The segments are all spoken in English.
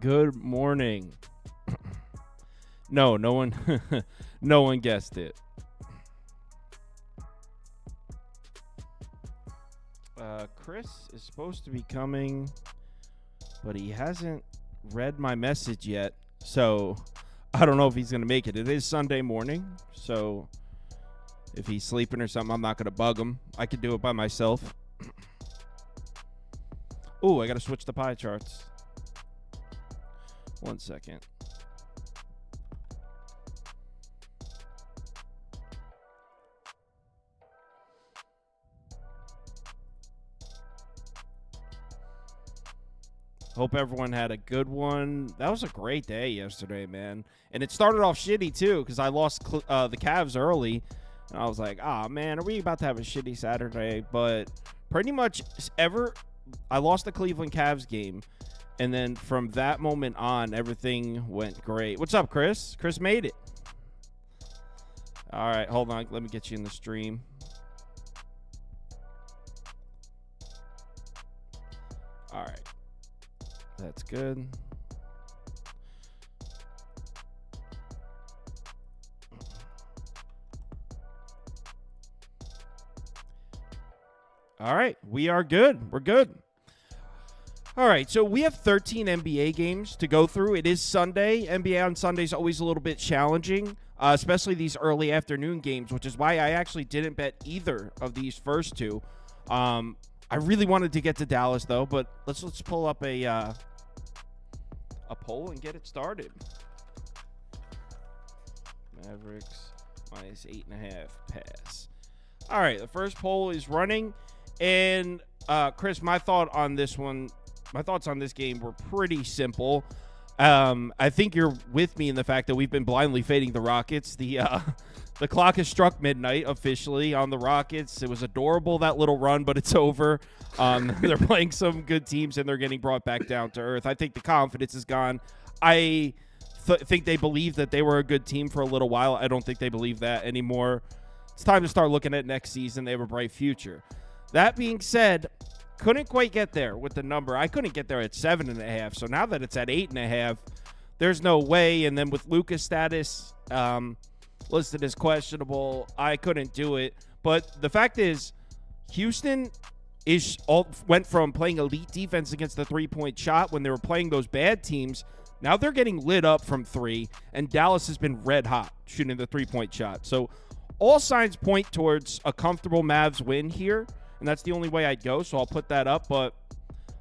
Good morning. No one no one guessed it. Chris is supposed to be coming, but he hasn't read my message yet. So I don't know if he's going to make it. It is Sunday morning, so if he's sleeping or something, I'm not going to bug him. I could do it by myself. Ooh, I got to switch the pie charts. 1 second. Hope everyone had a good one. That was a great day yesterday, man. And it started off shitty, too, because I lost the Cavs early. And I was like, oh, man, are we about to have a shitty Saturday? But pretty much I lost the Cleveland Cavs game. And then from that moment on, everything went great. What's up, Chris? Chris made it. All right, hold on. Let me get you in the stream. All right. That's good. All right, we are good. We're good. All right, so we have 13 NBA games to go through. It is Sunday. NBA on Sunday is always a little bit challenging, especially these early afternoon games, which is why I actually didn't bet either of these first two. I really wanted to get to Dallas, though, but let's pull up a poll and get it started. Mavericks minus 8.5 pass. All right, the first poll is running, and Chris, my thoughts on this game were pretty simple. I think you're with me in the fact that we've been blindly fading the Rockets. The clock has struck midnight officially on the Rockets. It was adorable, that little run, but it's over. They're playing some good teams, and they're getting brought back down to earth. I think the confidence is gone. I think they believed that they were a good team for a little while. I don't think they believe that anymore. It's time to start looking at next season. They have a bright future. That being said, couldn't quite get there with the number. I couldn't get there at 7.5. So now that it's at 8.5, there's no way. And then with Luka's status listed as questionable, I couldn't do it. But the fact is, Houston went from playing elite defense against the three-point shot when they were playing those bad teams. Now they're getting lit up from three, and Dallas has been red hot shooting the three-point shot. So all signs point towards a comfortable Mavs win here, and that's the only way I'd go, so I'll put that up. But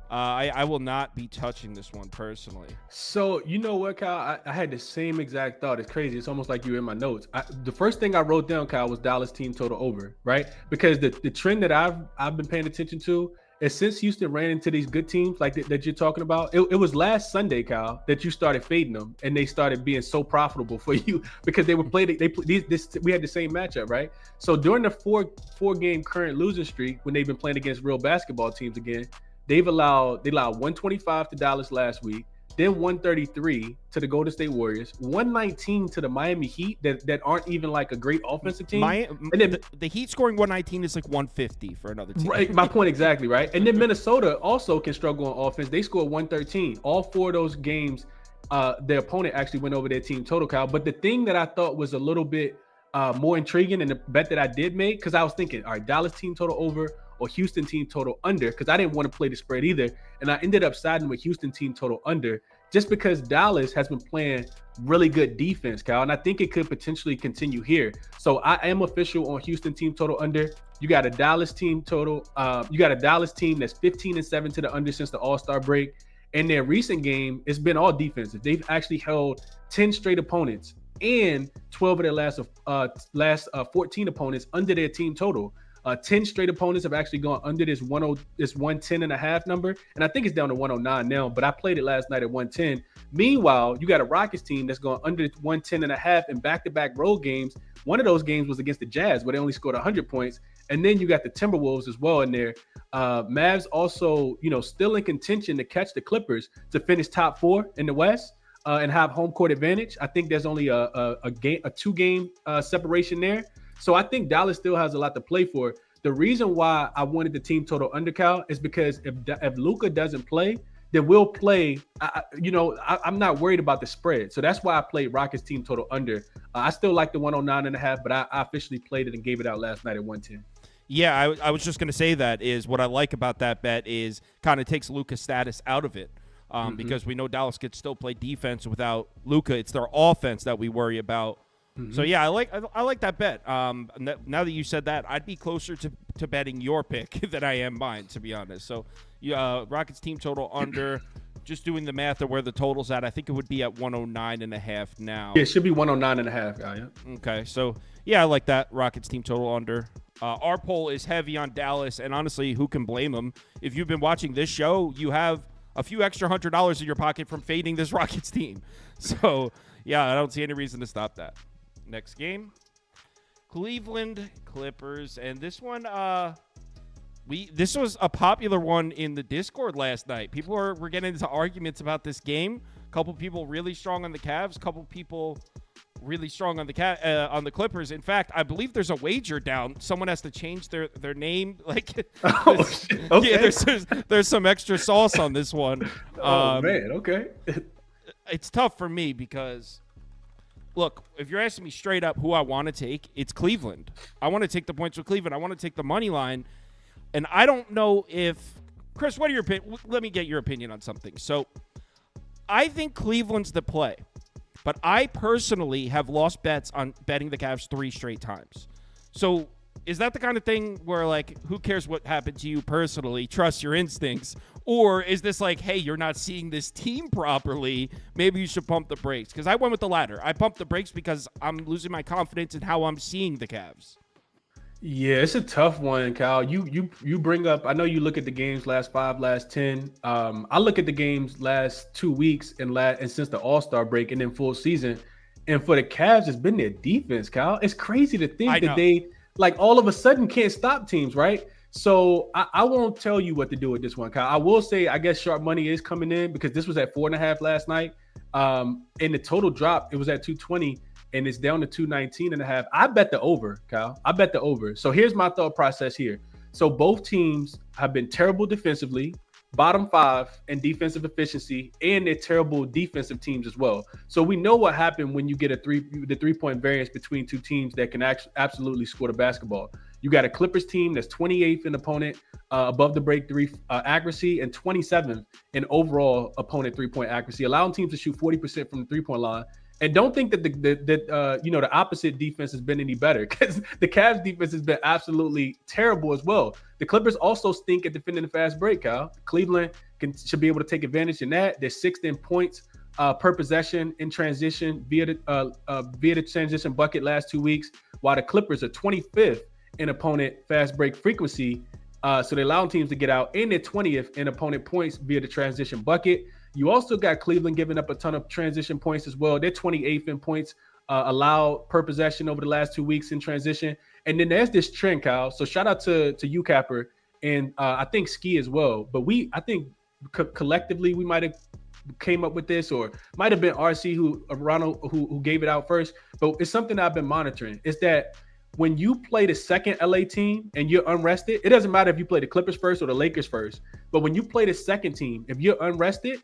I will not be touching this one personally. So, you know what, Kyle? I had the same exact thought. It's crazy. It's almost like you in my notes. The first thing I wrote down, Kyle, was Dallas team total over, right? Because the trend that I've been paying attention to is since Houston ran into these good teams like that you're talking about, it was last Sunday, Kyle, that you started fading them, and they started being so profitable for you because we had the same matchup, right? So during the four game current losing streak, when they've been playing against real basketball teams again, they allowed 125 to Dallas last week, then 133 to the Golden State Warriors, 119 to the Miami Heat that aren't even like a great offensive team. And then the Heat scoring 119 is like 150 for another team. Right, my point exactly, right? And then Minnesota also can struggle on offense. They scored 113. All four of those games, their opponent actually went over their team total, Kyle. But the thing that I thought was a little bit more intriguing, and the bet that I did make, because I was thinking, all right, Dallas team total over or Houston team total under, because I didn't want to play the spread either. And I ended up siding with Houston team total under just because Dallas has been playing really good defense, Kyle. And I think it could potentially continue here. So I am official on Houston team total under. You got a Dallas team total. You got a Dallas team that's 15-7 to the under since the All-Star break. In their recent game, it's been all defensive. They've actually held 10 straight opponents and 12 of their last 14 opponents under their team total. 10 straight opponents have actually gone under this 110.5 number, and I think it's down to 109 now, but I played it last night at 110. Meanwhile, you got a Rockets team that's gone under 110.5 in back-to-back road games. One of those games was against the Jazz, where they only scored 100 points, and then you got the Timberwolves as well in there. Mavs also, still in contention to catch the Clippers to finish top 4 in the West and have home court advantage. I think there's only a 2-game separation there. So I think Dallas still has a lot to play for. The reason why I wanted the team total under, Cal, is because if Luka doesn't play, then we'll play. I'm not worried about the spread. So that's why I played Rockets team total under. I still like the 109.5, but I officially played it and gave it out last night at 110. Yeah, I was just going to say that is what I like about that bet is kind of takes Luka's status out of it. Because we know Dallas could still play defense without Luka. It's their offense that we worry about. So yeah, I like that bet. Now that you said that, I'd be closer to betting your pick than I am mine, to be honest. So Rockets team total under. Just doing the math of where the total's at, I think it would be at 109.5 now. Yeah, it should be 109.5. Yeah. Okay, so yeah, I like that. Rockets team total under. Our poll is heavy on Dallas, and honestly, who can blame them? If you've been watching this show, you have a few extra $100 in your pocket from fading this Rockets team. So yeah, I don't see any reason to stop that. Next game, Cleveland Clippers, and this one, this was a popular one in the Discord last night. People were getting into arguments about this game. A couple people really strong on the Cavs. A couple people really strong on the Clippers. In fact, I believe there's a wager down. Someone has to change their name. Like, okay. Yeah, there's some extra sauce on this one. Man, okay. It's tough for me because, look, if you're asking me straight up who I want to take, it's Cleveland. I want to take the points with Cleveland. I want to take the money line. And I don't know if – Chris, what are your opinion? Let me get your opinion on something. So I think Cleveland's the play. But I personally have lost bets on betting the Cavs 3 straight times. So is that the kind of thing where, like, who cares what happened to you personally? Trust your instincts. Or is this like, hey, you're not seeing this team properly. Maybe you should pump the brakes. Because I went with the latter. I pumped the brakes because I'm losing my confidence in how I'm seeing the Cavs. Yeah, it's a tough one, Kyle. You bring up, I know you look at the games last 5, last 10. I look at the games last 2 weeks and since the All-Star break and then full season. And for the Cavs, it's been their defense, Kyle. It's crazy to think that they, like, all of a sudden can't stop teams, right? So I won't tell you what to do with this one, Kyle. I will say, I guess sharp money is coming in because this was at 4.5 last night. And the total drop, it was at 220. And it's down to 219.5. I bet the over, Kyle. I bet the over. So here's my thought process here. So both teams have been terrible defensively, bottom 5 in defensive efficiency, and they're terrible defensive teams as well. So we know what happened when you get the 3-point variance between two teams that can absolutely score the basketball. You got a Clippers team that's 28th in opponent above the break 3 accuracy and 27th in overall opponent 3-point accuracy, allowing teams to shoot 40% from the 3-point line. And don't think that the opposite defense has been any better because the Cavs defense has been absolutely terrible as well. The Clippers also stink at defending the fast break, Kyle. Cleveland should be able to take advantage in that. They're 6th in points per possession in transition via the transition bucket last 2 weeks, while the Clippers are 25th in opponent fast break frequency. So they're allowing teams to get out, and they're 20th in opponent points via the transition bucket. You also got Cleveland giving up a ton of transition points as well. They're 28th in points allowed per possession over the last 2 weeks in transition. And then there's this trend, Kyle. So shout out to you, Capper, and I think Ski as well. But I think collectively we might have came up with this, or might have been RC Ronald who gave it out first. But it's something I've been monitoring. Is that when you play the second LA team and you're unrested, it doesn't matter if you play the Clippers first or the Lakers first. But when you play the second team, if you're unrested,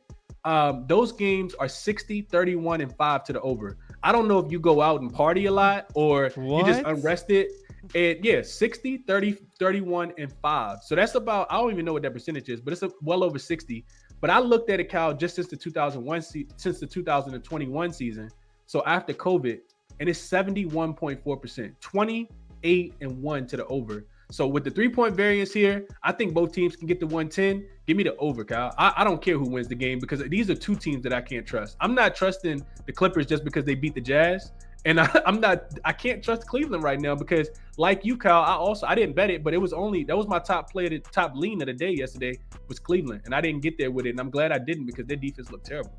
those games are 60, 31, and 5 to the over. I don't know if you go out and party a lot or you just unrested. And yeah, 60, 30, 31, and 5. So that's about, I don't even know what that percentage is, but it's well over 60. But I looked at it, Cal, just since the 2021 season. So after COVID, and it's 71.4%, 28-1 to the over. So with the 3-point variance here, I think both teams can get to 110. Give me the over, Kyle. I don't care who wins the game because these are two teams that I can't trust. I'm not trusting the Clippers just because they beat the Jazz. And I can't trust Cleveland right now because, like you, Kyle, I didn't bet it, but that was my top play, the top lean of the day yesterday was Cleveland. And I didn't get there with it. And I'm glad I didn't because their defense looked terrible.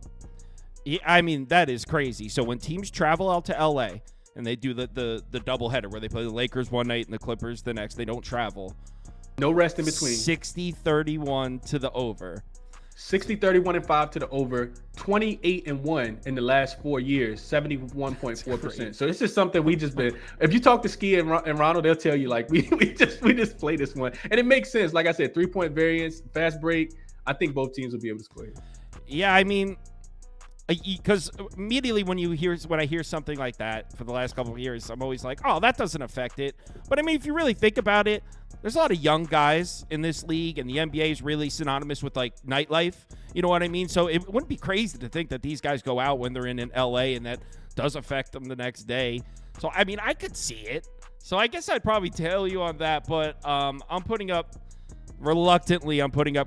Yeah, I mean, that is crazy. So when teams travel out to LA and they do the doubleheader where they play the Lakers one night and the Clippers the next, they don't travel. No rest in between. 60-31 to the over. 60, 31, and 5 to the over. 28-1 in the last 4 years. 71.4%. So it's just something we just been. If you talk to Ski and Ronald, they'll tell you like we just play this one, and it makes sense. Like I said, 3-point variance, fast break. I think both teams will be able to score here. Yeah, I mean, because immediately when I hear something like that for the last couple of years, I'm always like, oh, that doesn't affect it. But I mean, if you really think about it, there's a lot of young guys in this league, and the NBA is really synonymous with like nightlife. You know what I mean? So it wouldn't be crazy to think that these guys go out when they're in LA, and that does affect them the next day. So I mean, I could see it. So I guess I'd probably tell you on that, but I'm putting up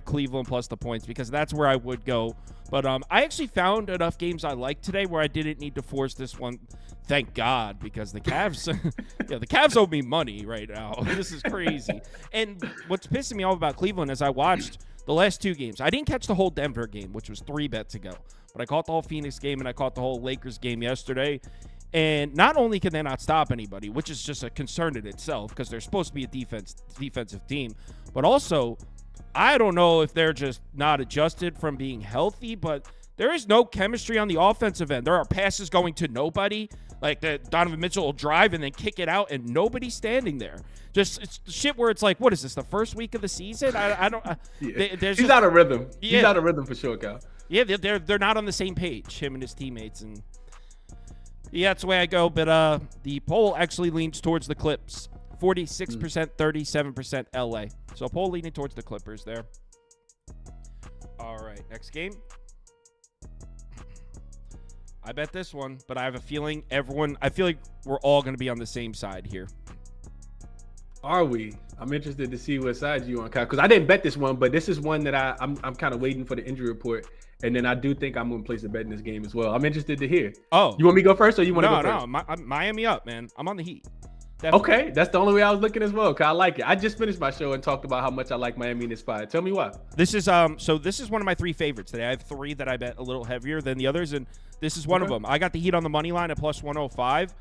Cleveland plus the points because that's where I would go. But I actually found enough games I liked today where I didn't need to force this one. Thank God, because the Cavs, the Cavs owe me money right now. This is crazy. And what's pissing me off about Cleveland is I watched the last two games. I didn't catch the whole Denver game, which was 3 bets ago, but I caught the whole Phoenix game and I caught the whole Lakers game yesterday. And not only can they not stop anybody, which is just a concern in itself because they're supposed to be a defensive team, but also I don't know if they're just not adjusted from being healthy, but there is no chemistry on the offensive end. There are passes going to nobody. Like Donovan Mitchell will drive and then kick it out, and nobody's standing there. Just it's shit where it's like, what is this, the first week of the season? I don't. He's out of rhythm. Yeah. He's out of rhythm for sure, Kyle. Yeah, they're not on the same page, him and his teammates, and yeah, that's the way I go. But the poll actually leans towards the Clips. 46%, 37% LA. So poll leaning towards the Clippers there. All right, next game. I bet this one, but I have a feeling I feel like we're all going to be on the same side here. Are we? I'm interested to see what side you on, Kyle, because I didn't bet this one, but this is one that I'm kind of waiting for the injury report, and then I do think I'm going to place a bet in this game as well. I'm interested to hear. Oh. You want me to go first, or you want to go first? No, Miami up, man. I'm on the Heat. Definitely. Okay, that's the only way I was looking as well, because I like it. I just finished my show and talked about how much I like Miami in this spot. Tell me why. This is this is one of my 3 favorites today. I have 3 that I bet a little heavier than the others, and this is one of them. I got the Heat on the money line at plus 105.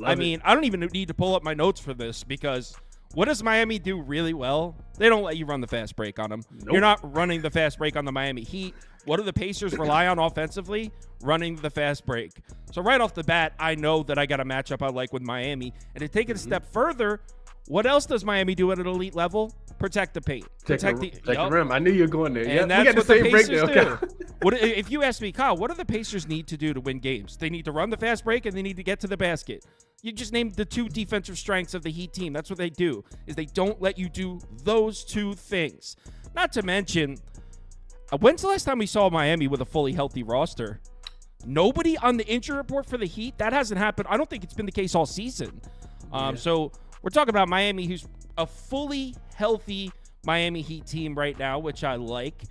I mean, I don't even need to pull up my notes for this because what does Miami do really well? They don't let you run the fast break on them. Nope. You're not running the fast break on the Miami Heat. What do the Pacers rely on offensively? Running the fast break. So right off the bat, I know that I got a matchup I like with Miami. And to take it a step further, what else does Miami do at an elite level? Protect the paint. Protect the rim. I knew you were going there. And that's what the Pacers do. If you ask me, Kyle, what do the Pacers need to do to win games? They need to run the fast break and they need to get to the basket. You just named the 2 defensive strengths of the Heat team. That's what they do, is they don't let you do those 2 things. Not to mention, when's the last time we saw Miami with a fully healthy roster? Nobody on the injury report for the Heat? That hasn't happened. I don't think it's been the case all season. So we're talking about Miami, who's a fully healthy Miami Heat team right now, which I like.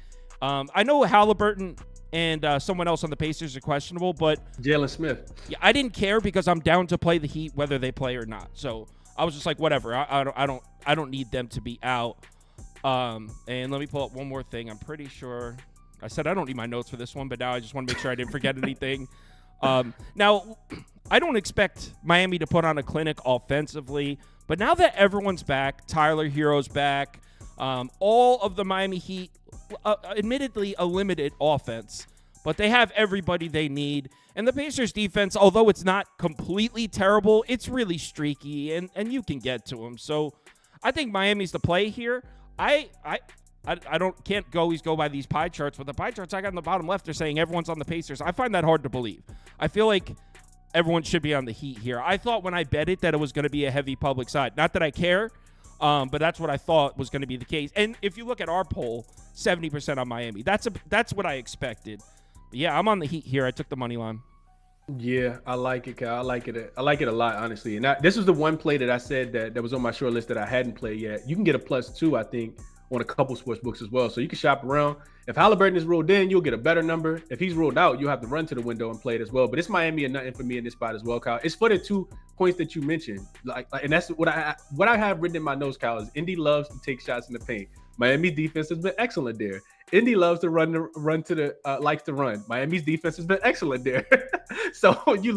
I know Halliburton and someone else on the Pacers are questionable, but Jalen Smith. Yeah, I didn't care because I'm down to play the Heat whether they play or not. So I was just like, whatever. I don't need them to be out. And let me pull up one more thing. I'm pretty sure I said I don't need my notes for this one, but now I just want to make sure I didn't forget anything. Now, I don't expect Miami to put on a clinic offensively, but now that everyone's back, Tyler Hero's back, all of the Miami Heat, admittedly a limited offense, but they have everybody they need. And the Pacers defense, although it's not completely terrible, it's really streaky, and you can get to them. So I think Miami's the play here. I can't always go by these pie charts, but the pie charts I got in the bottom left are saying everyone's on the Pacers. I find that hard to believe. I feel like everyone should be on the Heat here. I thought when I bet it that it was going to be a heavy public side. Not that I care, but that's what I thought was going to be the case. And if you look at our poll, 70% on Miami. That's what I expected. But yeah, I'm on the Heat here. I took the money line. Yeah, I like it, Kyle. I like it a lot, honestly. And this was the one play that I said that was on my short list that I hadn't played yet. You can get a +2, I think, on a couple sports books as well. So you can shop around. If Halliburton is ruled in, you'll get a better number. If he's ruled out, you'll have to run to the window and play it as well. But it's Miami and nothing for me in this spot as well, Kyle. It's for the 2 points that you mentioned. And that's what I have written in my notes, Kyle, is Indy loves to take shots in the paint. Miami defense has been excellent there. Indy loves to likes to run. Miami's defense has been excellent there. So we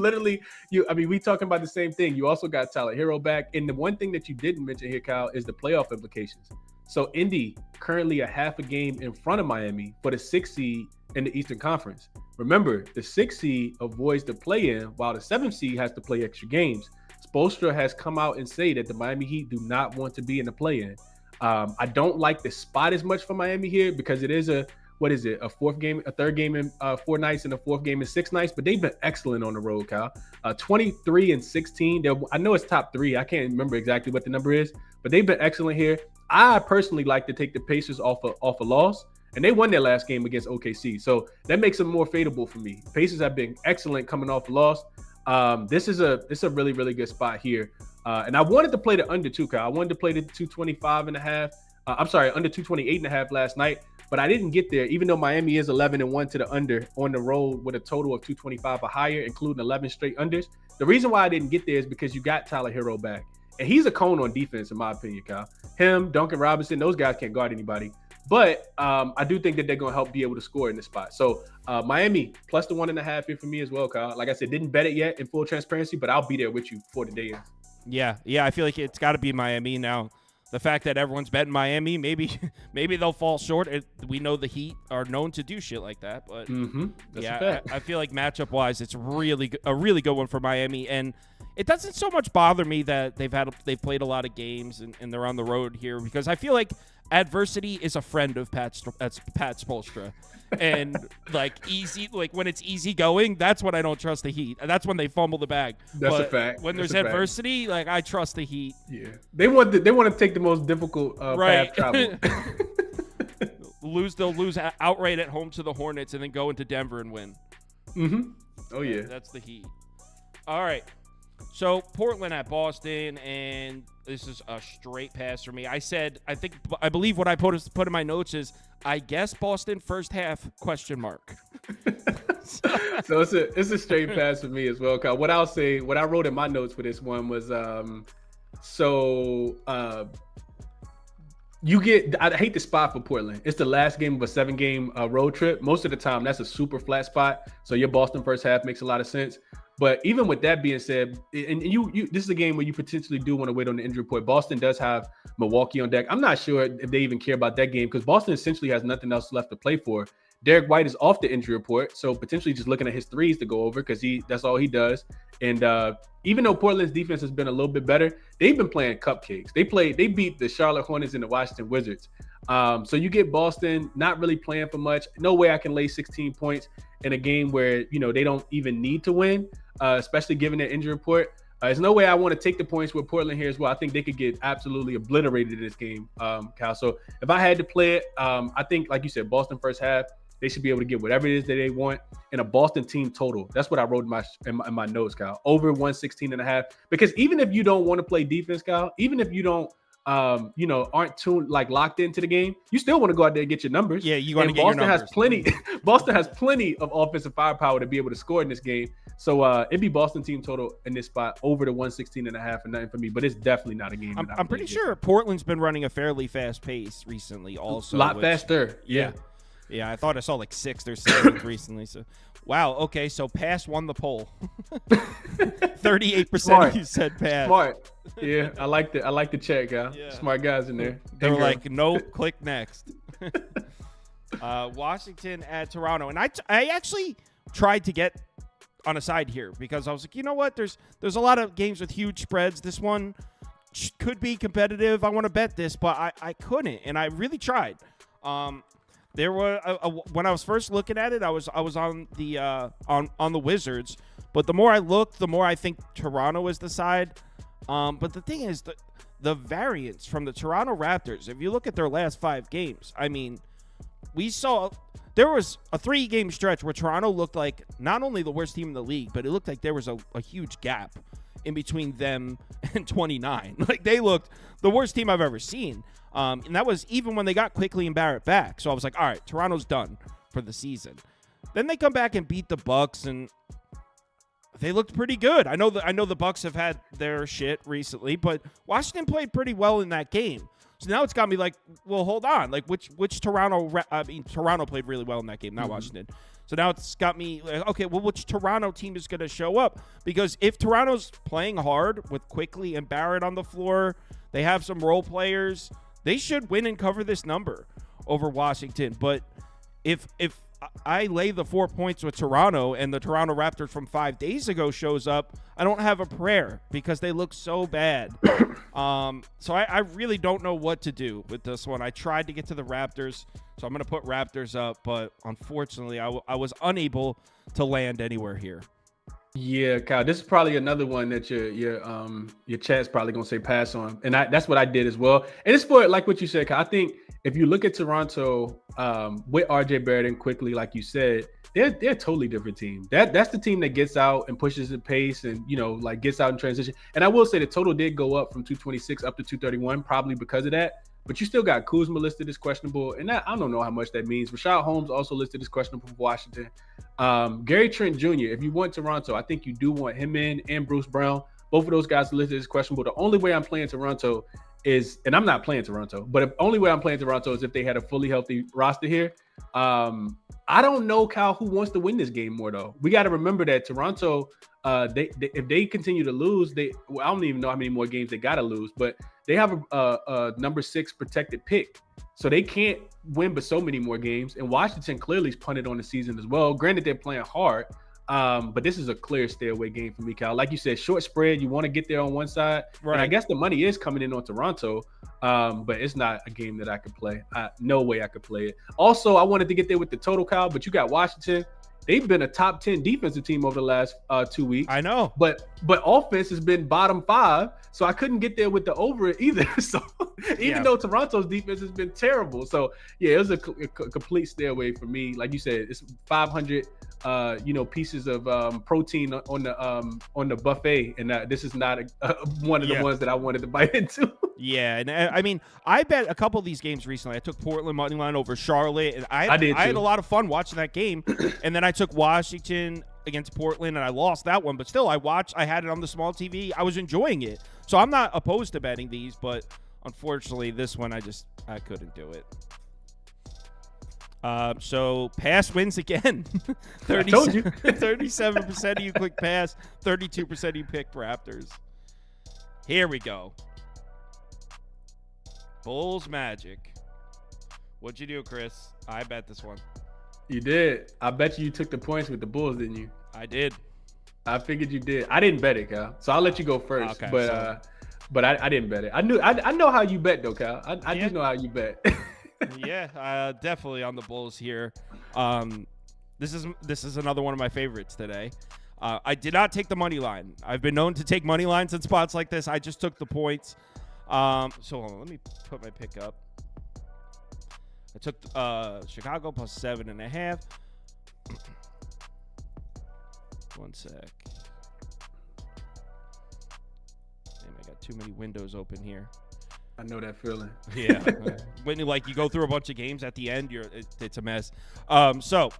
talking about the same thing. You also got Tyler Hero back. And the one thing that you didn't mention here, Kyle, is the playoff implications. So Indy currently a half a game in front of Miami for the 6th seed in the Eastern Conference. Remember, the 6th seed avoids the play-in while the 7th seed has to play extra games. Spoelstra has come out and say that the Miami Heat do not want to be in the play-in. I don't like the spot as much for Miami here because it is a what is it, a third game in 4 nights, and a fourth game in 6 nights. But they've been excellent on the road, Kyle. 23-16. I know it's top 3. I can't remember exactly what the number is, but they've been excellent here. I personally like to take the Pacers off a loss, and they won their last game against OKC, so that makes them more favorable for me. Pacers have been excellent coming off a loss. This is a really, really good spot here. And I wanted to play the under too, Kyle. I wanted to play the 225.5. Under 228.5 last night, but I didn't get there, even though Miami is 11-1 to the under on the road with a total of 225 or higher, including 11 straight unders. The reason why I didn't get there is because you got Tyler Hero back, and he's a cone on defense, in my opinion, Kyle. Him, Duncan Robinson, those guys can't guard anybody. But I do think that they're going to help be able to score in this spot. So Miami plus the 1.5 here for me as well, Kyle. Like I said, didn't bet it yet in full transparency, but I'll be there with you before the day ends. Yeah. I feel like it's got to be Miami now. The fact that everyone's betting Miami, maybe they'll fall short. We know the Heat are known to do shit like that, but I feel like matchup wise, it's a really good one for Miami, and it doesn't so much bother me that they've played a lot of games and they're on the road here, because I feel like adversity is a friend of Pat Spoelstra. And like when it's easy going, that's when I don't trust the Heat. That's when they fumble the bag. That's a fact. When there's adversity, like I trust the Heat. Yeah, they want to take the most difficult path travel. They'll lose outright at home to the Hornets and then go into Denver and win. Mm-hmm. Oh yeah, that's the Heat. All right. So Portland at Boston, and this is a straight pass for me. I believe what I put in my notes is, I guess Boston first half ? So it's a straight pass for me as well, Kyle. What I wrote in my notes for this one was I hate the spot for Portland. It's the last game of a 7-game road trip. Most of the time, that's a super flat spot. So your Boston first half makes a lot of sense. But even with that being said, and this is a game where you potentially do want to wait on the injury report. Boston does have Milwaukee on deck. I'm not sure if they even care about that game, because Boston essentially has nothing else left to play for. Derek White is off the injury report, so potentially just looking at his threes to go over, because that's all he does. And even though Portland's defense has been a little bit better, they've been playing cupcakes. They beat the Charlotte Hornets and the Washington Wizards. So you get Boston not really playing for much. No way I can lay 16 points in a game where they don't even need to win, especially given their injury report. There's no way I want to take the points with Portland here as well. I think they could get absolutely obliterated in this game, Cal. So if I had to play it, I think, like you said, Boston first half, they should be able to get whatever it is that they want in a Boston team total. That's what I wrote in my notes, Kyle. Over 116.5. Because even if you don't want to play defense, Kyle, even if you don't, aren't tuned, like locked into the game, you still want to go out there and get your numbers. Yeah, you want to get Boston your numbers. Boston has plenty of offensive firepower to be able to score in this game. So it'd be Boston team total in this spot over the 116.5 and nothing for me. But it's definitely not a game. I'm pretty sure Portland's been running a fairly fast pace recently. Also, a lot faster. Yeah. Yeah, I thought I saw like 6th or 7th recently. So, wow. Okay, so pass won the poll. 38% you said pass. Smart. Yeah, I like the check, guy. Yeah. Smart guys in there. They were like, no, click next. Washington at Toronto, and I actually tried to get on a side here, because I was like, you know what? There's a lot of games with huge spreads. This one could be competitive. I want to bet this, but I couldn't, and I really tried. There were when I was first looking at it, I was on the on the Wizards, but the more I looked, the more I think Toronto is the side. But the thing is, the variance from the Toronto Raptors, if you look at their last 5 games, I mean, we saw there was a 3-game stretch where Toronto looked like not only the worst team in the league, but it looked like there was a huge gap in between them and 29. Like, they looked the worst team I've ever seen. And that was even when they got Quickly and Barrett back. So I was like, all right, Toronto's done for the season. Then they come back and beat the Bucks, and they looked pretty good. I know the Bucks have had their shit recently, but Washington played pretty well in that game. So now it's got me like, well, hold on. Like, which Toronto played really well in that game, not Washington. So now it's got me like, okay, well, which Toronto team is going to show up? Because if Toronto's playing hard with Quickly and Barrett on the floor, they have some role players, they should win and cover this number over Washington. But if I lay the 4 points with Toronto and the Toronto Raptors from 5 days ago shows up, I don't have a prayer because they look so bad. So I really don't know what to do with this one. I tried to get to the Raptors, so I'm going to put Raptors up, but unfortunately I was unable to land anywhere here. Yeah, Kyle, this is probably another one that your chat's probably gonna say pass on, and that's what I did as well. And it's for like what you said, Kyle. I think if you look at Toronto with RJ Barrett and quickly, like you said, they're a totally different team. That's the team that gets out and pushes the pace and like gets out in transition. And I will say the total did go up from 226 up to 231, probably because of that. But you still got Kuzma listed as questionable, and I don't know how much that means. Rashad Holmes also listed as questionable for Washington. Gary Trent Jr., if you want Toronto, I think you do want him in, and Bruce Brown. Both of those guys are listed as questionable. The only way I'm playing Toronto is, and I'm not playing Toronto, but the only way I'm playing Toronto is if they had a fully healthy roster here. I don't know, Kyle, who wants to win this game more, though. We got to remember that Toronto, they if they continue to lose, I don't even know how many more games they got to lose, but they have a number 6 protected pick. So they can't win but so many more games. And Washington clearly is punted on the season as well. Granted, they're playing hard, but this is a clear stay away game for me, Cal. Like you said, short spread, you want to get there on one side. Right. And I guess the money is coming in on Toronto, but it's not a game that I could play. No way I could play it. Also, I wanted to get there with the total, Cal, but you got Washington. They've been a top 10 defensive team over the last 2 weeks. I know. But offense has been bottom 5, so I couldn't get there with the over either. So even though Toronto's defense has been terrible. So, yeah, it was a complete stay away for me. Like you said, it's 500 pieces of protein on the buffet, and this is not one of the ones that I wanted to bite into. Yeah, and I mean, I bet a couple of these games recently. I took Portland money line over Charlotte, and I had a lot of fun watching that game. And then I took Washington against Portland, and I lost that one. But still, I had it on the small TV. I was enjoying it. So I'm not opposed to betting these, but unfortunately, this one I couldn't do it. So pass wins again. 37% of you click pass, 32% of you picked Raptors. Here we go. Bulls Magic. What'd you do, Chris? I bet this one. You did. I bet you took the points with the Bulls, didn't you? I did. I figured you did. I didn't bet it, Cal. So I'll let you go first. Okay, but I didn't bet it. I know how you bet though, Cal. I do know how you bet. Yeah, definitely on the Bulls here. This is another one of my favorites today. I did not take the money line. I've been known to take money lines in spots like this. I just took the points. So hold on, let me put my pick up. I took Chicago plus 7.5. One sec. Damn, I got too many windows open here. I know that feeling. Yeah. When you go through a bunch of games at the end, it's a mess. So,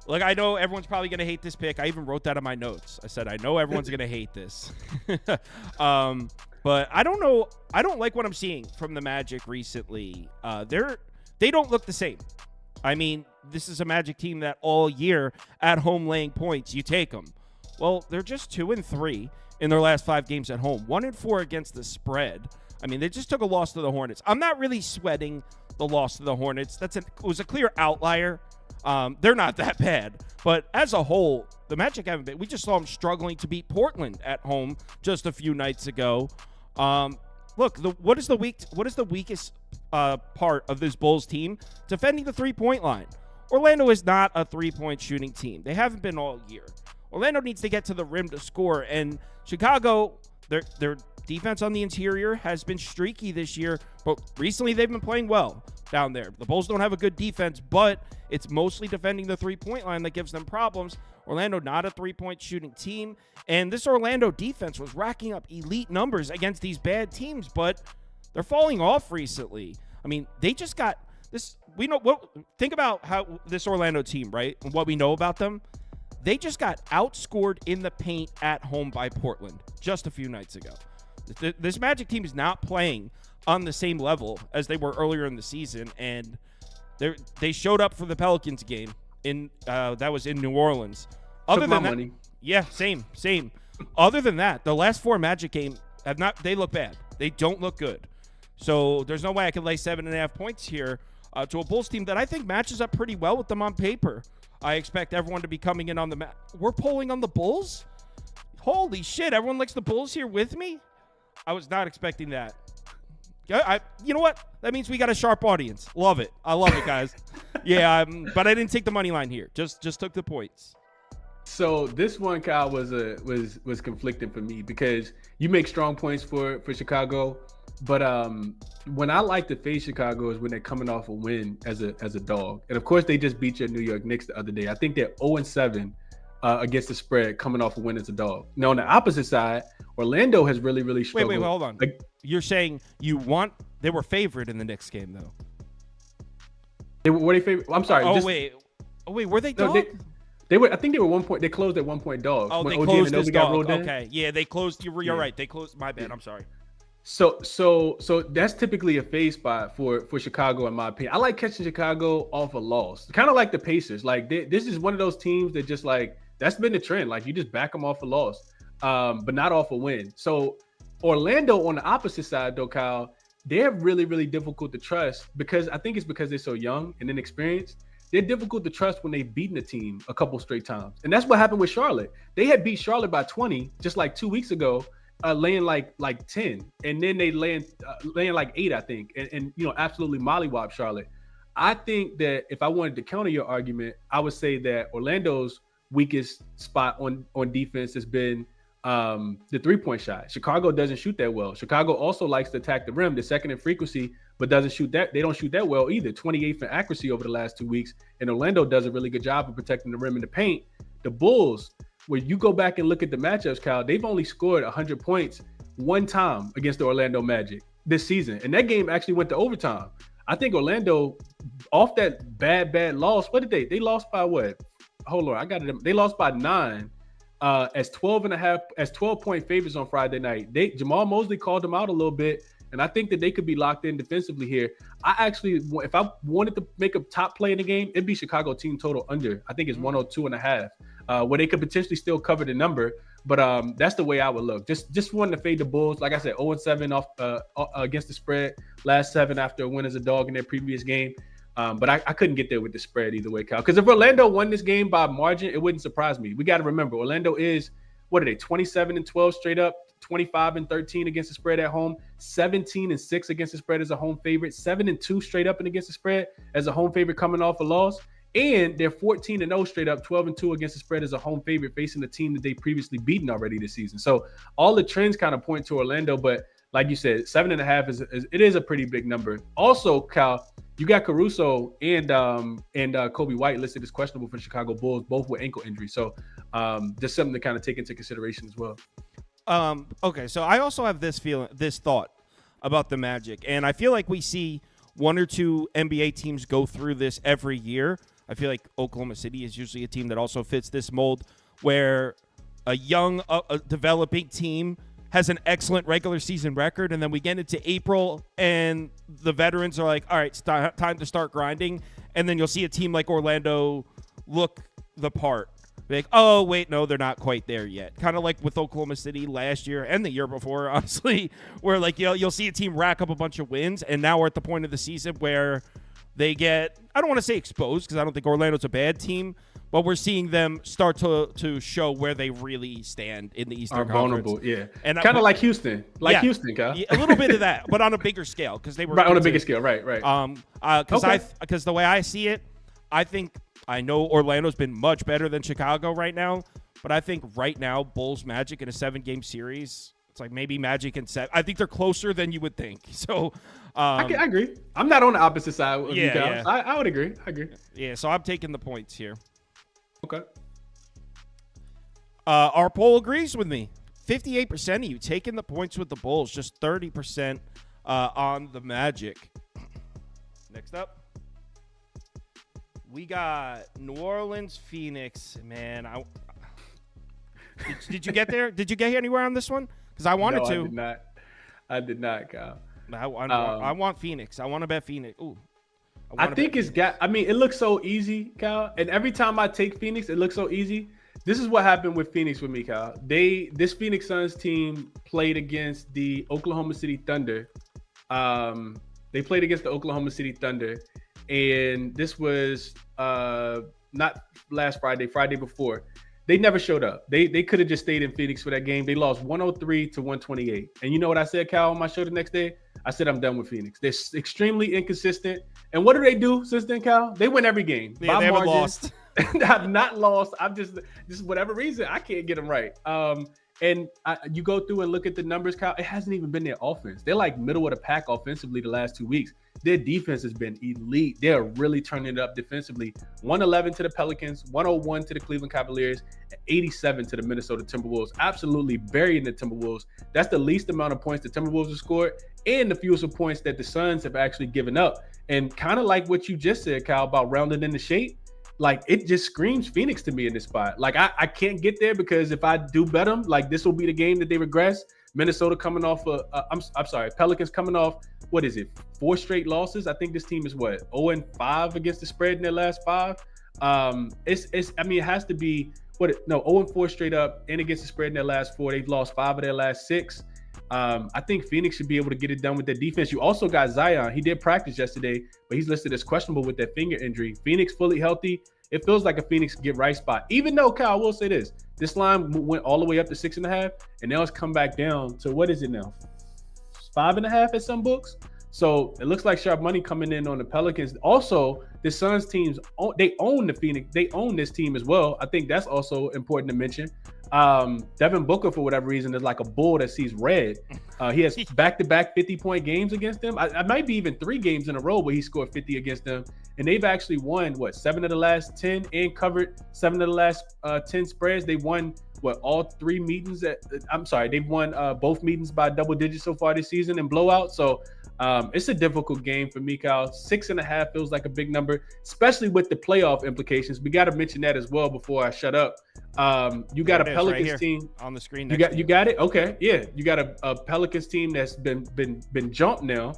look, I know everyone's probably going to hate this pick. I even wrote that in my notes. I said, I know everyone's going to hate this. But I don't know. I don't like what I'm seeing from the Magic recently. They don't look the same. I mean, this is a Magic team that all year at home laying points, you take them. Well, they're just 2-3 in their last 5 games at home. 1-4 against the spread. I mean, they just took a loss to the Hornets. I'm not really sweating the loss to the Hornets. It was a clear outlier. They're not that bad. But as a whole, the Magic haven't been. We just saw them struggling to beat Portland at home just a few nights ago. Look, what is the weakest part of this Bulls team? Defending the 3-point line. Orlando is not a 3-point shooting team. They haven't been all year. Orlando needs to get to the rim to score, and Chicago, their defense on the interior has been streaky this year, but recently they've been playing well down there. The Bulls don't have a good defense, but it's mostly defending the 3-point line that gives them problems. Orlando not a 3-point shooting team, and this Orlando defense was racking up elite numbers against these bad teams, but they're falling off recently. I mean, they just got this. Think about how this Orlando team, right? And what we know about them. They just got outscored in the paint at home by Portland just a few nights ago. This Magic team is not playing on the same level as they were earlier in the season, and they showed up for the Pelicans game that was in New Orleans. Other than that, money. Yeah, same. Other than that, the last 4 Magic games they look bad. They don't look good. So there's no way I can lay 7.5 points here. to a Bulls team that I think matches up pretty well with them on paper. I expect everyone to be coming in on the mat. We're polling on the Bulls? Holy shit, everyone likes the Bulls here with me? I was not expecting that. You know what? That means we got a sharp audience. Love it. I love it, guys. Yeah, but I didn't take the money line here. Just took the points. So this one, Kyle, was conflicting for me because you make strong points for Chicago, but when I like to face Chicago is when they're coming off a win as a dog, and of course they just beat your New York Knicks the other day. I think they're 0-7 against the spread coming off a win as a dog. Now on the opposite side, Orlando has really struggled. Wait, hold on. You're saying they were favored in the Knicks game though? Were they favored? I'm sorry. Wait, were they dog? No, they were. I think they were 1 point. They closed at 1 point dogs. Oh, they closed as dog. Okay, yeah, they closed. You're right. They closed. My bad. I'm sorry. So that's typically a phase spot for Chicago, in my opinion. I like catching Chicago off a loss, kind of like the Pacers. Like this is one of those teams that just like that's been the trend. Like you just back them off a loss, but not off a win. So Orlando on the opposite side, though, Kyle, they're really difficult to trust because I think it's because they're so young and inexperienced. They're difficult to trust when they've beaten a team a couple straight times. And that's what happened with Charlotte. They had beat Charlotte by 20 just like 2 weeks ago, laying like 10. And then they laying like 8, I think. And absolutely mollywop Charlotte. I think that if I wanted to counter your argument, I would say that Orlando's weakest spot on defense has been the three-point shot. Chicago doesn't shoot that well. Chicago also likes to attack the rim, the second in frequency, but doesn't shoot that. They don't shoot that well either. 28th in accuracy over the last 2 weeks, and Orlando does a really good job of protecting the rim in the paint. The Bulls, where you go back and look at the matchups, Kyle, they've only scored 100 points one time against the Orlando Magic this season, and that game actually went to overtime. I think Orlando, off that bad loss, what did they? They lost by what? Hold on, I got it. They lost by 9. As 12-point favorites on Friday night. Jamal Mosley called them out a little bit, and I think that they could be locked in defensively here. If I wanted to make a top play in the game, it'd be Chicago team total under. I think it's 102.5, where they could potentially still cover the number. But that's the way I would look. Just wanted to fade the Bulls. Like I said, 0-7 off against the spread. Last 7 after a win as a dog in their previous game. But I couldn't get there with the spread either way, Kyle. Because if Orlando won this game by margin, it wouldn't surprise me. We got to remember, Orlando is, what are they, 27-12 straight up, 25-13 against the spread at home, 17-6 against the spread as a home favorite, 7-2 straight up and against the spread as a home favorite coming off a loss. And they're 14-0 straight up, 12-2 against the spread as a home favorite facing the team that they previously beaten already this season. So all the trends kind of point to Orlando, but like you said, 7.5 is a pretty big number. Also, Kyle, you got Caruso and Kobe White listed as questionable for the Chicago Bulls, both with ankle injury. So just something to kind of take into consideration as well. Okay, so I also have this thought about the Magic, and I feel like we see 1 or 2 NBA teams go through this every year. I feel like Oklahoma City is usually a team that also fits this mold, where a young, developing team has an excellent regular season record, and then we get into April, and the veterans are like, all right, it's time to start grinding, and then you'll see a team like Orlando look the part. Like, oh, wait, no, they're not quite there yet. Kind of like with Oklahoma City last year and the year before, honestly, where like you'll see a team rack up a bunch of wins, and now we're at the point of the season where they get, I don't want to say exposed, because I don't think Orlando's a bad team, but we're seeing them start to show where they really stand in the Eastern Conference. Vulnerable, yeah. And kind of like Houston, Houston, Kyle. A little bit of that, but on a bigger scale, because they were right on a bigger scale, right. Because the way I see it, I know Orlando's been much better than Chicago right now, but I think right now Bulls Magic in a 7-game series, it's like maybe Magic and 7. I think they're closer than you would think. So I agree. I'm not on the opposite side of you guys. Yeah. I would agree. I agree. Yeah, so I'm taking the points here. Okay. Our poll agrees with me. 58% of you taking the points with the Bulls, just 30% on the Magic. Next up, we got New Orleans, Phoenix. Man, did you get there? Did you get anywhere on this one? Because I wanted to. I did not, Kyle. I want Phoenix. I want to bet Phoenix. Ooh. It looks so easy, Kyle. And every time I take Phoenix, it looks so easy. This is what happened with Phoenix with me, Kyle. This Phoenix Suns team played against the Oklahoma City Thunder. They played against the Oklahoma City Thunder, and this was not last Friday before. They never showed up. They could have just stayed in Phoenix for that game. They lost 103 to 128. And you know what I said, Cal, on my show the next day? I said I'm done with Phoenix. They're extremely inconsistent. And what do they do since then, Cal? They win every game. Yeah, they haven't lost. I've not lost. I'm just whatever reason I can't get them right. And you go through and look at the numbers, Kyle. It hasn't even been their offense. They're like middle of the pack offensively the last 2 weeks. Their defense has been elite. They're really turning it up defensively. 111 to the Pelicans, 101 to the Cleveland Cavaliers, and 87 to the Minnesota Timberwolves. Absolutely burying the Timberwolves. That's the least amount of points the Timberwolves have scored and the fewest of points that the Suns have actually given up. And kind of like what you just said, Kyle, about rounding in the shape. Like, it just screams Phoenix to me in this spot. Like, I can't get there because if I do bet them, like, this will be the game that they regress. Minnesota coming off Pelicans coming off, what is it, 4 straight losses? I think this team is 0-5 against the spread in their last 5. It has to be 0-4 straight up and against the spread in their last 4. They've lost 5 of their last 6. I think Phoenix should be able to get it done with their defense. You also got Zion. He did practice yesterday, but he's listed as questionable with that finger injury. Phoenix fully healthy. It feels like a Phoenix get right spot. Even though, Kyle, I will say this line went all the way up to 6.5, and now it's come back down to, what is it now? 5.5 at some books. So it looks like sharp money coming in on the Pelicans. Also, the Suns teams, they own the Phoenix. They own this team as well. I think that's also important to mention. Devin Booker, for whatever reason, is like a bull that sees red. He has back-to-back 50-point games against them. I might be even 3 games in a row where he scored 50 against them. And they've actually won, 7 of the last 10 and covered 7 of the last 10 spreads. They won, all 3 meetings. They've won both meetings by double digits so far this season in blowout. So it's a difficult game for me, Kyle. 6.5 feels like a big number, especially with the playoff implications. We got to mention that as well before I shut up. You got a Pelicans team on the screen. You got it. Okay, yeah. You got a Pelicans team that's been jumped now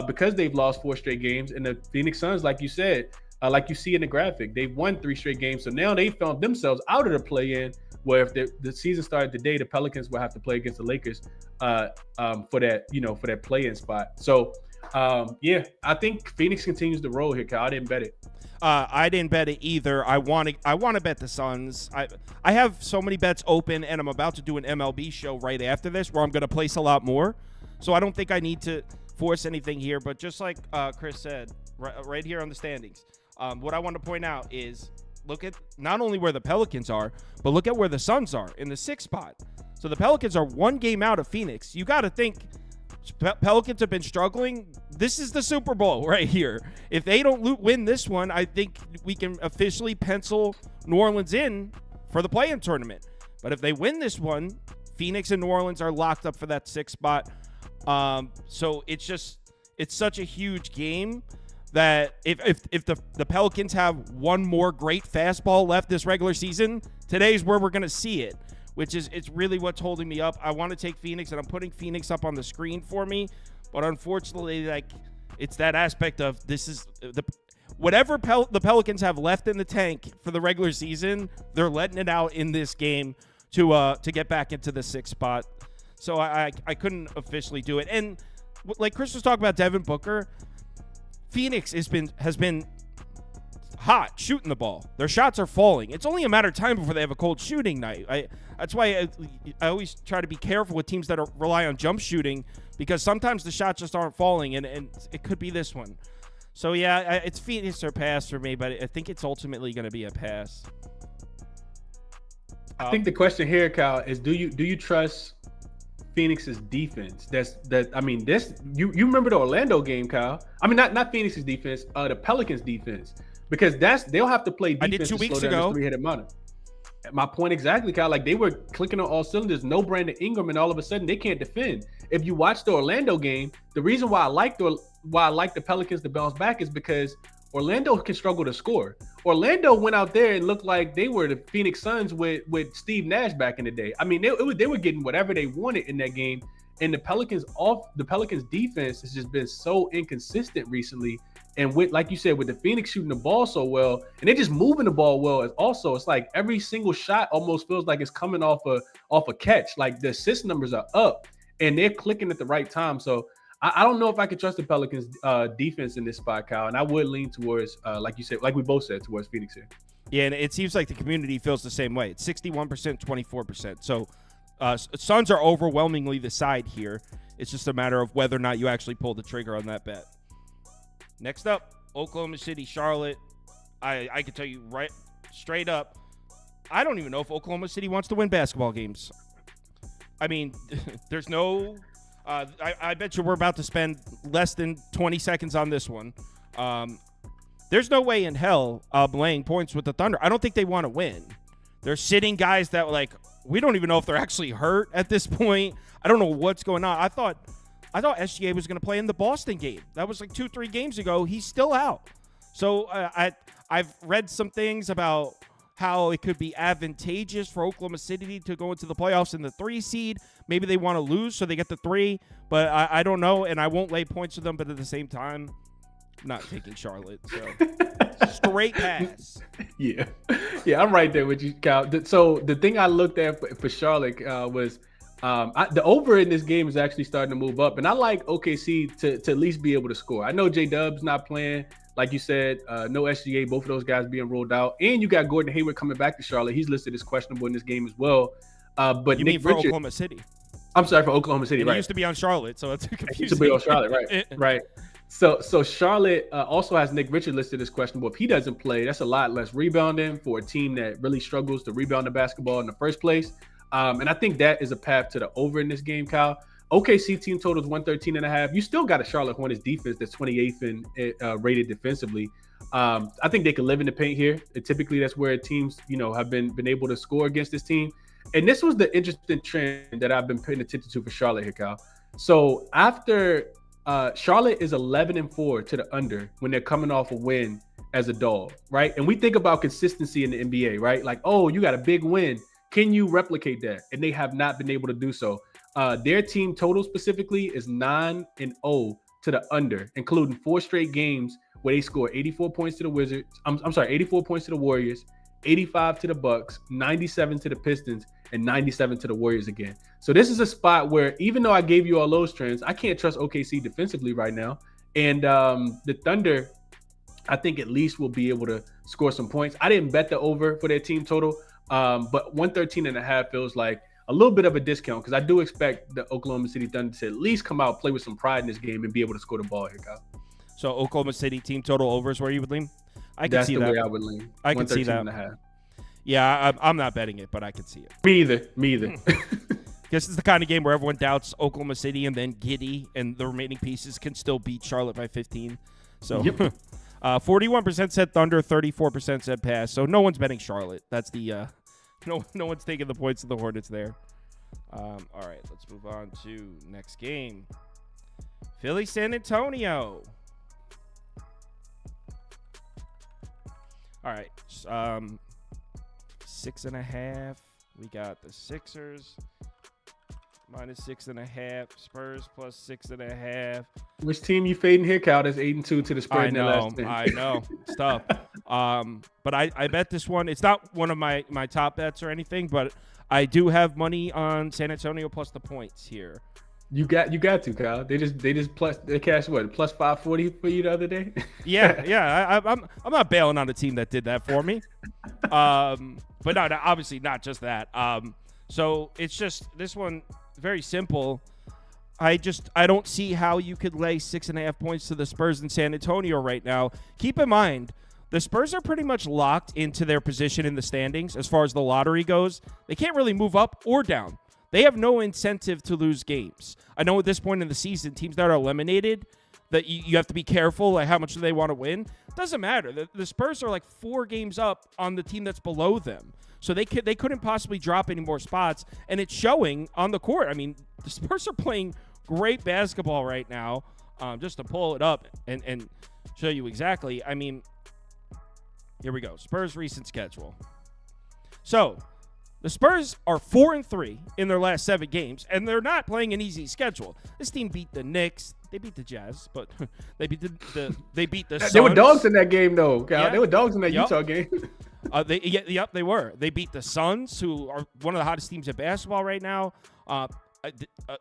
because they've lost 4 straight games, and the Phoenix Suns, like you said, like you see in the graphic, they've won 3 straight games. So now they found themselves out of the play-in. Where if the season started today, the Pelicans will have to play against the Lakers for that play-in spot. So I think Phoenix continues to roll here, Kyle. I didn't bet it. I didn't bet it either. I want to bet the Suns. I have so many bets open, and I'm about to do an MLB show right after this where I'm going to place a lot more. So I don't think I need to force anything here. But just like Chris said, right here on the standings, what I want to point out is look at not only where the Pelicans are, but look at where the Suns are in the 6th spot. So the Pelicans are 1 game out of Phoenix. You got to think Pelicans have been struggling. This is the Super Bowl right here. If they don't win this one, I think we can officially pencil New Orleans in for the play-in tournament. But if they win this one, Phoenix and New Orleans are locked up for that 6th spot. So it's such a huge game that if the Pelicans have one more great fastball left this regular season, today's where we're going to see it, which is it's really what's holding me up. I want to take Phoenix, and I'm putting Phoenix up on the screen for me, but unfortunately, it's that aspect of this is whatever the Pelicans have left in the tank for the regular season, they're letting it out in this game to get back into the 6th spot. So I couldn't officially do it. And like Chris was talking about Devin Booker, Phoenix has been hot shooting the ball. Their shots are falling. It's only a matter of time before they have a cold shooting night. That's why I always try to be careful with teams that rely on jump shooting, because sometimes the shots just aren't falling, and it could be this one. So yeah, it's Phoenix or pass for me, but I think it's ultimately going to be a pass. I think the question here, Kyle, is do you trust Phoenix's defense? You remember the Orlando game, Kyle? I mean, not Phoenix's defense, the Pelicans' defense, because they'll have to play defense. I did 2 weeks to slow down ago. This 3-headed monitor. My point exactly, Kyle. Like, they were clicking on all cylinders, no Brandon Ingram, and all of a sudden they can't defend. If you watch the Orlando game, the reason why I like the Pelicans to bounce back is because Orlando can struggle to score. Orlando went out there and looked like they were the Phoenix Suns with Steve Nash back in the day. I mean, they were getting whatever they wanted in that game. And the Pelicans defense has just been so inconsistent recently. And with, like you said, with the Phoenix shooting the ball so well, and they're just moving the ball well, it's like every single shot almost feels like it's coming off a catch. Like, the assist numbers are up and they're clicking at the right time. So I don't know if I could trust the Pelicans defense in this spot, Kyle, and I would lean towards, like you said, like we both said, towards Phoenix here. Yeah, and it seems like the community feels the same way. It's 61%, 24%. So Suns are overwhelmingly the side here. It's just a matter of whether or not you actually pull the trigger on that bet. Next up, Oklahoma City, Charlotte. I can tell you right straight up, I don't even know if Oklahoma City wants to win basketball games. I mean, there's no I bet you we're about to spend less than 20 seconds on this one. There's no way in hell laying points with the Thunder. I don't think they want to win. They're sitting guys that, like, we don't even know if they're actually hurt at this point. I don't know what's going on. I thought SGA was going to play in the Boston game. That was like 2-3 games ago. He's still out. So I've read some things about how it could be advantageous for Oklahoma City to go into the playoffs in the 3 seed. Maybe they want to lose so they get the 3, but I don't know, and I won't lay points to them, but at the same time, I'm not taking Charlotte. So straight pass. Yeah, I'm right there with you, Kyle. So the thing I looked at for Charlotte was the over in this game is actually starting to move up, and I like OKC to at least be able to score. I know J-Dub's not playing. Like you said, no SGA, both of those guys being rolled out. And you got Gordon Hayward coming back to Charlotte. He's listed as questionable in this game as well. But you Nick mean for Richards, Oklahoma City? I'm sorry, for Oklahoma City, And right. He used to be on Charlotte, so it's confusing. He used to be on Charlotte, right. Right. So Charlotte also has Nick Richards listed as questionable. If he doesn't play, that's a lot less rebounding for a team that really struggles to rebound the basketball in the first place. And I think that is a path to the over in this game, Kyle. OKC team total is 113.5. You still got a Charlotte Hornets defense that's 28th in rated defensively. I think they can live in the paint here. And typically, that's where teams, have been able to score against this team. And this was the interesting trend that I've been paying attention to for Charlotte here, Kyle. So after Charlotte is 11-4 to the under when they're coming off a win as a dog, right? And we think about consistency in the NBA, right? Like, oh, you got a big win. Can you replicate that? And they have not been able to do so. Their team total specifically is 9-0 to the under, including 4 straight games where they score 84 points to the Wizards. I'm sorry, 84 points to the Warriors, 85 to the Bucks, 97 to the Pistons, and 97 to the Warriors again. So this is a spot where, even though I gave you all those trends, I can't trust OKC defensively right now. And the Thunder, I think at least will be able to score some points. I didn't bet the over for their team total, but 113.5 feels like a little bit of a discount because I do expect the Oklahoma City Thunder to at least come out, play with some pride in this game, and be able to score the ball here, Kyle. So Oklahoma City team total over is where you would lean? I can see that. That's the way I would lean. I can see that. Yeah, I'm not betting it, but I can see it. Me either. This is the kind of game where everyone doubts Oklahoma City, and then Giddey and the remaining pieces can still beat Charlotte by 15. So, yep. 41% said Thunder, 34% said pass. So no one's betting Charlotte. That's the no one's taking the points of the Hornets there. All right, let's move on to next game. Philly, San Antonio. All right, 6.5. We got the Sixers minus 6.5. Spurs plus 6.5. Which team you fading here, Cal? That's 8-2 to the spread. I know. It's tough. But I bet this one. It's not one of my top bets or anything, but I do have money on San Antonio plus the points here. You got to, Kyle. They cashed what, plus 540 for you the other day? Yeah. I'm not bailing on a team that did that for me. But no, obviously not just that. So it's just this one, very simple. I don't see how you could lay 6.5 points to the Spurs in San Antonio right now. Keep in mind, the Spurs are pretty much locked into their position in the standings as far as the lottery goes. They can't really move up or down. They have no incentive to lose games. I know at this point in the season, teams that are eliminated, that you have to be careful, like how much do they want to win. Doesn't matter. The Spurs are like 4 games up on the team that's below them. So they couldn't possibly drop any more spots, and it's showing on the court. I mean, the Spurs are playing great basketball right now. Just to pull it up and show you exactly. I mean, here we go. Spurs recent schedule. So the Spurs are 4-3 in their last 7 games, and they're not playing an easy schedule. This team beat the Knicks. They beat the Jazz, but they beat the Suns. They were dogs in that game, though, Cal. Yeah. They were dogs in that Utah game. They were. They beat the Suns, who are one of the hottest teams in basketball right now.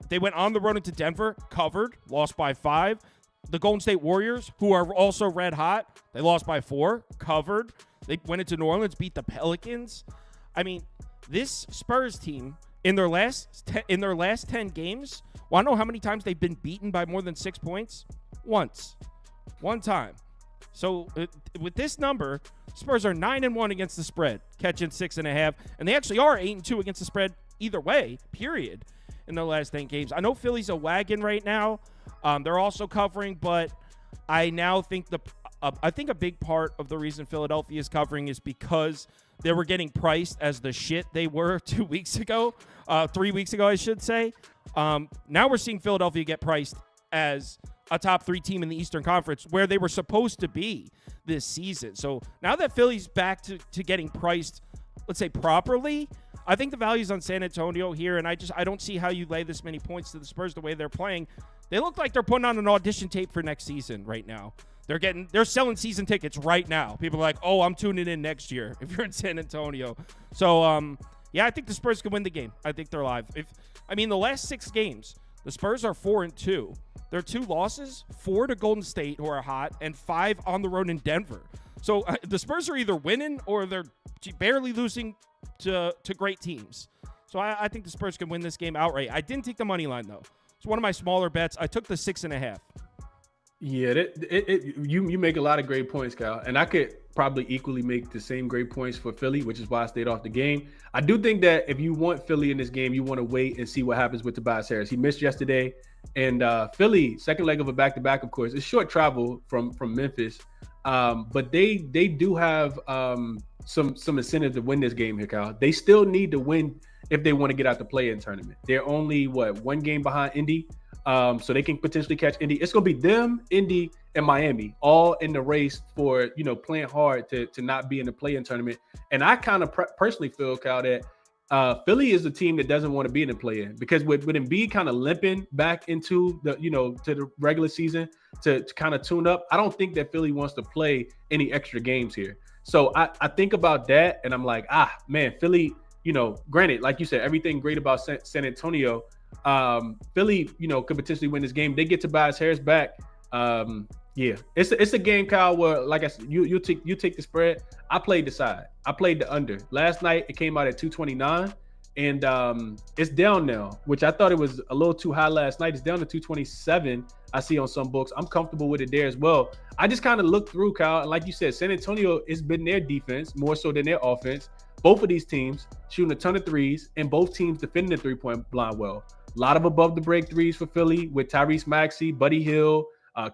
They went on the road into Denver, covered, lost by 5. The Golden State Warriors, who are also red hot, they lost by 4, covered. They went into New Orleans, beat the Pelicans. I mean, this Spurs team in their last 10 games, want to know how many times they've been beaten by more than 6 points? Once. One time. So with this number, Spurs are 9-1 against the spread, catching 6.5, and they actually are 8-2 against the spread either way, period, in their last 10 games. I know Philly's a wagon right now. They're also covering, but I now think I think a big part of the reason Philadelphia is covering is because they were getting priced as the shit they were 2 weeks ago, 3 weeks ago, I should say. Now we're seeing Philadelphia get priced as a top 3 team in the Eastern Conference where they were supposed to be this season. So now that Philly's back to getting priced, let's say properly, I think the value's on San Antonio here, and I don't see how you lay this many points to the Spurs the way they're playing. They look like they're putting on an audition tape for next season right now. They're selling season tickets right now. People are like, oh, I'm tuning in next year if you're in San Antonio. So, yeah, I think the Spurs can win the game. I think they're live. The last 6 games, the Spurs are 4-2. Their 2 losses, 4 to Golden State, who are hot, and 5 on the road in Denver. So the Spurs are either winning or they're barely losing to great teams. So I think the Spurs can win this game outright. I didn't take the money line, though. It's one of my smaller bets. I took the 6.5. Yeah, you make a lot of great points, Kyle, and I could probably equally make the same great points for Philly, which is why I stayed off the game. I do think that if you want Philly in this game, you want to wait and see what happens with Tobias Harris. He missed yesterday, and Philly, second leg of a back-to-back, of course. It's short travel from Memphis, but they do have some incentive to win this game here, Kyle. They still need to win if they want to get out the play-in tournament. They're only, 1 game behind Indy? So they can potentially catch Indy. It's going to be them, Indy, and Miami all in the race for, playing hard to not be in the play-in tournament. And I kind of personally feel, Kyle, that Philly is a team that doesn't want to be in the play-in because with Embiid kind of limping back into the, to the regular season to kind of tune up, I don't think that Philly wants to play any extra games here. So I think about that and I'm like, man, Philly, granted, like you said, everything great about San Antonio. Philly, could potentially win this game. They get Tobias Harris back. Yeah, it's a game, Kyle, where, like I said, you take the spread. I played the side. I played the under. Last night it came out at 229, and it's down now, which I thought it was a little too high last night. It's down to 227. I see on some books. I'm comfortable with it there as well. I just kind of looked through, Kyle, and like you said, San Antonio has been their defense more so than their offense. Both of these teams shooting a ton of threes, and both teams defending the three-point line well. A lot of above-the-break threes for Philly with Tyrese Maxey, Buddy Hield,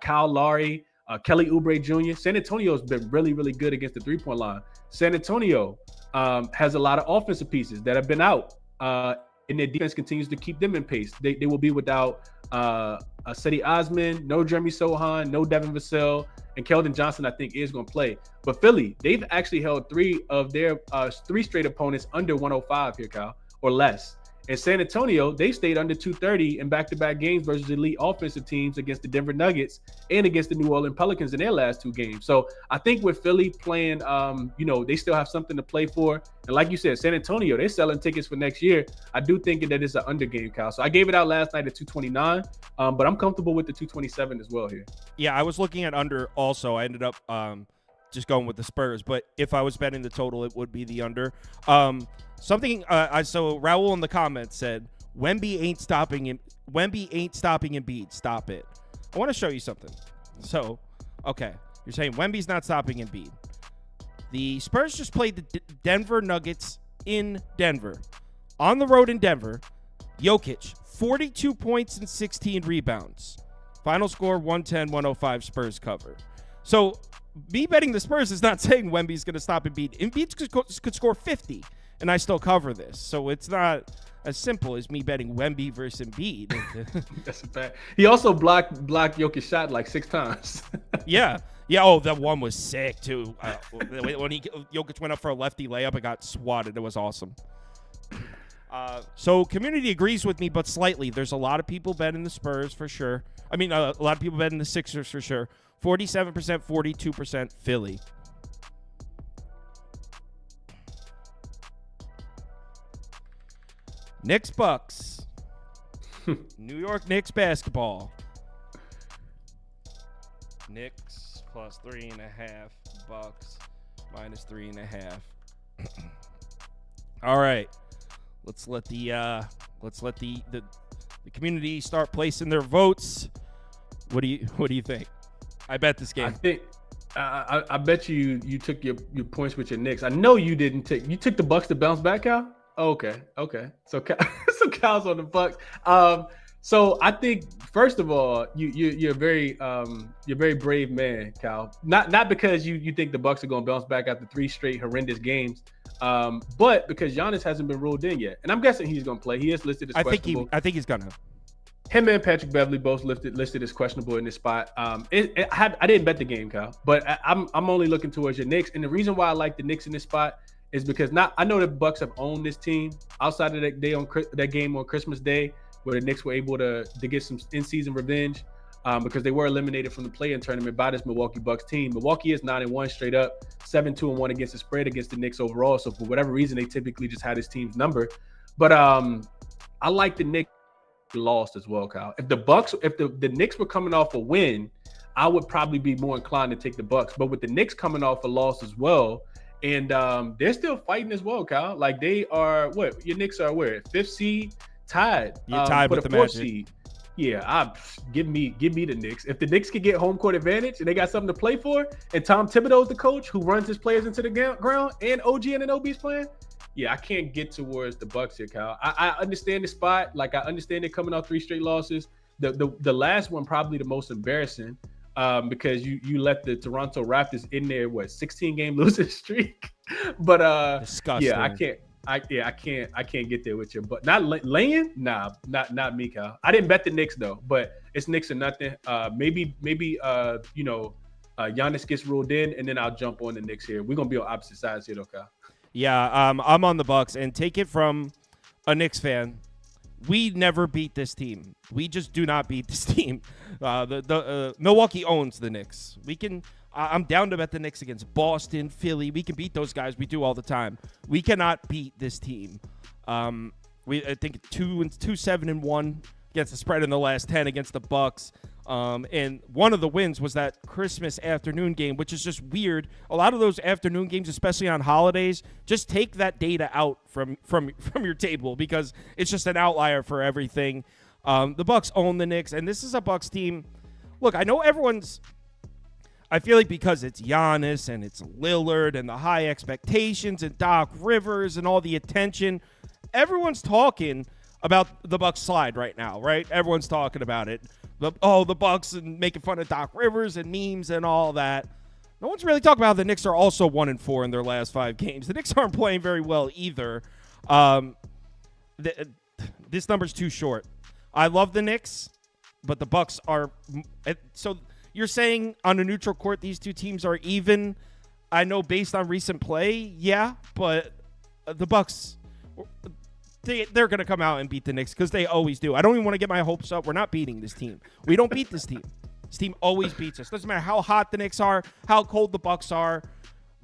Kyle Lowry, Kelly Oubre Jr. San Antonio's been really, really good against the three-point line. San Antonio has a lot of offensive pieces that have been out, and their defense continues to keep them in pace. They will be without Cedi Osman, no Jeremy Sohan, no Devin Vassell, and Keldon Johnson, I think, is going to play. But Philly, they've actually held 3 of their 3 straight opponents under 105 here, Kyle, or less. And San Antonio, they stayed under 230 in back-to-back games versus elite offensive teams against the Denver Nuggets and against the New Orleans Pelicans in their last 2 games. So I think with Philly playing, they still have something to play for. And like you said, San Antonio, they're selling tickets for next year. I do think that it's an under game, Kyle. So I gave it out last night at 229, but I'm comfortable with the 227 as well here. Yeah, I was looking at under also. I ended up just going with the Spurs. But if I was betting the total, it would be the under. So Raul in the comments said, Wemby ain't stopping Embiid. Stop it. I want to show you something. So, okay. You're saying Wemby's not stopping Embiid. The Spurs just played the Denver Nuggets in Denver. On the road in Denver, Jokic, 42 points and 16 rebounds. Final score, 110-105, Spurs cover. So, me betting the Spurs is not saying Wemby's going to stop Embiid. Embiid could score 50. And I still cover this. So it's not as simple as me betting Wemby versus Embiid. That's a fact. He also blocked Jokic's shot like 6 times. Yeah. Oh, that one was sick, too. When Jokic went up for a lefty layup, it got swatted. It was awesome. So community agrees with me, but slightly. There's a lot of people betting the Spurs for sure. A lot of people betting the Sixers for sure. 47%, 42% Philly. Knicks Bucks. New York Knicks basketball. Knicks plus 3.5. Bucks minus 3.5. All right. Let's let the community start placing their votes. What do you think? I bet this game. I think I bet you took your points with your Knicks. I know you didn't take. You took the Bucks to bounce back, Cal. Oh, okay. So Cal's on the Bucks. So I think first of all, you're a very brave man, Cal. Not because you think the Bucks are going to bounce back after 3 straight horrendous games, but because Giannis hasn't been ruled in yet, and I'm guessing he's going to play. He is listed as questionable. I think he's gonna. Him and Patrick Beverly both listed as questionable in this spot. I didn't bet the game, Kyle, but I'm only looking towards your Knicks. And the reason why I like the Knicks in this spot is because I know the Bucks have owned this team outside of that game on Christmas Day, where the Knicks were able to get some in-season revenge because they were eliminated from the play-in tournament by this Milwaukee Bucks team. Milwaukee is 9-1 straight up, 7-2-1 against the spread against the Knicks overall. So for whatever reason, they typically just had this team's number. But I like the Knicks. Lost as well, Kyle. If the Knicks were coming off a win, I would probably be more inclined to take the Bucks. But with the Knicks coming off a loss as well, and they're still fighting as well, Kyle. Like they are your Knicks are where 5th seed, tied. You're tied with the 4th seed. Yeah, give me the Knicks. If the Knicks could get home court advantage and they got something to play for, and Tom Thibodeau's the coach who runs his players into the ground, and OG and OB's playing. Yeah, I can't get towards the Bucks here, Kyle. I understand the spot. Like I understand they're coming off 3 straight losses. The last one probably the most embarrassing because you let the Toronto Raptors in there 16-game losing streak. But disgusting. Yeah, I can't get there with you. But not laying? Nah, not me, Kyle. I didn't bet the Knicks though, but it's Knicks or nothing. Maybe Giannis gets ruled in, and then I'll jump on the Knicks here. We're gonna be on opposite sides here, though, Kyle. Yeah, I'm on the Bucks, and take it from a Knicks fan. We never beat this team. We just do not beat this team. Milwaukee owns the Knicks. We can. I'm down to bet the Knicks against Boston, Philly. We can beat those guys. We do all the time. We cannot beat this team. I think 2-7-1 against the spread in the last 10 against the Bucks. And one of the wins was that Christmas afternoon game, which is just weird. A lot of those afternoon games, especially on holidays, just take that data out from your table because it's just an outlier for everything. The Bucks own the Knicks, and this is a Bucks team. Look, I know I feel like because it's Giannis and it's Lillard and the high expectations and Doc Rivers and all the attention, everyone's talking about the Bucks slide right now, right? Everyone's talking about it. The Bucks and making fun of Doc Rivers and memes and all that. No one's really talking about the Knicks are also 1-4 in their last 5 games. The Knicks aren't playing very well either. This number's too short. I love the Knicks, but the Bucks are. So you're saying on a neutral court these two teams are even? I know based on recent play, yeah, but the Bucks. They're going to come out and beat the Knicks because they always do. I don't even want to get my hopes up. We're not beating this team. We don't beat this team. This team always beats us. Doesn't matter how hot the Knicks are, how cold the Bucks are.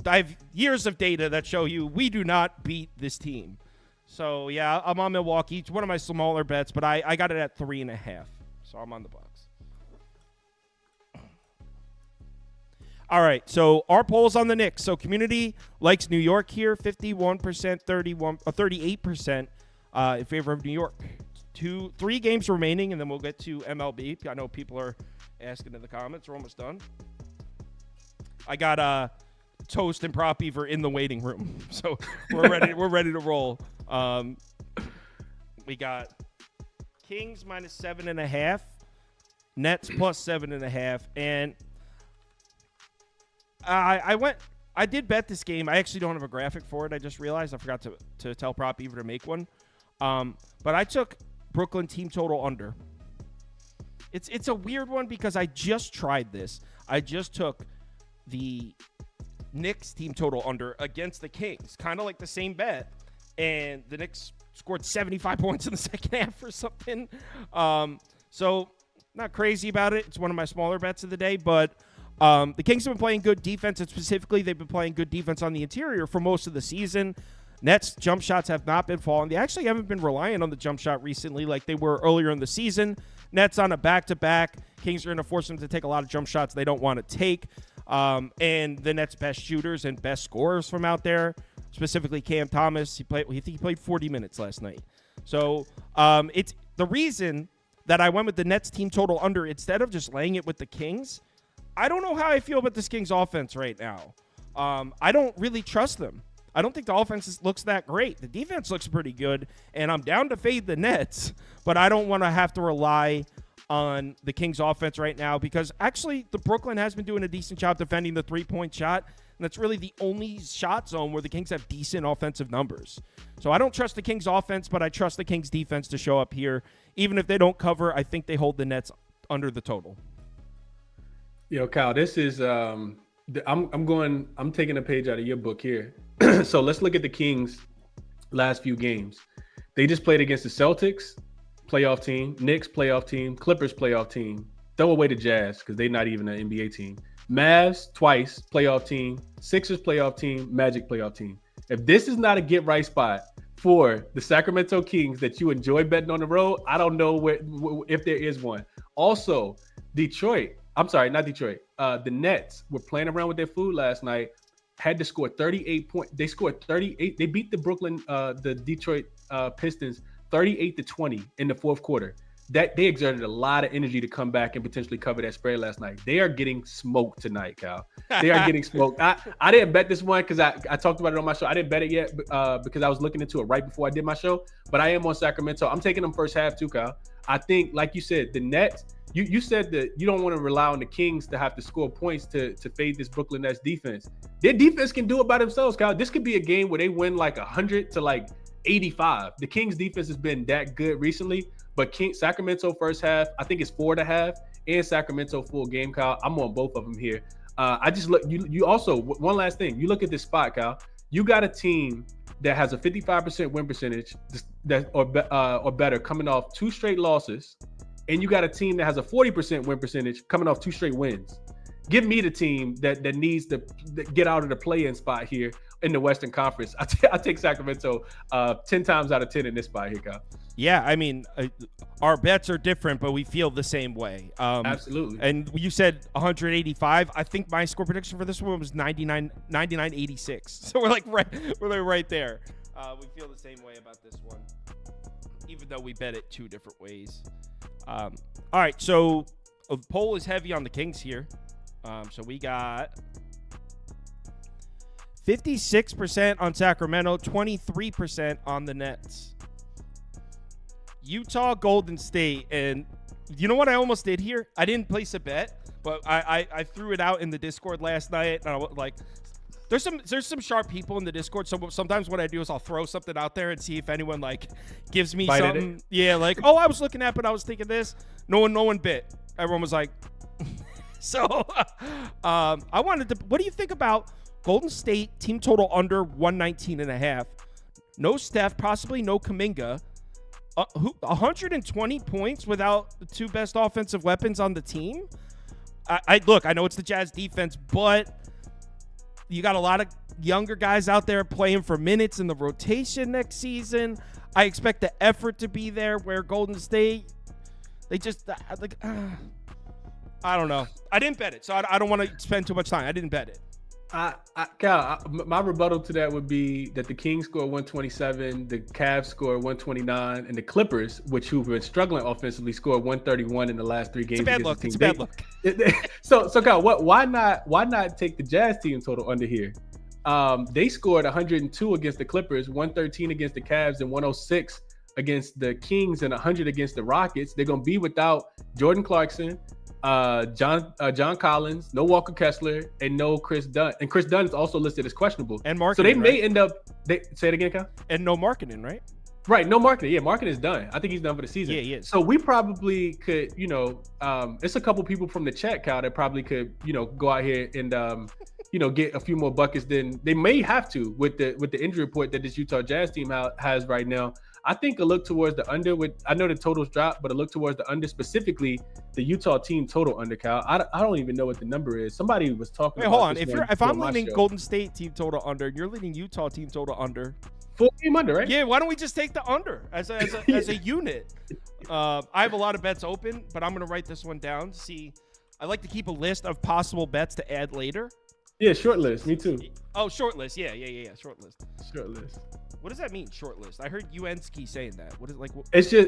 I have years of data that show you we do not beat this team. So, yeah, I'm on Milwaukee. It's one of my smaller bets, but I got it at 3.5. So I'm on the Bucks. All right, so our poll's on the Knicks. So community likes New York here, 51%, 38%. In favor of New York. 3 games remaining, and then we'll get to MLB. I know people are asking in the comments. We're almost done. I got Toast and Prop Beaver in the waiting room, so we're ready. We're ready to roll. We got Kings minus 7.5, Nets plus 7.5, and I did bet this game. I actually don't have a graphic for it. I just realized I forgot to tell Prop Beaver to make one. But I took Brooklyn team total under. It's a weird one because I just tried this. I just took the Knicks team total under against the Kings, kind of like the same bet, and the Knicks scored 75 points in the second half or something. So not crazy about it. It's one of my smaller bets of the day, but the Kings have been playing good defense, and specifically they've been playing good defense on the interior for most of the season. Nets jump shots have not been falling. They actually haven't been relying on the jump shot recently like they were earlier in the season. Nets on a back-to-back. Kings are going to force them to take a lot of jump shots they don't want to take. And the Nets' best shooters and best scorers from out there, specifically Cam Thomas, he played 40 minutes last night. So it's the reason that I went with the Nets team total under instead of just laying it with the Kings. I don't know how I feel about this Kings offense right now. I don't really trust them. I don't think the offense looks that great. The defense looks pretty good, and I'm down to fade the Nets, but I don't want to have to rely on the Kings offense right now because actually the Brooklyn has been doing a decent job defending the three-point shot, and that's really the only shot zone where the Kings have decent offensive numbers. So I don't trust the Kings offense, but I trust the Kings defense to show up here. Even if they don't cover, I think they hold the Nets under the total. Yo, Kyle, this is I'm taking a page out of your book here. So let's look at the Kings' last few games. They just played against the Celtics, playoff team, Knicks, playoff team, Clippers, playoff team. Throw away the Jazz because they're not even an NBA team. Mavs, twice, playoff team. Sixers, playoff team. Magic, playoff team. If this is not a get-right spot for the Sacramento Kings that you enjoy betting on the road, I don't know if there is one. Also, the Nets were playing around with their food last night. Had to score 38 points. They scored 38. They beat the Detroit Pistons 38-20 in the fourth quarter. That they exerted a lot of energy to come back and potentially cover that spread last night. They are getting smoked tonight, Cal. They are getting smoked. I didn't bet this one because I talked about it on my show. I didn't bet it yet because I was looking into it right before I did my show. But I am on Sacramento. I'm taking them first half too, Cal. I think, like you said, the Nets. You said that you don't want to rely on the Kings to have to score points to fade this Brooklyn Nets defense. Their defense can do it by themselves, Kyle. This could be a game where they win like 100 to like 85. The Kings defense has been that good recently, but Sacramento first half, I think it's 4.5, and Sacramento full game, Kyle. I'm on both of them here. I just look. You also, one last thing. You look at this spot, Kyle. You got a team that has a 55% win percentage or better coming off 2 straight losses. And you got a team that has a 40% win percentage coming off 2 straight wins. Give me the team that needs to get out of the play-in spot here in the Western Conference. I take Sacramento 10 times out of 10 in this spot here, Kyle. Yeah, I mean, our bets are different, but we feel the same way. Absolutely. And you said 185. I think my score prediction for this one was 99-86. So we're right there. We feel the same way about this one, even though we bet it 2 different ways. All right, so the poll is heavy on the Kings here. So we got 56% on Sacramento, 23% on the Nets. Utah, Golden State, and you know what I almost did here? I didn't place a bet, but I threw it out in the Discord last night. And I was like, there's some sharp people in the Discord. So sometimes what I do is I'll throw something out there and see if anyone like gives me something. Yeah, like, oh, I was looking at, but I was thinking this. No one bit. Everyone was like, so I wanted to. What do you think about Golden State team total under 119.5? No Steph, possibly no Kuminga. 120 points without the 2 best offensive weapons on the team. I know it's the Jazz defense, but you got a lot of younger guys out there playing for minutes in the rotation next season. I expect the effort to be there where Golden State, they just, I don't know. I didn't bet it, so I don't want to spend too much time. I didn't bet it. Cal, my rebuttal to that would be that the Kings score 127, the Cavs score 129, and the Clippers, who've been struggling offensively, score 131 in the last 3 games. It's a bad look. It's a bad look. So Cal, why not take the Jazz team total under here? They scored 102 against the Clippers, 113 against the Cavs, and 106 against the Kings, and 100 against the Rockets. They're gonna be without Jordan Clarkson, John Collins, no Walker Kessler, and no Chris Dunn. And Chris Dunn is also listed as questionable. And Markkanen, so they may end up. Say it again, Kyle. And no Markkanen, right? Right, no Markkanen. Yeah, Markkanen is done. I think he's done for the season. Yeah, he is. So we probably could, it's a couple people from the chat, Kyle, that probably could, go out here and, get a few more buckets than they may have to with the injury report that this Utah Jazz team has right now. I think a look towards the under I know the totals dropped, but a look towards the under, specifically the Utah team total under, Cal. I don't even know what the number is. Somebody was talking. Wait, hold on. If I'm leaning Golden State team total under, and you're leaning Utah team total under. Full game under, right? Yeah, why don't we just take the under as a unit? I have a lot of bets open, but I'm going to write this one down. See, I like to keep a list of possible bets to add later. Yeah, short list. Me too. Oh, short list. Yeah. Short list. Short list. What does that mean, short list? I heard Uensky saying that. What is like? It's a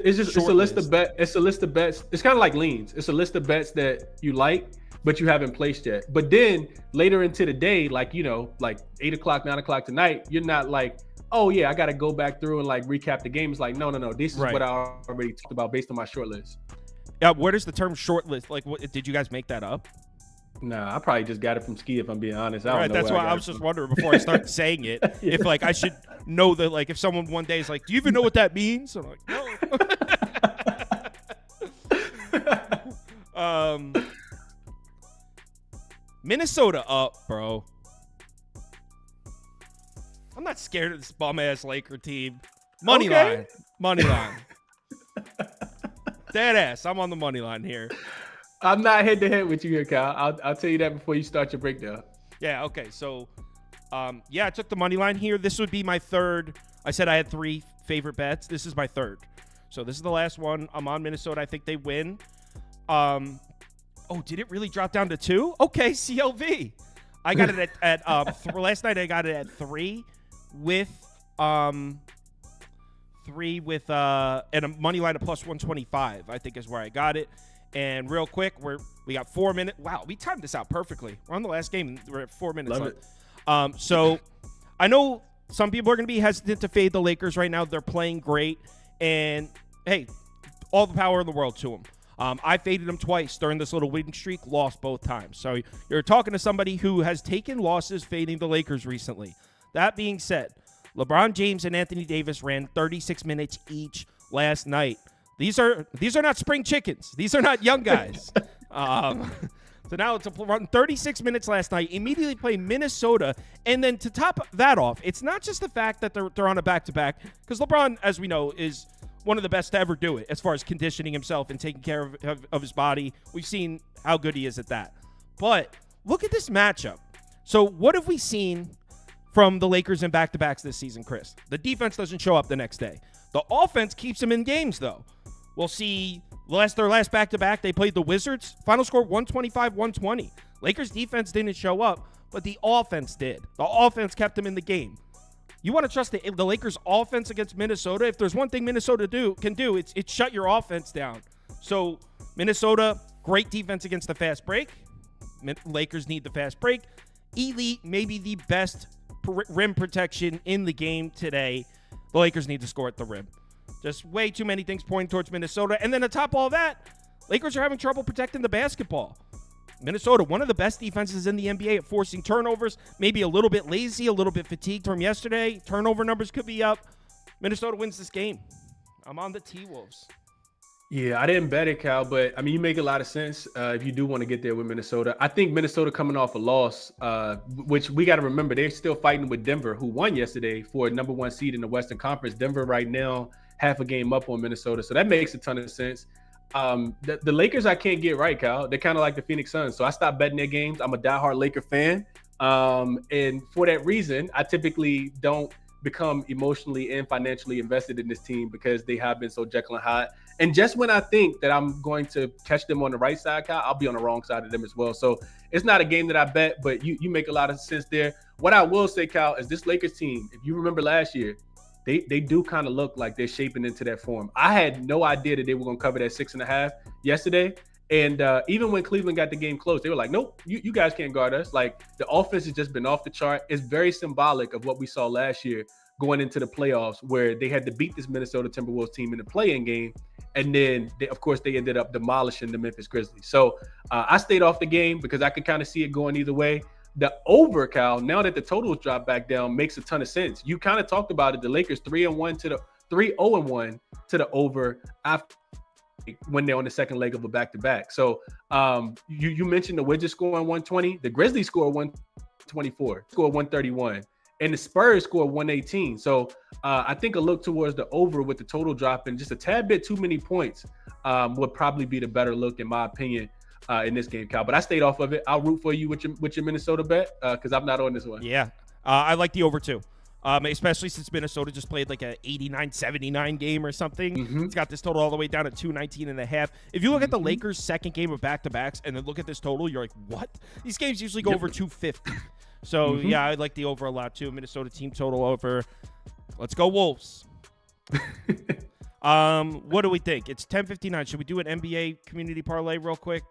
list of bets. It's a list of bets. It's kind of like leans. It's a list of bets that you like, but you haven't placed yet. But then later into the day, like, you know, like 8 o'clock, 9 o'clock tonight, you're not like, oh yeah, I got to go back through and like recap the game. It's like, no. This is what I already talked about based on my short list. Yeah. Where does the term short list? Like, what did you guys make that up? Nah, I probably just got it from Ski if I'm being honest. I don't know that's why I was just wondering before I start saying it, if like I should know that, like if someone one day is like, do you even know what that means? I'm like, no. Minnesota up, bro. I'm not scared of this bum ass Laker team. Money line. Dead ass. I'm on the money line here. I'm not head to head with you here, Kyle. I'll tell you that before you start your breakdown. Yeah. Okay. So, I took the money line here. This would be my third. I said I had 3 favorite bets. This is my third. So this is the last one. I'm on Minnesota. I think they win. Did it really drop down to 2? Okay, CLV. I got it at last night. I got it at 3 with and a money line of plus 125. I think is where I got it. And real quick, we got 4 minutes. Wow, we timed this out perfectly. We're on the last game. We're at 4 minutes left. So I know some people are going to be hesitant to fade the Lakers right now. They're playing great. And, hey, all the power in the world to them. I faded them twice during this little winning streak, lost both times. So you're talking to somebody who has taken losses fading the Lakers recently. That being said, LeBron James and Anthony Davis ran 36 minutes each last night. These are not spring chickens. These are not young guys. So now it's a run 36 minutes last night, immediately play Minnesota. And then to top that off, it's not just the fact that they're on a back-to-back, because LeBron, as we know, is one of the best to ever do it as far as conditioning himself and taking care of his body. We've seen how good he is at that. But look at this matchup. So what have we seen from the Lakers in back-to-backs this season, Chris? The defense doesn't show up the next day. The offense keeps them in games, though. We'll see their last back-to-back, they played the Wizards. Final score 125-120. Lakers defense didn't show up, but the offense did. The offense kept them in the game. You want to trust the Lakers offense against Minnesota? If there's one thing Minnesota can do, it's shut your offense down. So Minnesota, great defense against the fast break. Lakers need the fast break. Elite, maybe the best rim protection in the game today. The Lakers need to score at the rim. Just way too many things pointing towards Minnesota. And then atop all that, Lakers are having trouble protecting the basketball. Minnesota, one of the best defenses in the NBA at forcing turnovers, maybe a little bit lazy, a little bit fatigued from yesterday. Turnover numbers could be up. Minnesota wins this game. I'm on the T-Wolves. Yeah, I didn't bet it, Cal, but I mean, you make a lot of sense if you do want to get there with Minnesota. I think Minnesota coming off a loss, which we got to remember, they're still fighting with Denver, who won yesterday for a number 1 seed in the Western Conference. Denver right now, half a game up on Minnesota, so that makes a ton of sense. The Lakers I can't get right, Cal. They're kind of like the Phoenix Suns, so I stopped betting their games. I'm a diehard Laker fan, and for that reason, I typically don't become emotionally and financially invested in this team because they have been so Jekyll and Hyde. And just when I think that I'm going to catch them on the right side, Cal, I'll be on the wrong side of them as well. So it's not a game that I bet, but you make a lot of sense there. What I will say, Cal, is this Lakers team, if you remember last year, they do kind of look like they're shaping into that form. I had no idea that they were going to cover that 6.5 yesterday. And even when Cleveland got the game close, they were like, nope, you guys can't guard us. Like, the offense has just been off the chart. It's very symbolic of what we saw last year going into the playoffs, where they had to beat this Minnesota Timberwolves team in the play-in game. And then, of course, they ended up demolishing the Memphis Grizzlies. So I stayed off the game because I could kind of see it going either way. The over, Cal, now that the totals dropped back down, makes a ton of sense. You kind of talked about it. The Lakers 3-0-1 to the over after when they're on the second leg of a back-to-back. So you mentioned the Wizards scoring 120. The Grizzlies scored 124, scored 131. And the Spurs scored 118. So I think a look towards the over with the total dropping just a tad bit too many points would probably be the better look, in my opinion, in this game, Cal. But I stayed off of it. I'll root for you with your Minnesota bet because I'm not on this one. Yeah, I like the over too. Especially since Minnesota just played like a 89-79 game or something. Mm-hmm. It's got this total all the way down at 219.5. If you look at the Lakers' second game of back-to-backs and then look at this total, you're like, what? These games usually go over 250. So, yeah, I like the over a lot, too. Minnesota team total over. Let's go Wolves. What do we think? It's 10:59. Should we do an NBA community parlay real quick?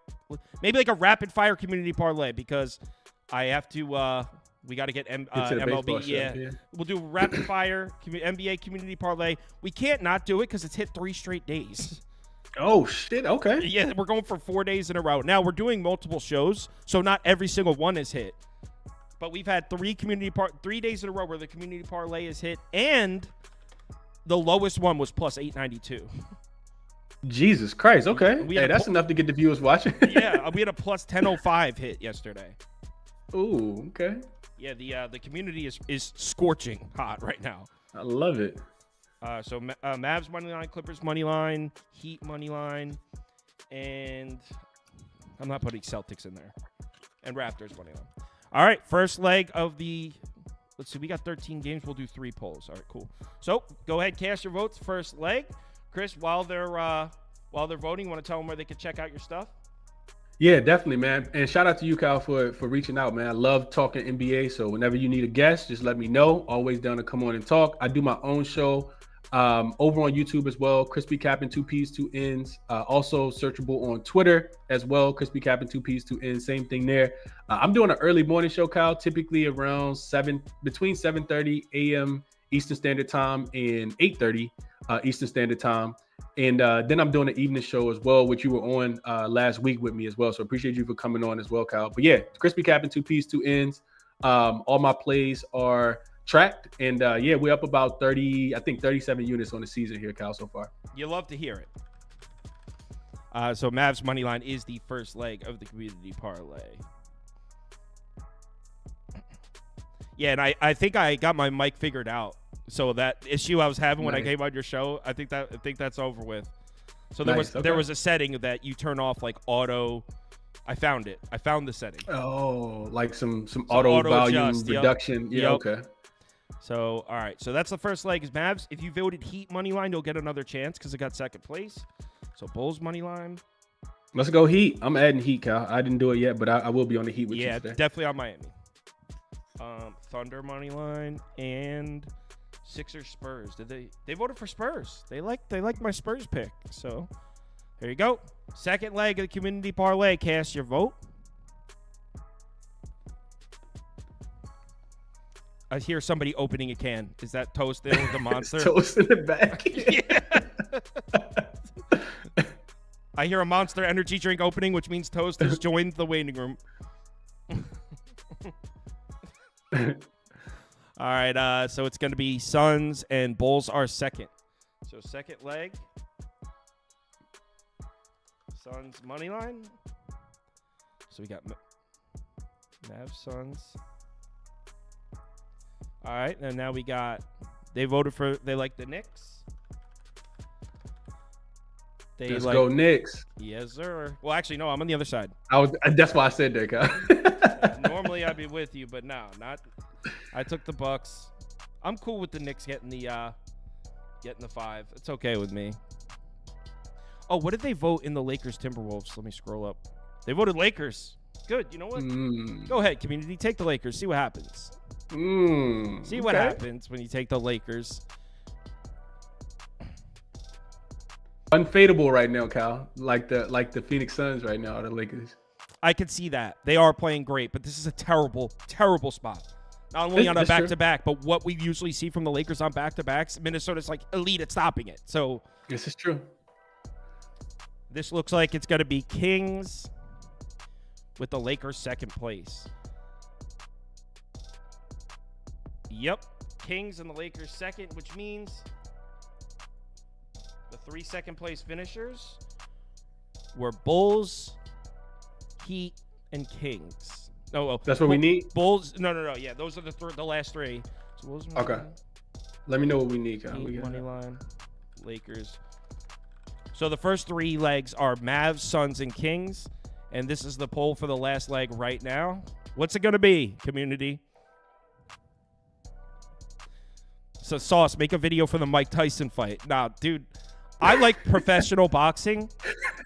Maybe like a rapid-fire community parlay because I have to we got to get MLB. Yeah. We'll do rapid fire NBA community parlay. We can't not do it because it's hit 3 straight days. Oh, shit. Okay. Yeah, we're going for 4 days in a row. Now, we're doing multiple shows, so not every single one is hit. But we've had 3 days in a row where the community parlay is hit, and the lowest one was plus 892. Jesus Christ. Okay. Hey, that's enough to get the viewers watching. Yeah, we had a plus 1005 hit yesterday. Ooh, okay. Yeah, the community is scorching hot right now. I love it. So Mavs money line, Clippers money line, Heat money line, and I'm not putting Celtics in there, and Raptors money line. All right, first leg of the. Let's see, we got 13 games. We'll do 3 polls. All right, cool. So go ahead, cast your votes. First leg, Chris. While they're voting, you want to tell them where they can check out your stuff? Yeah, definitely, man. And shout out to you, Kyle, for reaching out, man. I love talking NBA. So whenever you need a guest, just let me know. Always down to come on and talk. I do my own show over on YouTube as well. Crispy Capping 2 P's 2 N's. Also searchable on Twitter as well. Crispy Capping 2 P's 2 N's. Same thing there. I'm doing an early morning show, Kyle. Typically around between 7:30 a.m. Eastern Standard Time and 8:30 Eastern Standard Time. And then I'm doing an evening show as well, which you were on last week with me as well. So appreciate you for coming on as well, Kyle. But yeah, Crispy Capping 2 P's 2 N's. All my plays are tracked. And yeah, we're up about 37 units on the season here, Kyle, so far. You love to hear it. So Mavs money line is the first leg of the community parlay. Yeah, and I think I got my mic figured out. So that issue I was having when I came on your show, I think that's over with. So there was a setting that you turn off like auto. I found it. I found the setting. Oh, like some auto volume reduction. Yeah, okay. So all right. So that's the first leg is Mavs. If you voted Heat money line, you'll get another chance because it got second place. So Bulls money line. Let's go Heat. I'm adding Heat, Kyle. I didn't do it yet, but I will be on the Heat with you today. Yeah, definitely on Miami. Thunder money line and Sixers Spurs. They voted for Spurs. They like my Spurs pick. So there you go. Second leg of the community parlay. Cast your vote. I hear somebody opening a can. Is that Toast there with the monster? Toast in the back. Yeah. I hear a Monster energy drink opening, which means Toast has joined the waiting room. All right, so it's going to be Suns and Bulls are second. So second leg, Suns money line. So we got Mavs, Suns. All right, and now we got, they like the Knicks. Let's go Knicks. Yes, sir. Well, actually, no, I'm on the other side. That's why I said that, Kyle. Normally I'd be with you, but no, not. I took the Bucks. I'm cool with the Knicks getting the 5. It's okay with me. Oh, what did they vote in the Lakers Timberwolves? Let me scroll up. They voted Lakers. Good. You know what? Go ahead, community. Take the Lakers. See what happens. See what happens when you take the Lakers. Unfadable right now, Kyle. Like the Phoenix Suns right now, the Lakers. I can see that. They are playing great, but this is a terrible, terrible spot. Not only on a back-to-back, but what we usually see from the Lakers on back-to-backs, Minnesota's like elite at stopping it. So this is true. This looks like it's going to be Kings with the Lakers second place. Yep. Kings and the Lakers second, which means the 3 second-place finishers were Bulls, Heat, and Kings. No, that's what we need. Bulls. No. Yeah, those are the last 3. So Bulls, okay. Let me know what we need, Kyle. Heat, money line, Lakers. So the first 3 legs are Mavs, Suns, and Kings, and this is the poll for the last leg right now. What's it going to be, community? So Sauce, make a video for the Mike Tyson fight. Nah, dude, I like professional boxing.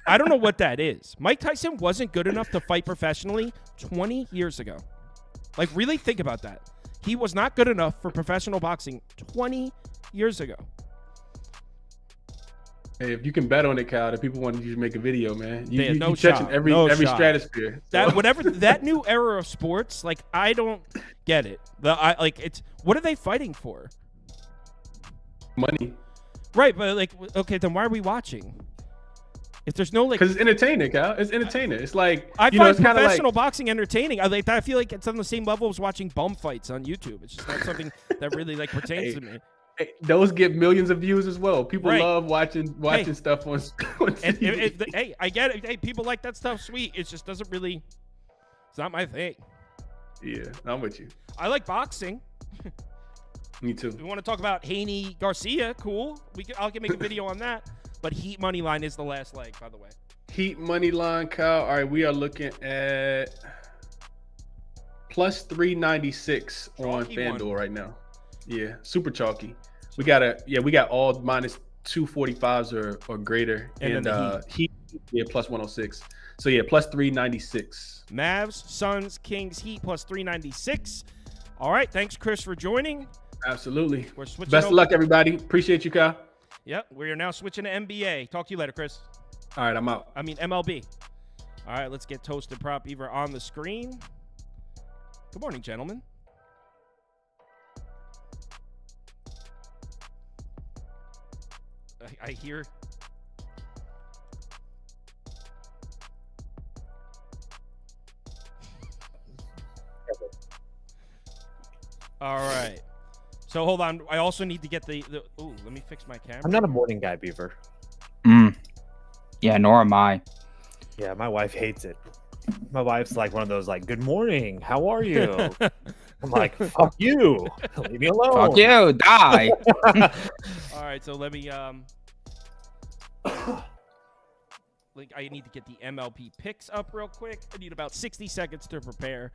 I don't know what that is. Mike Tyson wasn't good enough to fight professionally 20 years ago. Like, really think about that. He was not good enough for professional boxing 20 years ago. Hey, if you can bet on it, Kyle, that people want you to make a video, man. You no touching shot. every shot. stratosphere. That whatever that new era of sports, like, I don't get it. It's what are they fighting for? Money. Right, but like, okay, then why are we watching? If there's no like, because it's entertaining, Kyle. It's entertaining. It's like I you know, find it's kind of professional like boxing entertaining. I feel like it's on the same level as watching bum fights on YouTube. It's just not something that really like pertains to me. Hey, those get millions of views as well. People Right. love watching stuff on TV. Hey, I get it. Hey, people like that stuff. Sweet. It just doesn't really. It's not my thing. Yeah, I'm with you. I like boxing. Me too. We want to talk about Haney Garcia. Cool. I'll make a video on that. But Heat money line is the last leg, by the way. Heat money line, Kyle. All right, we are looking at plus 396 on FanDuel right now. Yeah, super chalky. We got all minus 245s or greater, and Heat plus 106. So yeah, plus 396. Mavs, Suns, Kings, Heat plus 396. All right, thanks Chris for joining. Absolutely. We're switching. Best of luck, everybody. Appreciate you, Kyle. Yep, we are now switching to NBA. Talk to you later, Chris. All right, I'm out. I mean MLB. All right, let's get Toasted Prop Beaver on the screen. Good morning, gentlemen. I hear. All right. So hold on. I also need to get the. Ooh, let me fix my camera. I'm not a morning guy, Beaver. Yeah, nor am I. Yeah, my wife hates it. My wife's like one of those like, good morning, how are you? I'm like, fuck you. Leave me alone. Fuck you, die. All right, so let me I need to get the MLB picks up real quick. I need about 60 seconds to prepare.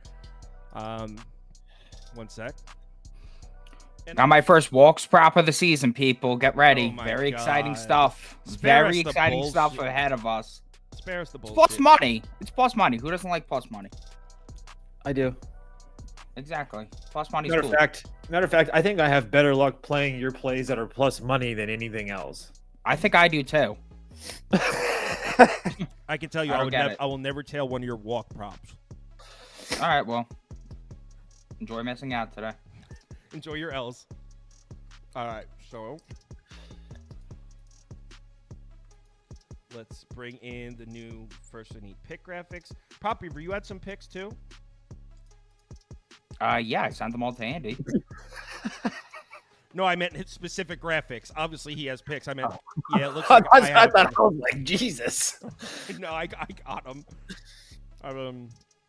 1 sec. Got my first walks prop of the season, people. Get ready. Oh Very God. exciting stuff. Spare us Very the exciting stuff bullshit. ahead of us. Spare us the It's bullshit. plus money. It's plus money. Who doesn't like plus money? I do. Exactly. Plus money's Matter cool. of fact, I think I have better luck playing your plays that are plus money than anything else. I think I do too. I can tell you, I will never tail one of your walk props. All right, well, enjoy missing out today. Enjoy your L's. All right, so let's bring in the new first we need pick graphics. Prop Beaver, you had some picks too? Yeah, I sent them all to Andy. No, I meant his specific graphics. Obviously, he has picks. I meant, yeah, it looks like I was like, Jesus. No, I got him.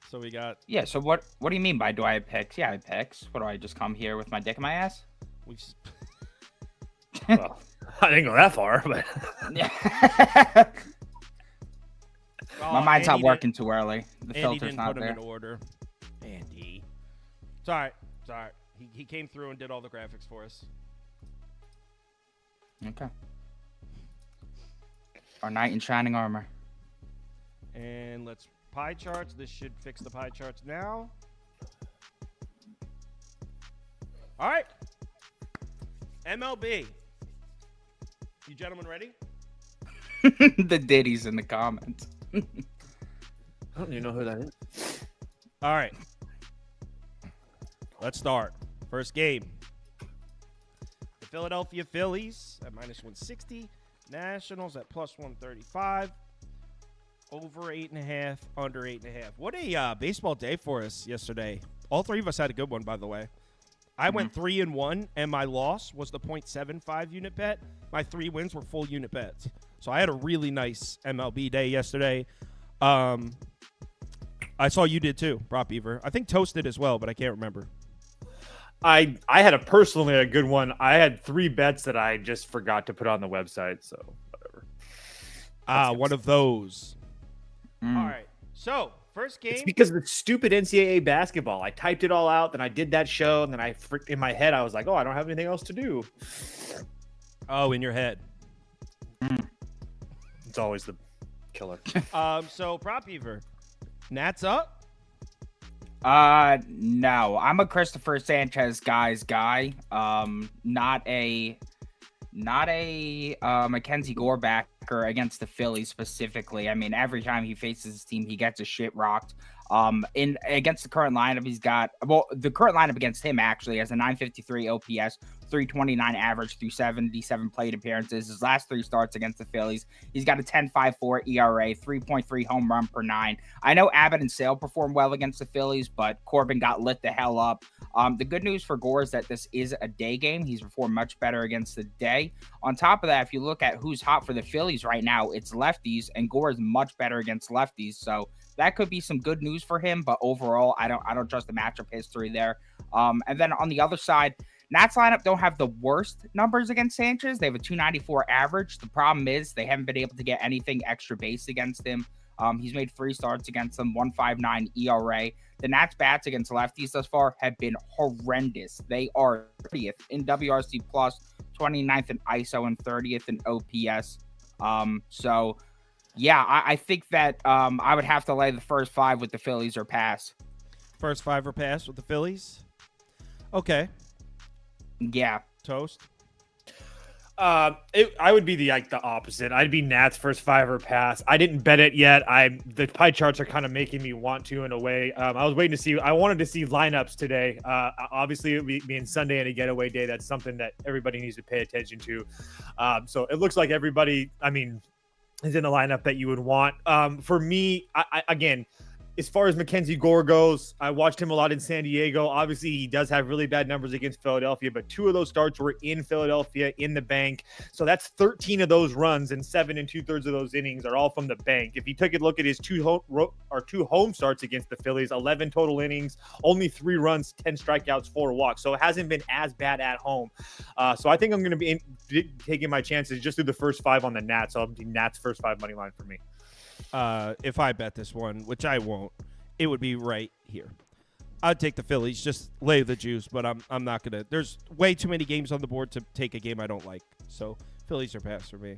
So we got. Yeah. So what do you mean by do I have picks? Yeah, I have picks. What do I just come here with my dick in my ass? We just, Well, I didn't go that far, but Yeah. oh, My mind's Andy not working too early. The Andy filter's didn't not put him there. in order. Andy. It's all right. It's all right. He came through and did all the graphics for us. Okay. Our knight in shining armor. And let's pie charts. This should fix the pie charts now. All right. MLB. You gentlemen ready? The ditties in the comments. I don't even know who that is. All right. Let's start. First game. The Philadelphia Phillies at minus 160. Nationals at plus 135. Over 8.5, under 8.5. What a baseball day for us yesterday. All three of us had a good one, by the way. I went 3-1, and my loss was the 0.75 unit bet. My 3 wins were full unit bets. So I had a really nice MLB day yesterday. I saw you did too, Prop Beaver. I think Toast did as well, but I can't remember. I had personally a good one. I had 3 bets that I just forgot to put on the website, so whatever. One of those. Mm. All right. So, First It's game. because of the stupid NCAA basketball. I typed it all out, then I did that show, and then in my head, I was like, oh, I don't have anything else to do. Oh, in your head. It's always the killer. So Prop Beaver, Nats up. No, I'm a Christopher Sanchez guy. Not a Mackenzie Gore backer against the Phillies specifically. I mean, every time he faces his team, he gets his shit rocked. Against the current lineup, the current lineup against him actually has a 953 OPS, 329 average through 77 plate appearances. His last 3 starts against the Phillies, he's got a 10.54 ERA, 3.3 home run per 9. I know Abbott and Sale performed well against the Phillies, but Corbin got lit the hell up. The good news for Gore is that this is a day game. He's performed much better against the day. On top of that, if you look at who's hot for the Phillies right now, it's lefties, and Gore is much better against lefties. So that could be some good news for him, but overall, I don't trust the matchup history there. And then on the other side, Nats lineup don't have the worst numbers against Sanchez. They have a 294 average. The problem is they haven't been able to get anything extra base against him. He's made 3 starts against them, 1.59 ERA. The Nats bats against lefties thus far have been horrendous. They are 30th in WRC plus, 29th in ISO, and 30th in OPS. So yeah, I think that I would have to lay the first 5 with the Phillies or pass. First 5 or pass with the Phillies. Okay. Yeah. Toast. I would be the opposite. I'd be Nats first 5 or pass. I didn't bet it yet. The pie charts are kind of making me want to in a way. I was waiting to see. I wanted to see lineups today. Obviously, it being Sunday and a getaway day, that's something that everybody needs to pay attention to. So it looks like everybody, is in the lineup that you would want. For me, I again, as far as Mackenzie Gore goes, I watched him a lot in San Diego. Obviously, he does have really bad numbers against Philadelphia, but 2 of those starts were in Philadelphia in the bank. So that's 13 of those runs, and 7 2/3 of those innings are all from the bank. If you take a look at his 2 home starts against the Phillies, 11 total innings, only 3 runs, 10 strikeouts, 4 walks. So it hasn't been as bad at home. So I think I'm going to be taking my chances just through the first 5 on the Nats. So I'll be Nats first 5 money line for me. If I bet this one, which I won't, it would be right here. I'd take the Phillies, just lay the juice, but I'm not gonna. There's way too many games on the board to take a game I don't like. So Phillies are pass for me.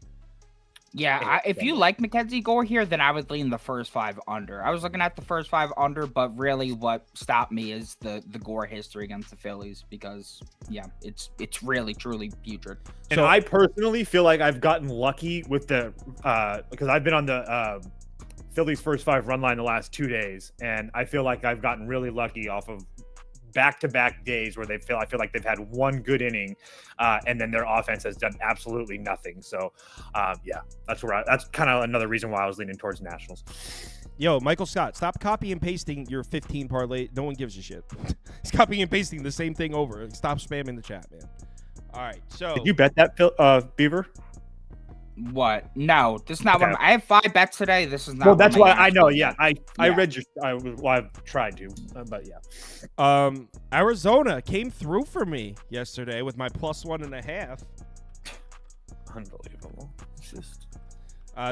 Yeah, if you like Mackenzie Gore here, then I would lean the first 5 under. I was looking at the first 5 under, but really what stopped me is the Gore history against the Phillies because, yeah, it's really, truly putrid. And I personally feel like I've gotten lucky with because I've been on the Phillies first 5 run line the last 2 days, and I feel like I've gotten really lucky off of back-to-back days where I feel like they've had 1 good inning, and then their offense has done absolutely nothing. So, yeah, that's kind of another reason why I was leaning towards Nationals. Yo, Michael Scott, stop copy and pasting your 15 parlay. No one gives a shit. He's copying and pasting the same thing over. Stop spamming the chat, man. All right, so did you bet that, Beaver? What? No, this is not Okay. one. I have 5 bets today. This is not. Well, that's one why I know. Yeah, I Yeah. read your. I've tried to, but yeah. Arizona came through for me yesterday with my +1.5. Unbelievable. It's just...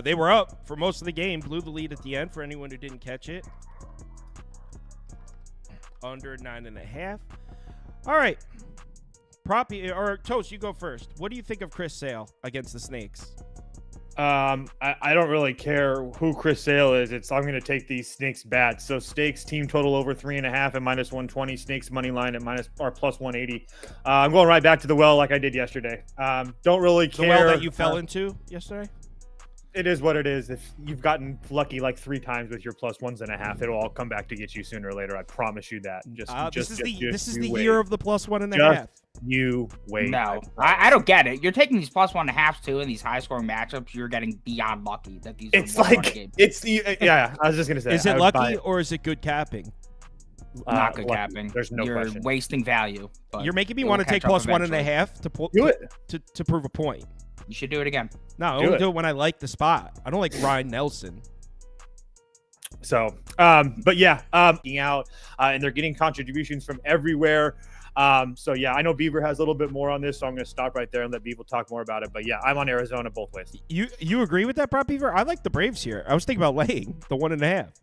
They were up for most of the game, blew the lead at the end for anyone who didn't catch it. Under 9.5. All right. Toast, you go first. What do you think of Chris Sale against the Snakes? I don't really care who Chris Sale is. I'm going to take these Snakes bats. So Stakes team total over 3.5 at -120. Snakes money line at +180. I'm going right back to the well like I did yesterday. Don't really care. The well that you fell into yesterday? It is what it is. If you've gotten lucky like 3 times with your +1.5, it'll all come back to get you sooner or later. I promise you that. This is the year of the +1.5. You wait. No, I don't get it. You're taking these +1.5 too in these high scoring matchups. You're getting beyond lucky that these. It's are like games. it's the yeah. I was just gonna say. Is it lucky or is it good capping? Not good lucky. capping. There's no You're question. wasting value. But You're making me it want will to take catch up eventually. +1.5 to prove a point. You should do it again. No, I Do only it. do it when I like the spot. I don't like Ryan Nelson. So, but yeah, out, and they're getting contributions from everywhere. So yeah, I know Beaver has a little bit more on this, so I'm going to stop right there and let Beaver talk more about it. But yeah, I'm on Arizona both ways. You agree with that, Prop Beaver? I like the Braves here. I was thinking about laying the 1.5.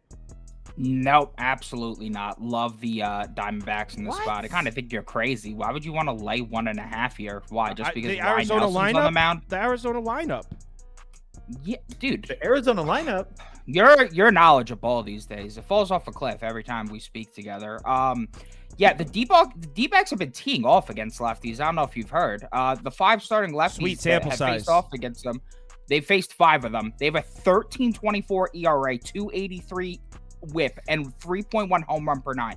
Nope, absolutely not. Love the Diamondbacks in this What? spot. I kind of think you're crazy. Why would you want to lay 1.5 here? Why? Just because the Ryan Arizona Nelson's lineup, on the mound? the Arizona lineup. Yeah, dude, The Arizona lineup. you're knowledgeable these days. It falls off a cliff every time we speak together. Yeah, the D-backs have been teeing off against lefties. I don't know if you've heard. The 5 starting lefties Sweet that sample have size. faced off against them. They faced 5 of them. They have a 13.24 ERA, 2.83 WHIP, and 3.1 home run per 9.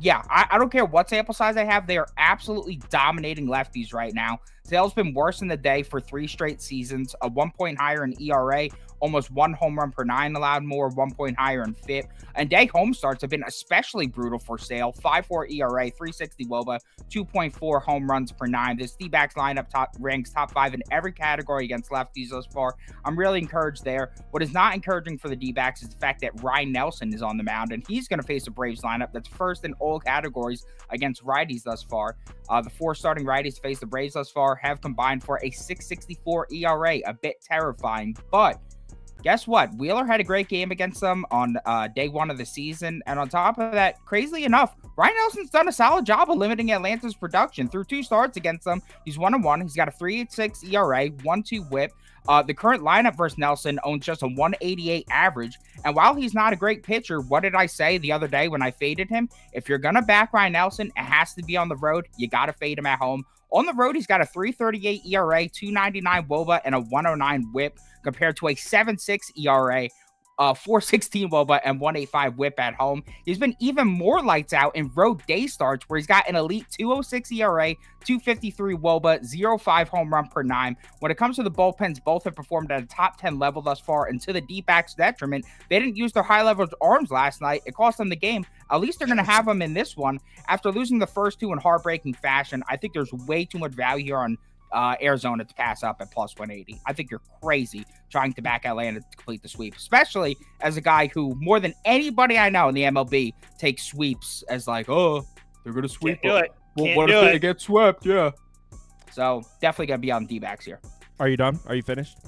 Yeah, I don't care what sample size I have. They are absolutely dominating lefties right now. Sale's been worse in the day for 3 straight seasons, a 1 point higher in ERA, almost 1 home run per 9 allowed more, 1 point higher in FIP. And day home starts have been especially brutal for Sale. 5.4 ERA, 360 WOBA, 2.4 home runs per 9. This D-backs lineup ranks top 5 in every category against lefties thus far. I'm really encouraged there. What is not encouraging for the D-backs is the fact that Ryan Nelson is on the mound, and he's going to face a Braves lineup that's first in all categories against righties thus far. The 4 starting righties to face the Braves thus far have combined for a 6.64 ERA, a bit terrifying, but guess what? Wheeler had a great game against them on day 1 of the season. And on top of that, crazily enough, Ryan Nelson's done a solid job of limiting Atlanta's production. Through 2 starts against them, he's 1-1. He's got a 3.86 ERA, 1.2 WHIP. The current lineup versus Nelson owns just a 188 average. And while he's not a great pitcher, what did I say the other day when I faded him? If you're going to back Ryan Nelson, it has to be on the road. You got to fade him at home. On the road, he's got a 3.38 ERA, 2.99 WOBA, and a 1.09 WHIP compared to a 7.6 ERA, 4.16 WOBA, and 1.85 WHIP at home. He's been even more lights out in road day starts where he's got an elite 2.06 ERA, 2.53 WOBA, 0.5 home run per 9. When it comes to the bullpens, both have performed at a top 10 level thus far, and to the D-backs' detriment, they didn't use their high-leverage arms last night. It cost them the game. At least they're going to have them in this one. After losing the first 2 in heartbreaking fashion, I think there's way too much value here on Arizona to pass up at plus 180. I think you're crazy trying to back Atlanta to complete the sweep, especially as a guy who, more than anybody I know in the MLB, takes sweeps as like, oh, they're going to sweep. Can't do it. Well, what if they get swept? Yeah. So definitely going to be on D-backs here. Are you done? Are you finished?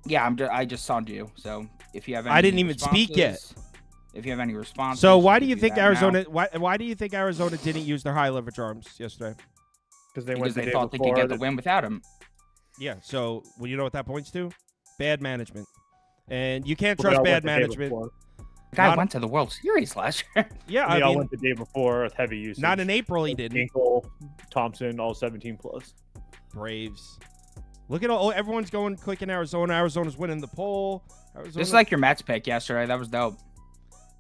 Yeah, I just saw you. So if you have any I didn't even speak yet. If you have any responses. So why do you think that Arizona? now. Why do you think Arizona didn't use their high leverage arms yesterday? Because they thought they could get the win without him. Yeah. So well, you know what that points to? Bad management, and you can't trust bad management. The guy went to the World Series last year. Yeah, They I all mean, went the day before with heavy usage. not in April he didn't. Hinkle, Thompson, all 17 plus. Braves. Look at all everyone's going quick in Arizona. Arizona's winning the poll. Arizona, Just like your Mets pick yesterday. That was dope.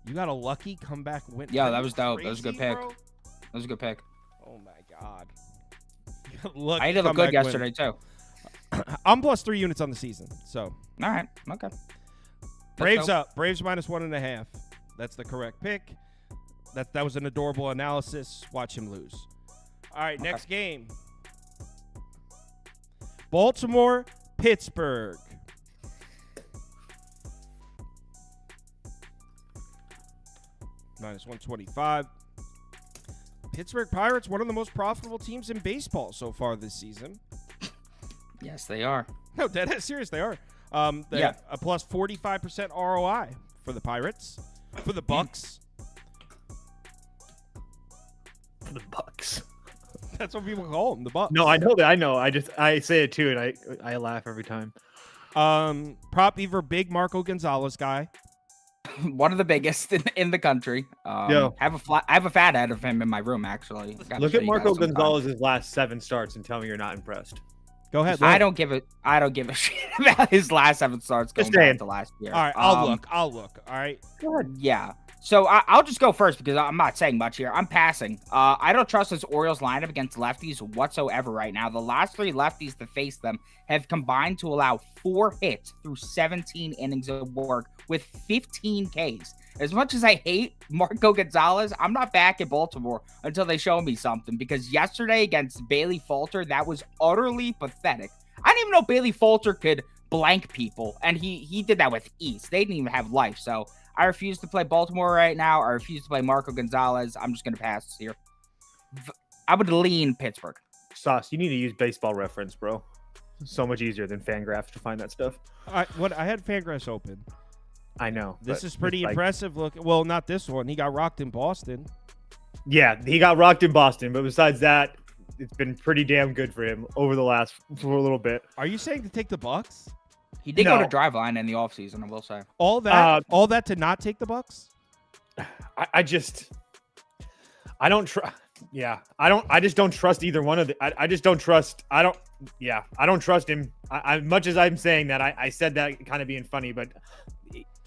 you got a lucky comeback win. Yeah, that was dope. That was a good Crazy, pick. bro. That was a good pick. Oh my god. Look, I did look good yesterday too. I'm plus 3 units on the season. So All right. Okay. Braves dope. up. Braves minus 1.5. That's the correct pick. That was an adorable analysis. Watch him lose. All right, next game. Baltimore, Pittsburgh. Minus 125. Pittsburgh Pirates, one of the most profitable teams in baseball so far this season. Yes, they are. No, dead serious, they are. They Yeah. have a plus 45% ROI for the Pirates. For the Bucks. For the Bucks. That's what people call them, the Bucks. No, I know that. I know. I say it too, and I laugh every time. Prop beaver, big Marco Gonzalez guy. One of the biggest in the country. Yo. I have a fat head of him in my room actually. Gotta Look show at you Marco guys sometime. Gonzalez's last 7 starts and tell me you're not impressed. Go ahead. I don't give a shit about his last 7 starts going Just saying. back to last year. All right, I'll look. All right. Yeah. So I'll just go first because I'm not saying much here. I'm passing. I don't trust this Orioles lineup against lefties whatsoever right now. The last 3 lefties to face them have combined to allow 4 hits through 17 innings of work with 15 Ks. As much as I hate Marco Gonzalez, I'm not back in Baltimore until they show me something because yesterday against Bailey Falter, that was utterly pathetic. I didn't even know Bailey Falter could blank people, and he did that with ease. They didn't even have life, so I refuse to play Baltimore right now. I refuse to play Marco Gonzalez. I'm just going to pass here. I would lean Pittsburgh. Sauce, you need to use Baseball Reference, bro. So much easier than Fangraphs to find that stuff. I had Fangraphs open. I know. This but is pretty it's like- impressive. Look, well, not this one. He got rocked in Boston. Yeah, he got rocked in Boston, but besides that, it's been pretty damn good for him for a little bit. Are you saying to take the Bucks? He did go No. to Driveline in the offseason, I will say. All that to not take the Bucks? I just don't trust. Yeah, I just don't trust either one of the. I just don't trust. I don't trust him. I much as I'm saying that, I said that kind of being funny, but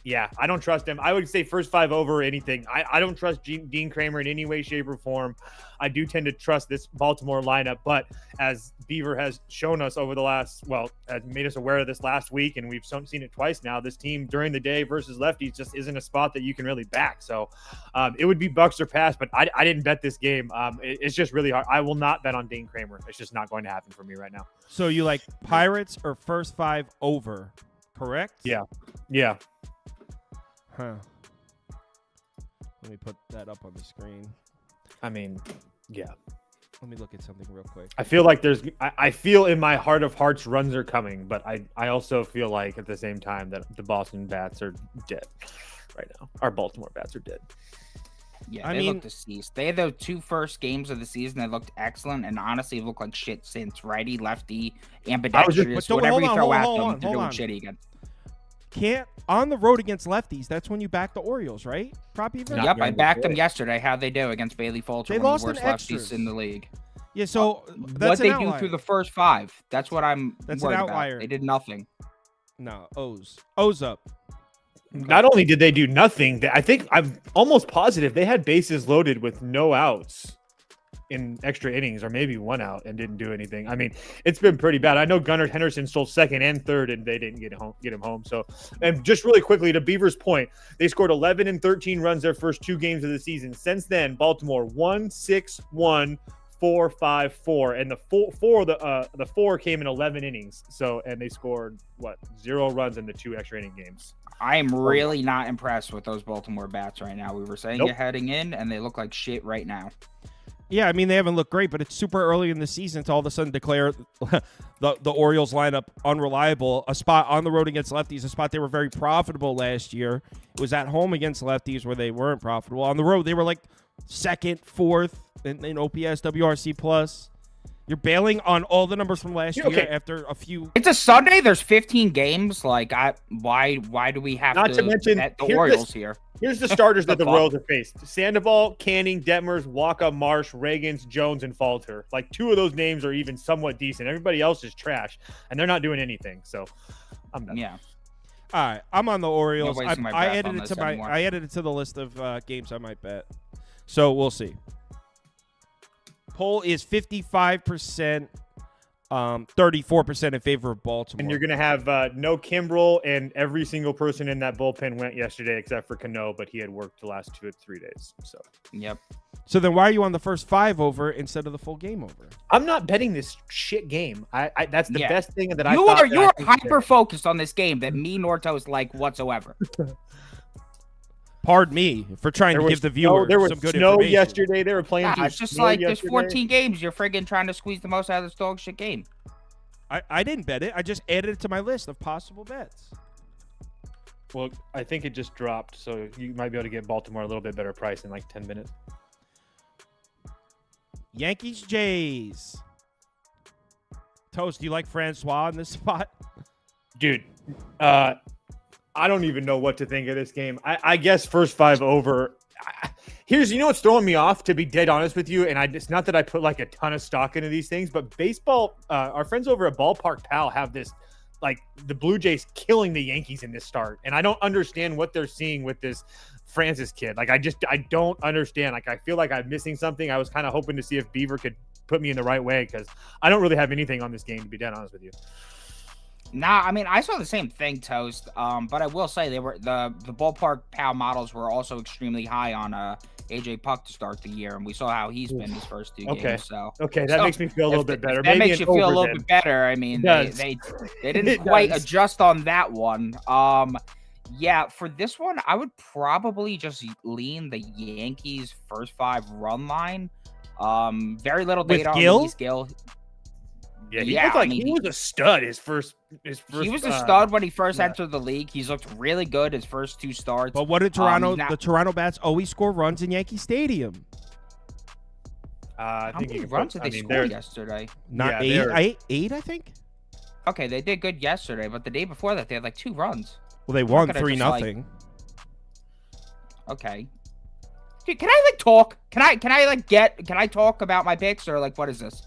yeah, I don't trust him. I would say first 5 over anything. I don't trust Dean Kramer in any way, shape, or form. I do tend to trust this Baltimore lineup, but as Beaver has shown us over the last, has made us aware of this last week, and we've seen it twice now, this team during the day versus lefties just isn't a spot that you can really back. So it would be Bucks or pass, but I didn't bet this game. It's just really hard. I will not bet on Dean Kramer. It's just not going to happen for me right now. So you like Pirates or first 5 over, correct? Yeah. Huh. Let me put that up on the screen. I mean, yeah. Let me look at something real quick. I feel like I feel in my heart of hearts runs are coming, but I also feel like at the same time that the Boston bats are dead right now. Our Baltimore bats are dead. Yeah, they look deceased. They had the 2 first games of the season that looked excellent, and honestly looked like shit since righty, lefty, ambidextrous, whatever you throw at them, they're doing shitty again. Can't on the road against lefties. That's when you back the Orioles, right? Prop even. Yep, I backed them yesterday. How'd they do against Bailey Falter? They one lost of the in worst extras lefties in the league. Yeah, so what they do through the first 5? That's what I'm That's worried an outlier. about. They did nothing. No, O's up. Not only did they do nothing, I think I'm almost positive they had bases loaded with no outs in extra innings, or maybe 1 out, and didn't do anything. I mean, it's been pretty bad. I know Gunnar Henderson stole 2nd and 3rd, and they didn't get him home. So, and just really quickly to Beaver's point, they scored 11 and 13 runs their first 2 games of the season. Since then, Baltimore 1-6-1, 4-5-4, and the 4 came in 11 innings. So, and they scored 0 runs in the 2 extra inning games. I am really not impressed with those Baltimore bats right now. We were saying it heading in, and they look like shit right now. Yeah, I mean, they haven't looked great, but it's super early in the season to all of a sudden declare the Orioles lineup unreliable. A spot on the road against lefties, a spot they were very profitable last year. It was at home against lefties where they weren't profitable. On the road, they were like 2nd, 4th in OPS, WRC plus. You're bailing on all the numbers from last year after a few. It's a Sunday. There's 15 games. Like, why do we have Not to mention bet the Orioles here? Here's the starters that the Royals have faced: Sandoval, Canning, Detmers, Waka, Marsh, Reagans, Jones, and Falter. Like 2 of those names are even somewhat decent. Everybody else is trash, and they're not doing anything. So I'm done. Yeah. All right, I'm on the Orioles. No wasting my I breath added on it this to anymore. I added it to the list of games I might bet. So we'll see. Poll is 55%, 34% in favor of Baltimore. And you're going to have no Kimbrel, and every single person in that bullpen went yesterday except for Cano, but he had worked the last 2 or 3 days. So, Yep. So then why are you on the first 5 over instead of the full game over? I'm not betting this shit game. I that's the best thing that you I are hyper focused on this game that me nor Toast like whatsoever. Pardon me for trying to give the viewers there was some good snow information. yesterday. They were playing. Yeah, it's just like there's 14 games. You're friggin' trying to squeeze the most out of this dog shit game. I didn't bet it. I just added it to my list of possible bets. Well, I think it just dropped, so you might be able to get Baltimore a little bit better price in like 10 minutes. Yankees, Jays. Toast, do you like Francois in this spot? Dude, I don't even know what to think of this game. I guess first 5 over. Here's, what's throwing me off, to be dead honest with you, and it's not that I put like a ton of stock into these things, but baseball, our friends over at Ballpark Pal have this, like the Blue Jays killing the Yankees in this start, and I don't understand what they're seeing with this Francis kid. Like, I don't understand. Like, I feel like I'm missing something. I was kind of hoping to see if Beaver could put me in the right way, because I don't really have anything on this game, to be dead honest with you. Nah, I mean, I saw the same thing, Toast. But I will say they were the Ballpark Pal models were also extremely high on AJ Puck to start the year, and we saw how he's been his first 2 games. So that makes me feel a little bit better. That Maybe makes you feel a little bit better. I mean, they didn't quite adjust on that one. Yeah, for this one, I would probably just lean the Yankees first 5 run line. Very little data on Luis Gil. Yeah, he Yeah, looked like I mean, he was a stud his first. He was a stud when he first yeah. entered the league. He's looked really good his first 2 starts. But what did Toronto? he's not- The Toronto Bats always score runs in Yankee Stadium. I How think many you can runs put- did they I mean, score they're- yesterday? Not Yeah, eight, I think. Okay, they did good yesterday, but the day before that, they had like 2 runs. Well, they not won gonna 3-0. Okay. Dude, can I like talk? Can I talk about my picks or like what is this?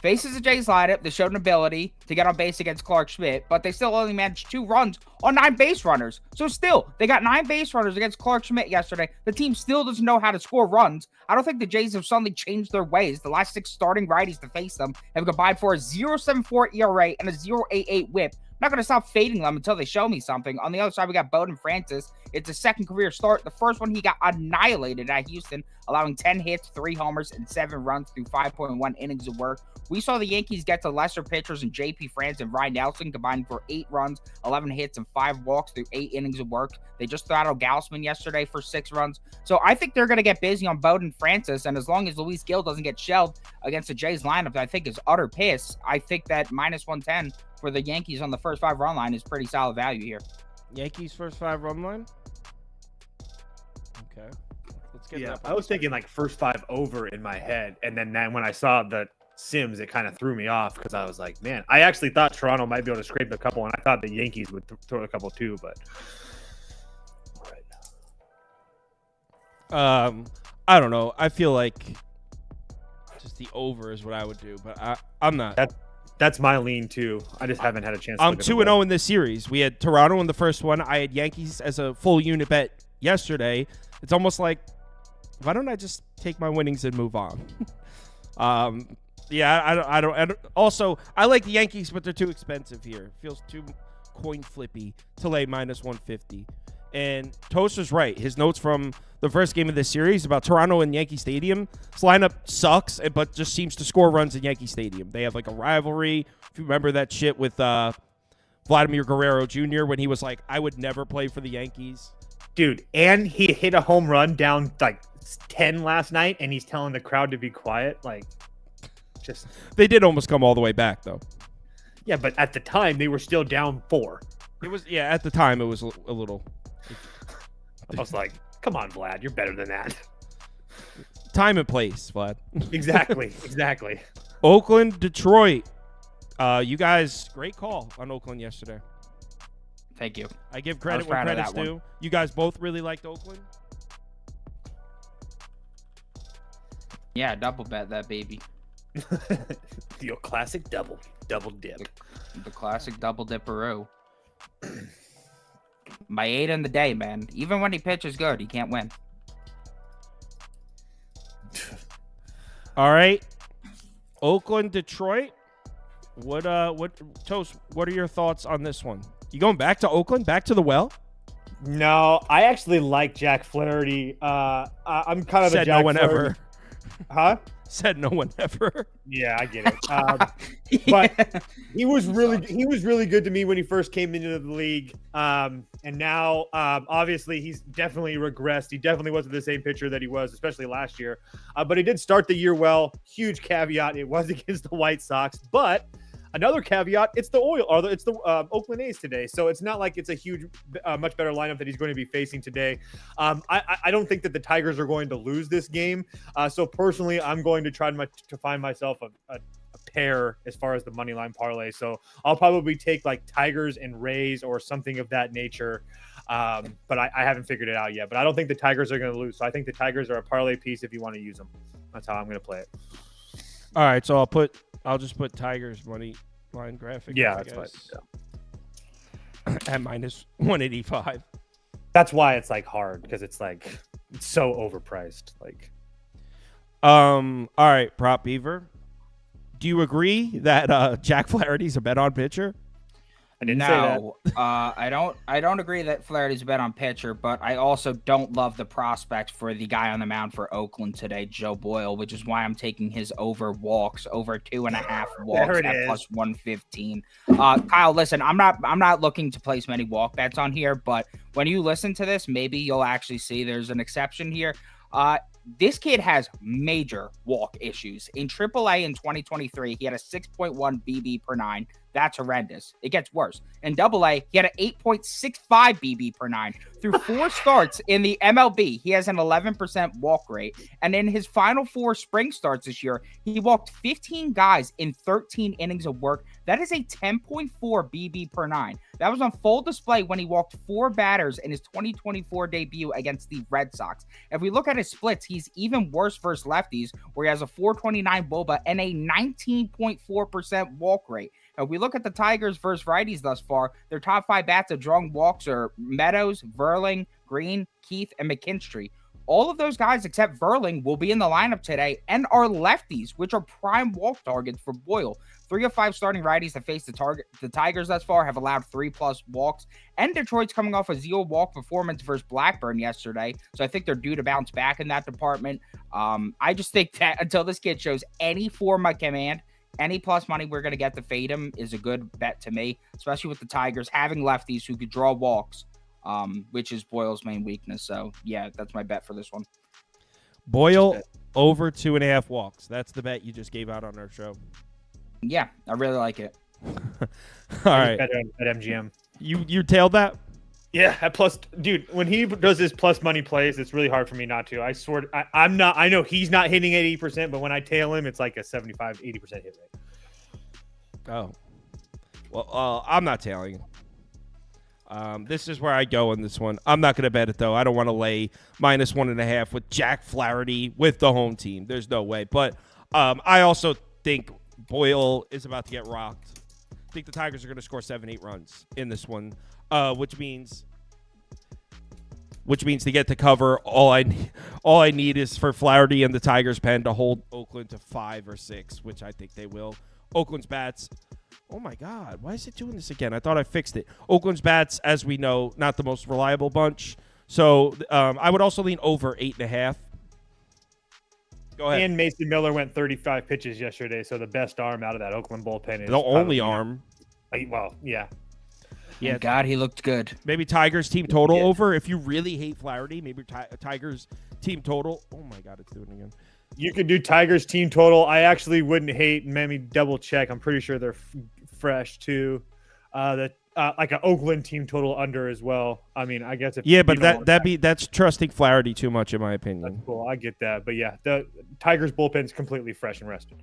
Faces the Jays lineup. They showed an ability to get on base against Clark Schmidt, but they still only managed 2 runs on 9 base runners. So still, they got 9 base runners against Clark Schmidt yesterday. The team still doesn't know how to score runs. I don't think the Jays have suddenly changed their ways. The last 6 starting righties to face them have combined for a 0.74 ERA and a 0.88 WHIP. I'm not going to stop fading them until they show me something. On the other side, we got Bowden Francis. It's his second career start. The first one, he got annihilated at Houston, allowing 10 hits, 3 homers, and 7 runs through 5.1 innings of work. We saw the Yankees get to lesser pitchers in J.P. France and Ryan Nelson, combining for 8 runs, 11 hits, and 5 walks through 8 innings of work. They just throttled Gausman yesterday for 6 runs. So I think they're going to get busy on Bowden Francis, and as long as Luis Gil doesn't get shelled against the Jays lineup, that I think is utter piss. I think that minus 110 for the Yankees on the first 5 run line is pretty solid value here. Yankees first 5 run line. Okay. Let's get that. I was thinking like first 5 over in my head, and then when I saw the Sims, it kind of threw me off because I was like, man, I actually thought Toronto might be able to scrape a couple, and I thought the Yankees would throw a couple too, but. I don't know. I feel like just the over is what I would do, but I'm not. That's my lean too. I just haven't had a chance. I'm 2-0 in this series. We had Toronto in the first one. I had Yankees as a full unit bet yesterday. It's almost like, why don't I just take my winnings and move on? Yeah, I don't. Also, I like the Yankees, but they're too expensive here. Feels too coin flippy to lay minus 150. And Toaster's right. His notes from the first game of this series about Toronto and Yankee Stadium. This lineup sucks, but just seems to score runs in Yankee Stadium. They have like a rivalry. If you remember that shit with Vladimir Guerrero Jr. when he was like, I would never play for the Yankees. Dude, and he hit a home run down like 10 last night, and he's telling the crowd to be quiet. Like, just. They did almost come all the way back, though. Yeah, but at the time, they were still down 4. It was, yeah, at the time, it was a little. I was like, come on, Vlad, you're better than that. Time and place, Vlad. Exactly. Oakland, Detroit. You guys, great call on Oakland yesterday. Thank you. I give credit where credit's due. You guys both really liked Oakland? Yeah, double bet that baby. The classic double dip. The classic double dipperoo. My 8 in the day, man. Even when he pitches good, he can't win. All right. Oakland, Detroit. What Toast, what are your thoughts on this one? You going back to Oakland? Back to the well? No, I actually like Jack Flaherty. I'm kind of Said a Jack no one Flaherty. ever. Huh? Said no one ever. Yeah, I get it. But he was really good to me when he first came into the league. And now, obviously, he's definitely regressed. He definitely wasn't the same pitcher that he was, especially last year. But he did start the year well. Huge caveat: it was against the White Sox. But another caveat: it's the Oakland A's today. So it's not like it's a huge, much better lineup that he's going to be facing today. I don't think that the Tigers are going to lose this game. So personally, I'm going to try to find myself a pair as far as the money line parlay. So I'll probably take like Tigers and Rays or something of that nature. But I haven't figured it out yet. But I don't think the Tigers are going to lose. So I think the Tigers are a parlay piece if you want to use them. That's how I'm going to play it. All right, so I'll just put Tigers money line graphic. Yeah, I that's guess, fine. at minus 185. That's why it's like hard because it's like it's so overpriced. Like, all right, Prop Beaver. Do you agree that Jack Flaherty's a bet-on pitcher? I didn't say that. No, I don't agree that Flaherty's a bet on pitcher, but I also don't love the prospect for the guy on the mound for Oakland today, Joe Boyle, which is why I'm taking his over 2.5 walks at plus 115. Kyle, listen, I'm not looking to place many walk bets on here, but when you listen to this, maybe you'll actually see there's an exception here. this kid has major walk issues. In AAA in 2023, he had a 6.1 BB per 9. That's horrendous. It gets worse. In AA, he had an 8.65 BB per 9. Through 4 starts in the MLB, he has an 11% walk rate. And in his final 4 spring starts this year, he walked 15 guys in 13 innings of work. That is a 10.4 BB per 9. That was on full display when he walked 4 batters in his 2024 debut against the Red Sox. If we look at his splits, he's even worse versus lefties, where he has a 429 BOBA and a 19.4% walk rate. If we look at the Tigers versus righties thus far, their top 5 bats have drawn walks are Meadows, Verling, Green, Keith, and McKinstry. All of those guys except Verling will be in the lineup today and are lefties, which are prime walk targets for Boyle. 3 of 5 starting righties that face the Tigers thus far have allowed 3+ walks, and Detroit's coming off a 0 walk performance versus Blackburn yesterday, so I think they're due to bounce back in that department. I just think that until this kid shows any form of command, any plus money we're going to get to fade him is a good bet to me, especially with the Tigers having lefties who could draw walks, which is Boyle's main weakness. So, yeah, that's my bet for this one. Boyle over 2.5 walks. That's the bet you just gave out on our show. Yeah, I really like it. All right. At MGM. You tailed that? Yeah, at plus, dude. When he does his plus money plays, it's really hard for me not to. I swear, I'm not. I know he's not hitting at 80%, but when I tail him, it's like a 75, 80% hit rate. Oh, well, I'm not tailing. This is where I go in this one. I'm not going to bet it though. I don't want to lay -1.5 with Jack Flaherty with the home team. There's no way. But I also think Boyle is about to get rocked. I think the Tigers are going to score 7-8 runs in this one. Which means to get to cover, all I need is for Flaherty and the Tigers pen to hold Oakland to 5 or 6, which I think they will. Oakland's bats. Oh my God, why is it doing this again? I thought I fixed it. Oakland's bats, as we know, not the most reliable bunch. So I would also lean over 8.5. Go ahead. And Mason Miller went 35 pitches yesterday, so the best arm out of that Oakland bullpen is the only arm. Well, yeah. Yeah, Thank God, he looked good. Maybe Tigers team total over. If you really hate Flaherty, maybe Tigers team total. Oh my God, it's doing it again. You could do Tigers team total. I actually wouldn't hate. Let me double check. I'm pretty sure they're fresh too. Like an Oakland team total under as well. I mean, I guess if but that's trusting Flaherty too much in my opinion. That's cool. I get that, but yeah, the Tigers bullpen's completely fresh and rested.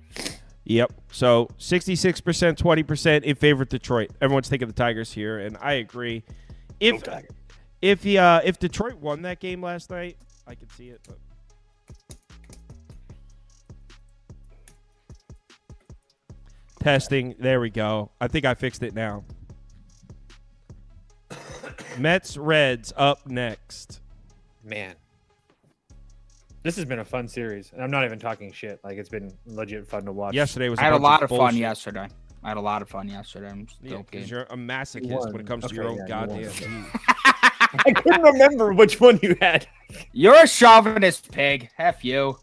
Yep. So 66%, 20% in favor of Detroit. Everyone's taking the Tigers here, and I agree. If Detroit won that game last night, I could see it. But testing. There we go. I think I fixed it now. Mets Reds up next. Man. This has been a fun series, and I'm not even talking shit. Like, it's been legit fun to watch. Yesterday was. I had a lot of fun bullshit. yesterday. I'm still because you're a masochist when it comes to your own goddamn team. I couldn't remember which one you had. You're a chauvinist pig. F you.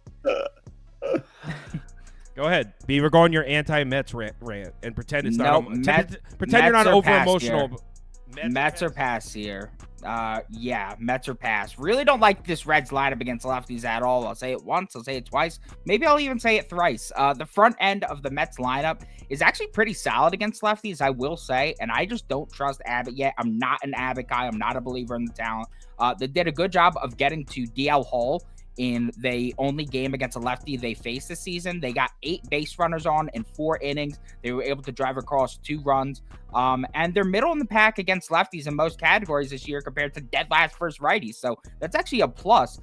Go ahead, Beaver. Go on your anti-Mets rant and pretend it's not. Pretend you're Mets not are over past emotional. here. Mets are past here. Yeah, Mets are past. Really don't like this Reds lineup against lefties at all. I'll say it once, I'll say it twice. Maybe I'll even say it thrice. The front end of the Mets lineup is actually pretty solid against lefties, I will say, and I just don't trust Abbott yet. I'm not an Abbott guy. I'm not a believer in the talent. They did a good job of getting to DL Hall in the only game against a lefty they faced this season. They got 8 base runners on in 4 innings. They were able to drive across 2 runs. And they're middle in the pack against lefties in most categories this year compared to dead last versus righties. So that's actually a plus.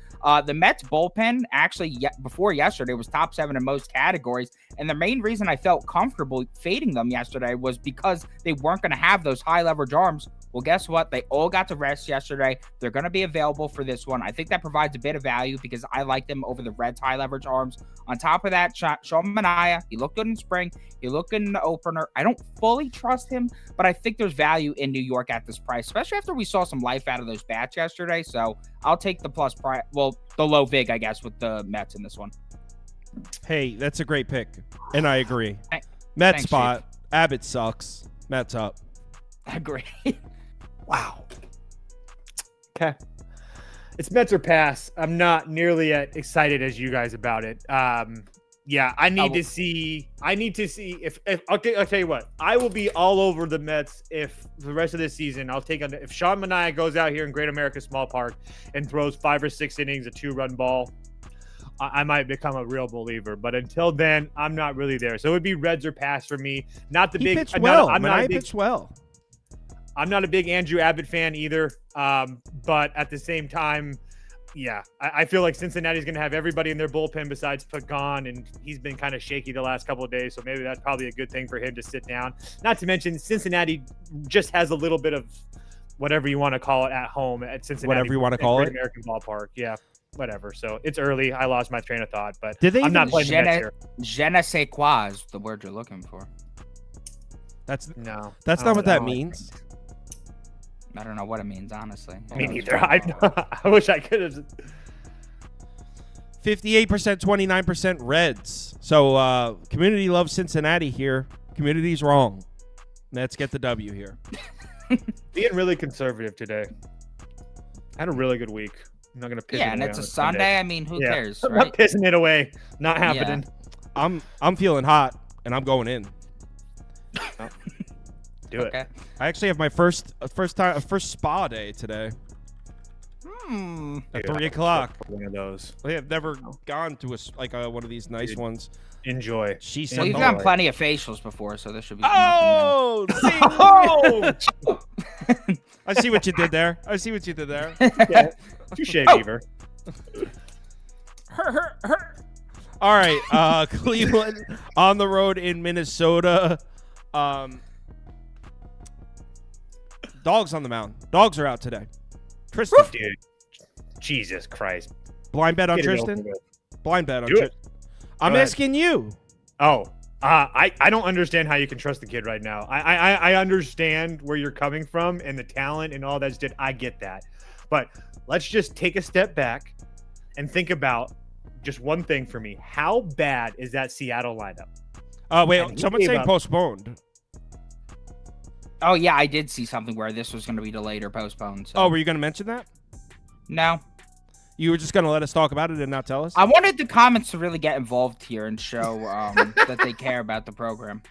The Mets bullpen actually before yesterday was top 7 in most categories. And the main reason I felt comfortable fading them yesterday was because they weren't going to have those high leverage arms. Well, guess what? They all got to rest yesterday. They're going to be available for this one. I think that provides a bit of value because I like them over the Reds' high leverage arms. On top of that, Sean Manaea, he looked good in spring. He looked good in the opener. I don't fully trust him, but I think there's value in New York at this price, especially after we saw some life out of those bats yesterday. So I'll take the plus price. Well, the low vig, I guess, with the Mets in this one. Hey, that's a great pick, and I agree. Thanks, spot. Chief. Abbott sucks. Mets up. I agree. Wow. Okay. It's Mets or pass. I'm not nearly as excited as you guys about it. Yeah, I need to see if I'll tell you what, I will be all over the Mets if the rest of this season if Sean Manaea goes out here in Great America Small Park and throws 5 or 6 innings, a 2-run ball, I might become a real believer. But until then, I'm not really there. So it would be Reds or pass for me. Not the He big. pitched well. Manaea big, pitched well. I'm not a big Andrew Abbott fan either. But at the same time, yeah, I feel like Cincinnati's going to have everybody in their bullpen besides Pagan, and he's been kind of shaky the last couple of days, so maybe that's probably a good thing for him to sit down. Not to mention, Cincinnati just has a little bit of whatever you want to call it at home at Cincinnati. Whatever you want to call it. American Ballpark, yeah, whatever. So it's early. I lost my train of thought, but I'm not playing the Mets here. Je ne sais quoi is the word you're looking for. That's not what that means. I don't know what it means, honestly. Me neither. I wish I could have. 58%, 29% Reds. So community loves Cincinnati here. Community's wrong. Let's get the W here. Being really conservative today. I had a really good week. I'm not gonna piss. Yeah, and it's a Sunday. I mean, who cares? I'm right? not pissing it away. Not happening. I'm feeling hot, and I'm going in. Do it. I actually have my first spa day today. At 3 o'clock. One of those. I have never gone to one of these nice ones. Enjoy. She said, Well, you've done plenty of facials before, so this should be. Oh! I see what you did there. Yeah. Touche, Beaver. All right. Cleveland on the road in Minnesota. Dogs on the mound. Dogs are out today. Tristan. Dude. Jesus Christ. Blind bet on Get it Tristan? over with. Blind bet on Do it. Tristan. I'm Go ahead. asking you. I don't understand how you can trust the kid right now. I understand where you're coming from and the talent and all that's just, I get that. But let's just take a step back and think about just one thing for me. How bad is that Seattle lineup? Wait, someone's saying postponed. Oh, yeah, I did see something where this was going to be delayed or postponed. So. Oh, were you going to mention that? No. You were just going to let us talk about it and not tell us? I wanted the comments to really get involved here and show that they care about the program.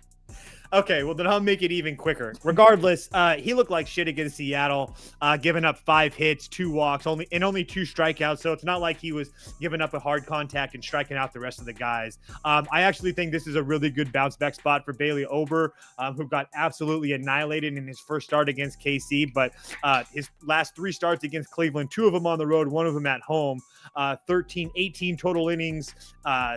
Okay, well, then I'll make it even quicker. Regardless, he looked like shit against Seattle, giving up 5 hits, 2 walks, only 2 strikeouts. So it's not like he was giving up a hard contact and striking out the rest of the guys. I actually think this is a really good bounce back spot for Bailey Ober, who got absolutely annihilated in his first start against KC. But his last 3 starts against Cleveland, 2 of them on the road, 1 of them at home, 18 total innings,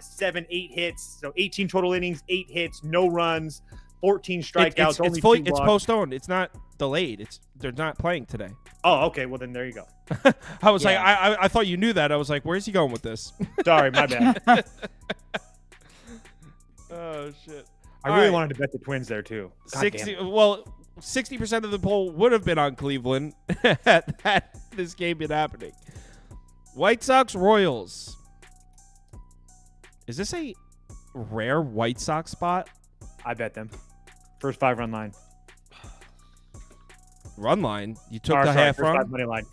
7, 8 hits. So 18 total innings, 8 hits, no runs. 14 strikeouts. It's postponed. It's not delayed. They're not playing today. Oh, okay. Well, then there you go. I was like, I thought you knew that. I was like, where's he going with this? Sorry, my bad. Oh shit! I really wanted to bet the Twins there too. 60% of the poll would have been on Cleveland had this game been happening. White Sox Royals. Is this a rare White Sox spot? I bet them. First 5-run line. Run line? You took the half run?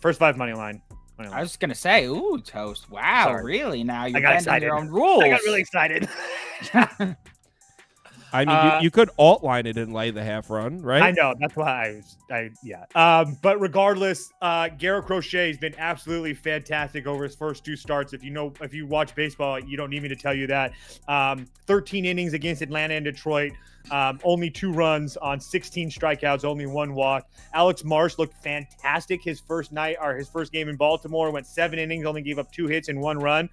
First 5 money line. I was going to say, ooh, Toast. Wow, Sorry. really? Now you're got bending excited. your own rules. I got really excited. I mean, you could alt line it and lay the half run, right? I know. That's why but regardless, Garrett Crochet has been absolutely fantastic over his first 2 starts. If you watch baseball, you don't need me to tell you that. 13 innings against Atlanta and Detroit. Only 2 runs on 16 strikeouts, only 1 walk. Alex Marsh looked fantastic his first game in Baltimore. Went 7 innings, only gave up 2 hits and 1 run.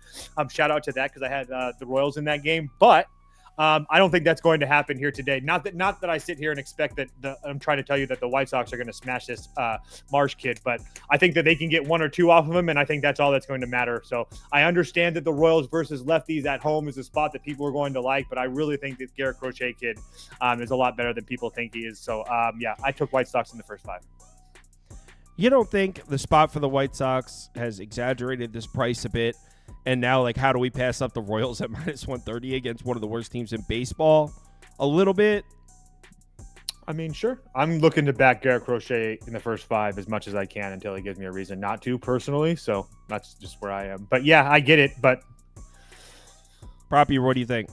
Shout out to that because I had the Royals in that game. But I don't think that's going to happen here today. Not that I sit here and expect that I'm trying to tell you that the White Sox are going to smash this Marsh kid, but I think that they can get 1 or 2 off of him, and I think that's all that's going to matter. So I understand that the Royals versus lefties at home is a spot that people are going to like, but I really think that Garrett Crochet kid is a lot better than people think he is. So I took White Sox in the first 5. You don't think the spot for the White Sox has exaggerated this price a bit? And now, how do we pass up the Royals at -130 against one of the worst teams in baseball? A little bit. I mean, sure. I'm looking to back Garrett Crochet in the first 5 as much as I can until he gives me a reason not to personally. So that's just where I am. But yeah, I get it. But Proppy, what do you think?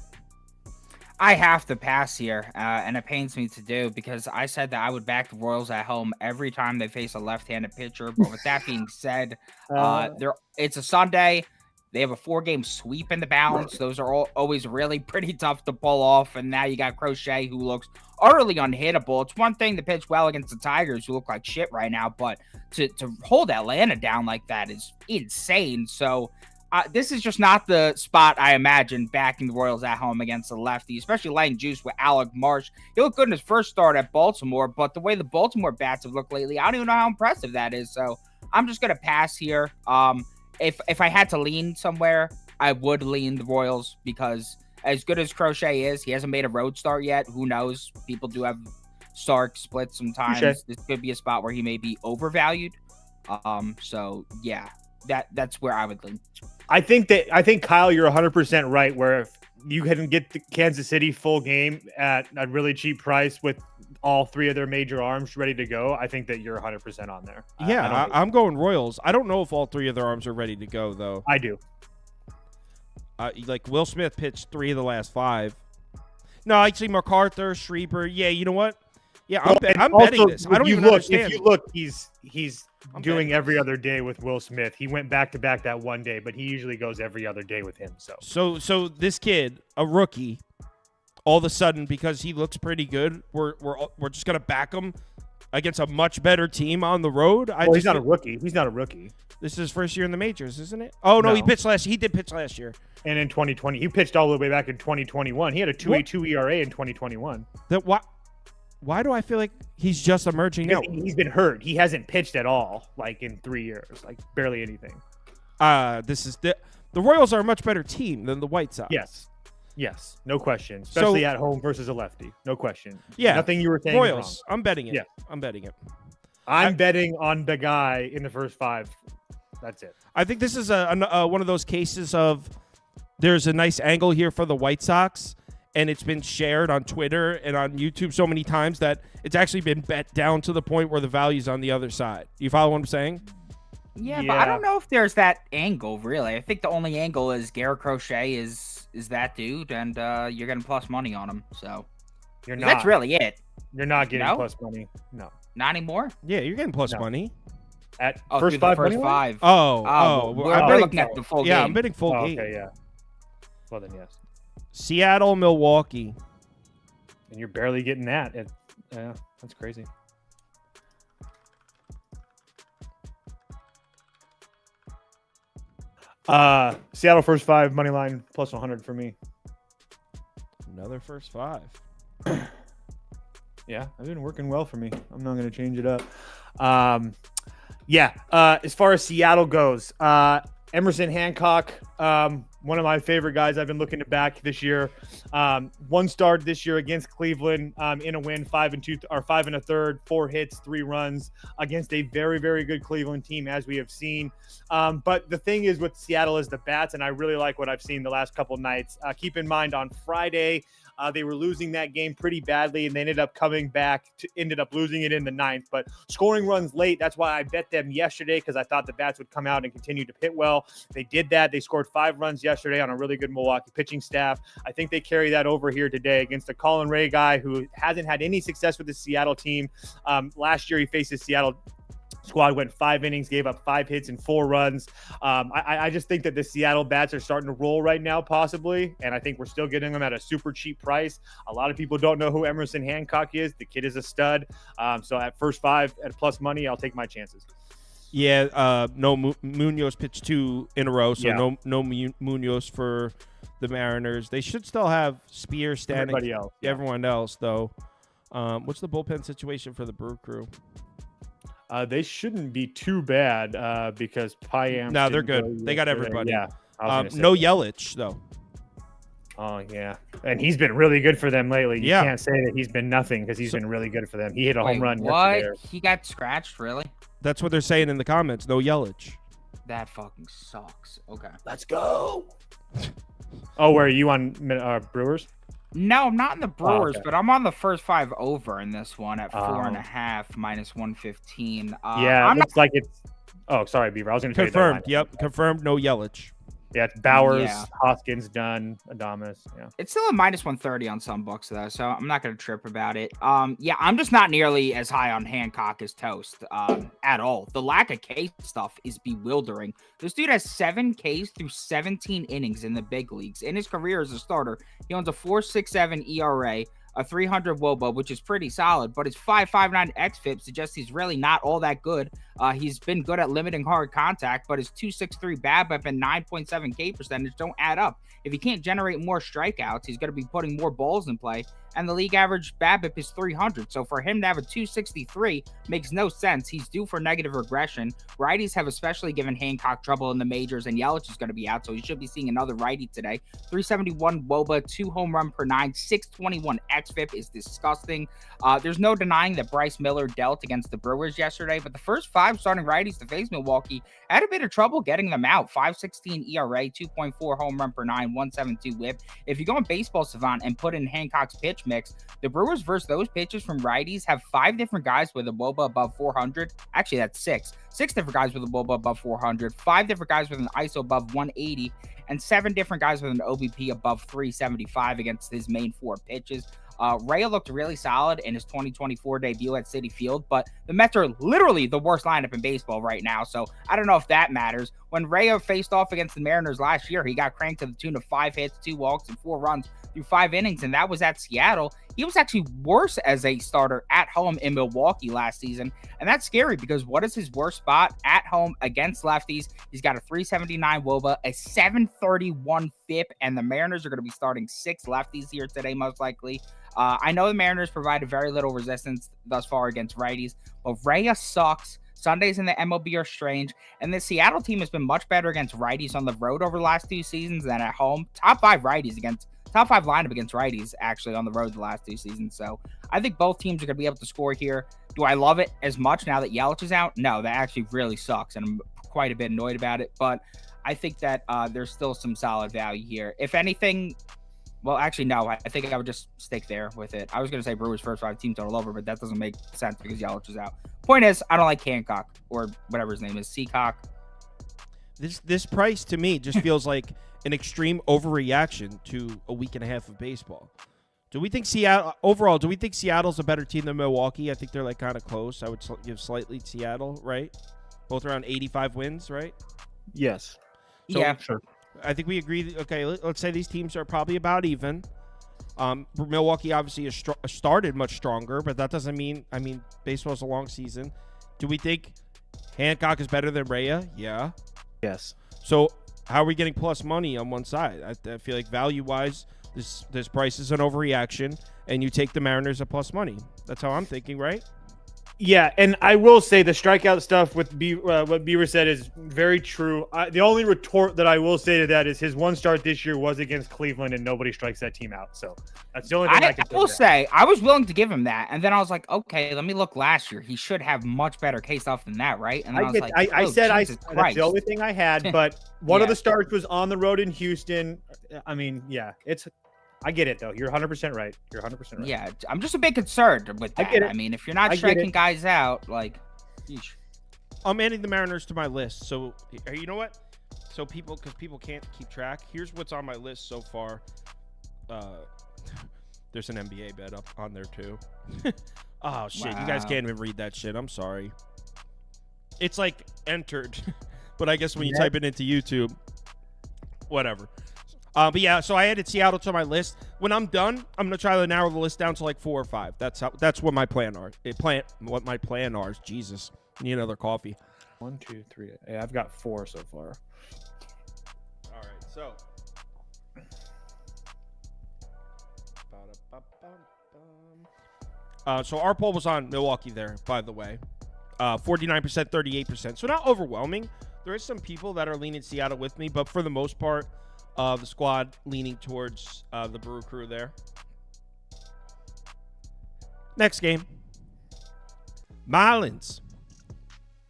I have to pass here, and it pains me to do because I said that I would back the Royals at home every time they face a left-handed pitcher. But with that being said, it's a Sunday. They have a 4-game sweep in the balance. Those are always really pretty tough to pull off. And now you got Crochet, who looks utterly unhittable. It's one thing to pitch well against the Tigers, who look like shit right now, but to hold Atlanta down like that is insane. So this is just not the spot I imagine backing the Royals at home against the lefty, especially laying juice with Alec Marsh. He looked good in his first start at Baltimore, but the way the Baltimore bats have looked lately, I don't even know how impressive that is. So I'm just going to pass here. If I had to lean somewhere, I would lean the Royals because as good as Crochet is, he hasn't made a road start yet. Who knows? People do have Stark splits sometimes. Touché. This could be a spot where he may be overvalued. So yeah, that's where I would lean. I think Kyle, you're 100% right. Where if you can get the Kansas City full game at a really cheap price with all 3 of their major arms ready to go, I think that you're 100% on there. Yeah, I'm going Royals. I don't know if all 3 of their arms are ready to go, though. I do. Like Will Smith pitched 3 of the last 5. No, I see MacArthur, Schreiber. Yeah, you know what? Yeah, I'm betting this. I don't even understand. If you look, he's doing every other day with Will Smith. He went back to back that one day, but he usually goes every other day with him. So this kid, a rookie, all of a sudden because he looks pretty good, we're just gonna back him against a much better team on the road. He's not a rookie. He's not a rookie. This is his first year in the majors, isn't it? Oh no, he did pitch last year. And in 2020, he pitched all the way back in 2021. He had a 2.82 ERA in 2021. Why do I feel like he's just emerging now? He's been hurt. He hasn't pitched at all, like in 3 years, like barely anything. The Royals are a much better team than the White Sox. Yes, no question. Especially at home versus a lefty, no question. Yeah, nothing you were saying Royals. Is wrong. I'm betting it. Yeah, I'm betting it. I'm betting on the guy in the first 5. That's it. I think this is one of those cases of there's a nice angle here for the White Sox, and it's been shared on Twitter and on YouTube so many times that it's actually been bet down to the point where the value's on the other side. You follow what I'm saying? Yeah, but I don't know if there's that angle, really. I think the only angle is Garrett Crochet is that dude, and you're getting plus money on him. So you're not. That's really it. You're not getting plus money. No. Not anymore? Yeah, you're getting plus money. At first 5. We're looking at the full game. Yeah, I'm betting full game. Okay, yeah. Well, then, yes. Seattle, Milwaukee. And you're barely getting that. Yeah, that's crazy. Seattle first 5 money line plus 100 for me. Another first 5. Yeah, it's been working well for me. I'm not going to change it up. As far as Seattle goes, Emerson Hancock, one of my favorite guys I've been looking to back this year. 1 start this year against Cleveland in a win, 5 1/3, 4 hits, 3 runs against a very, very good Cleveland team, as we have seen. But the thing is with Seattle is the bats, and I really like what I've seen the last couple nights. Keep in mind on Friday, they were losing that game pretty badly, and they ended up coming back ended up losing it in the 9th. But scoring runs late, that's why I bet them yesterday, because I thought the bats would come out and continue to hit well. They did that. They scored 5 runs yesterday on a really good Milwaukee pitching staff. I think they carry that over here today against a Colin Ray guy who hasn't had any success with the Seattle team. Last year, he faced the Seattle squad, went 5 innings, gave up 5 hits and 4 runs. I just think that the Seattle bats are starting to roll right now, possibly, and I think we're still getting them at a super cheap price. A lot of people don't know who Emerson Hancock is. The kid is a stud. So at first 5 at plus money, I'll take my chances. Yeah, no Munoz pitched 2 in a row, so no Munoz for the Mariners. They should still have Spear, standing. Everyone else, though. What's the bullpen situation for the Brew Crew? They shouldn't be too bad because Payam. No, they're good. They got everybody. Yeah. No Yelich, though. Oh, yeah. And he's been really good for them lately. You can't say that he's been nothing because he's been really good for them. He hit a home run yesterday. What? He got scratched, really? That's what they're saying in the comments. No Yelich. That fucking sucks. Okay. Let's go. Oh, where are you on Brewers? No, I'm not in the Brewers, okay. but I'm on the first 5 over in this one at Oh. 4.5 minus 115. Yeah, I'm it looks like it's. Oh, sorry, Beaver. I was going to tell you that Confirmed. lineup. Yep. Confirmed. No Yelich. Yeah, it's Bowers, Yeah. Hoskins, Dunn, Adames. Yeah. It's still a minus 130 on some books though, so I'm not going to trip about it. Yeah, I'm just not nearly as high on Hancock as Toast at all. The lack of K stuff is bewildering. This dude has 7 Ks through 17 innings in the big leagues. In his career as a starter, he owns a 4.67 ERA, a 300 WOBA, which is pretty solid, but his 5.59 xFIP suggests he's really not all that good. He's been good at limiting hard contact, but his 2.63 BABIP and 9.7 K percentage don't add up. If he can't generate more strikeouts, he's going to be putting more balls in play, and the league average BABIP is 300. So for him to have a 263 makes no sense. He's due for negative regression. Righties have especially given Hancock trouble in the majors, and Yelich is going to be out, so he should be seeing another righty today. 371 WOBA, 2 home run per 9, 621 xFIP is disgusting. There's no denying that Bryce Miller dealt against the Brewers yesterday, but the first 5 starting righties to face Milwaukee had a bit of trouble getting them out. 5.16 ERA, 2.4 home run per 9, 1.72 WHIP. If you go on Baseball Savant and put in Hancock's pitch mix, the Brewers versus those pitches from righties have 5 different guys with a WOBA above 400. Actually, that's 6. 6 different guys with a WOBA above 400, 5 different guys with an ISO above 180, and 7 different guys with an OBP above 375 against his main 4 pitches. Ray looked really solid in his 2024 debut at Citi Field, but the Mets are literally the worst lineup in baseball right now, so I don't know if that matters. When Ray faced off against the Mariners last year, he got cranked to the tune of 5 hits, 2 walks, and 4 runs through 5 innings, and that was at Seattle. He was actually worse as a starter at home in Milwaukee last season, and that's scary because what is his worst spot? At home against lefties. He's got a 379 WOBA, a 731 FIP, and the Mariners are going to be starting 6 lefties here today, most likely. I know the Mariners provided very little resistance thus far against righties, but Rhea sucks. Sundays in the MLB are strange, and the Seattle team has been much better against righties on the road over the last 2 seasons than at home. Top 5 lineup against righties actually on the road the last 2 seasons. So I think both teams are going to be able to score here. Do I love it as much now that Yelich is out? No, that actually really sucks, and I'm quite a bit annoyed about it. But I think that there's still some solid value here. If anything, well, actually, no, I think I would just stick there with it. I was going to say Brewers first 5 team total over, but that doesn't make sense because Yelich is out. Point is, I don't like Hancock or whatever his name is, Seacock. This price to me just feels like an extreme overreaction to a week and a half of baseball. Do we think Seattle's a better team than Milwaukee? I think they're like kind of close. I would give slightly Seattle, right? Both around 85 wins, right? Yes. So, yeah, sure. I think we agree. Okay, let's say these teams are probably about even. Milwaukee obviously has started much stronger, but that doesn't mean. I mean, baseball's a long season. Do we think Hancock is better than Rhea? Yeah. Yes. So how are we getting plus money on one side? I feel like value-wise, this price is an overreaction, and you take the Mariners at plus money. That's how I'm thinking, right? Yeah, and I will say the strikeout stuff with what Beaver said is very true. The only retort that I will say to that is his one start this year was against Cleveland, and nobody strikes that team out. So that's the only thing I can say. I was willing to give him that, and then I was like, okay, let me look last year. He should have much better case off than that, right? And then I was like, that's the only thing I had, but one of the starts was on the road in Houston. I mean, yeah, I get it, though. You're 100% right. You're 100% right. Yeah, I'm just a bit concerned with that. I mean, if you're not striking guys out, like, yeesh. I'm adding the Mariners to my list. So, you know what? So because people can't keep track, here's what's on my list so far. There's an NBA bet up on there, too. Oh, shit. Wow. You guys can't even read that shit. I'm sorry. It's, like, entered. But I guess when you type it into YouTube, whatever. But yeah, so I added Seattle to my list. When I'm done, I'm gonna try to narrow the list down to like 4 or 5. That's what my plan are. What my plan are. Jesus, I need another coffee. 1, 2, 3. Yeah, I've got 4 so far. All right, so. So our poll was on Milwaukee there, by the way. 49%, 38%. So not overwhelming. There is some people that are leaning Seattle with me, but for the most part, the squad leaning towards the Brew Crew there. Next game. Marlins.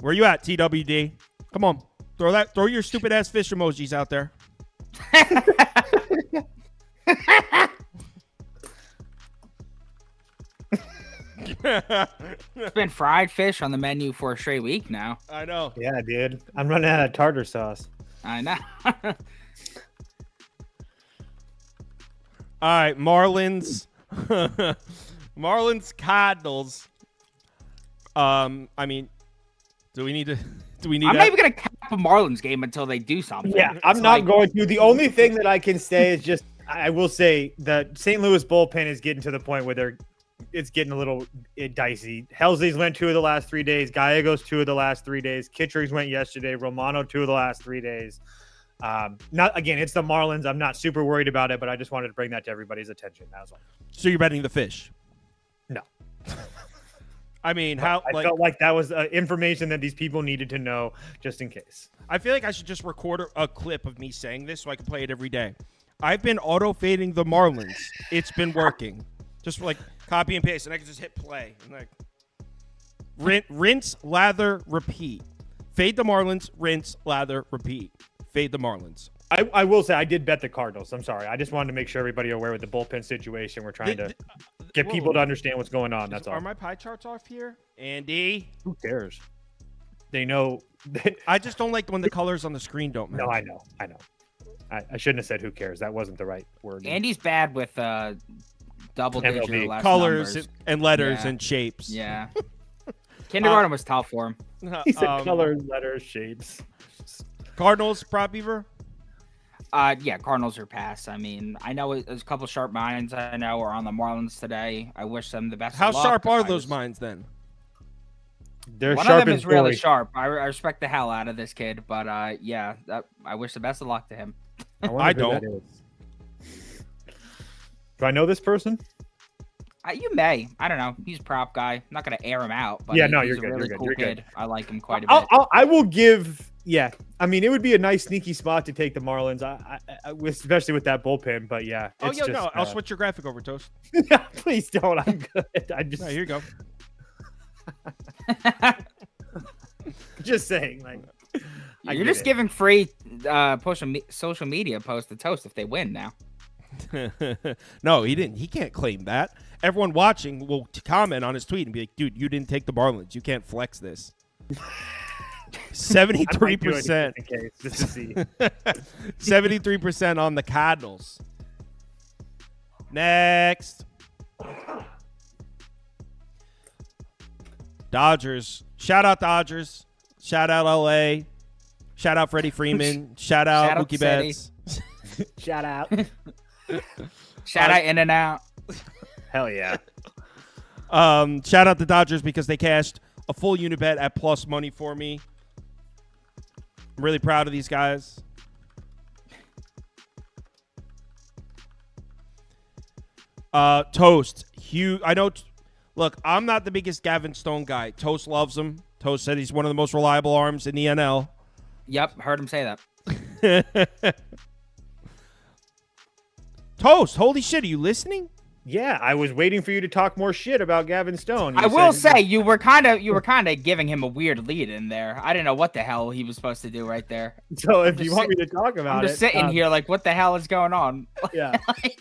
Where you at, TWD? Come on. Throw your stupid ass fish emojis out there. It's been fried fish on the menu for a straight week now. I know. Yeah, dude. I'm running out of tartar sauce. I know. All right, Marlins. Marlins Cardinals. I mean, do we need to? I'm not even gonna cap a Marlins game until they do something. Yeah, I'm It's not like- going to. The only thing that I can say is just I will say the St. Louis bullpen is getting to the point where it's getting a little dicey. Helsley's went 2 of the last 3 days. Gallegos 2 of the last 3 days. Kitchering's went yesterday. Romano 2 of the last 3 days. Not again. It's the Marlins. I'm not super worried about it, but I just wanted to bring that to everybody's attention. That was all. So you're betting the fish? No. I mean, I felt like that was information that these people needed to know just in case. I feel like I should just record a clip of me saying this so I can play it every day. I've been auto-fading the Marlins. It's been working. Just like copy and paste, and I can just hit play. And like rinse, lather, repeat. Fade the Marlins, rinse, lather, repeat. Fade the Marlins. I will say I did bet the Cardinals. I'm sorry. I just wanted to make sure everybody aware with the bullpen situation. We're trying to get people to understand what's going on. That's all. Are my pie charts off here? Andy? Who cares? They know. I just don't like when the colors on the screen don't match. No, I know. I shouldn't have said who cares. That wasn't the right word. Andy's bad with double-digit MLB. or less Colors numbers. and letters Yeah. and shapes. Yeah. Kindergarten was tough for him. He said colors, letters, shapes. Cardinals, prop beaver? Yeah, Cardinals are pass. I mean, I know there's a couple sharp minds I know are on the Marlins today. I wish them the best. How of luck. sharp are those minds then? They're One sharp of them as is really Dory. sharp. I respect the hell out of this kid, but yeah, I wish the best of luck to him. wonder I who that don't. is. Do I know this person? You may. I don't know. He's a prop guy. I'm not gonna air him out, but Yeah, no, he's you're a good, you're really good, cool you're good. kid. I like him quite a bit. I will give. Yeah, I mean, it would be a nice sneaky spot to take the Marlins, especially with that bullpen. But yeah, Oh, it's yeah, just, no. I'll switch your graphic over, Toast. Please don't. I'm good. I just No, here you go. just saying. Like, I You're get just it. giving free social media posts to Toast if they win now. No, he didn't. He can't claim that. Everyone watching will comment on his tweet and be like, dude, you didn't take the Marlins. You can't flex this. 73%. Just to see. 73% on the Cardinals. Next. Dodgers. Shout out Dodgers. Shout out LA. Shout out Freddie Freeman. Shout out Shout out Mookie City. Betts. Shout out. Shout out In and Out. Hell yeah. Shout out the Dodgers because they cashed a full unit bet at plus money for me. I'm really proud of these guys. Toast. Hugh. I know. Look, I'm not the biggest Gavin Stone guy. Toast loves him. Toast said he's one of the most reliable arms in the NL. Yep, heard him say that. Toast, holy shit, are you listening? Yeah, I was waiting for you to talk more shit about Gavin Stone. I will say you were kind of giving him a weird lead in there. I didn't know what the hell he was supposed to do right there. So if I'm you just want me to talk about I'm it, just sitting here like, what the hell is going on? Yeah,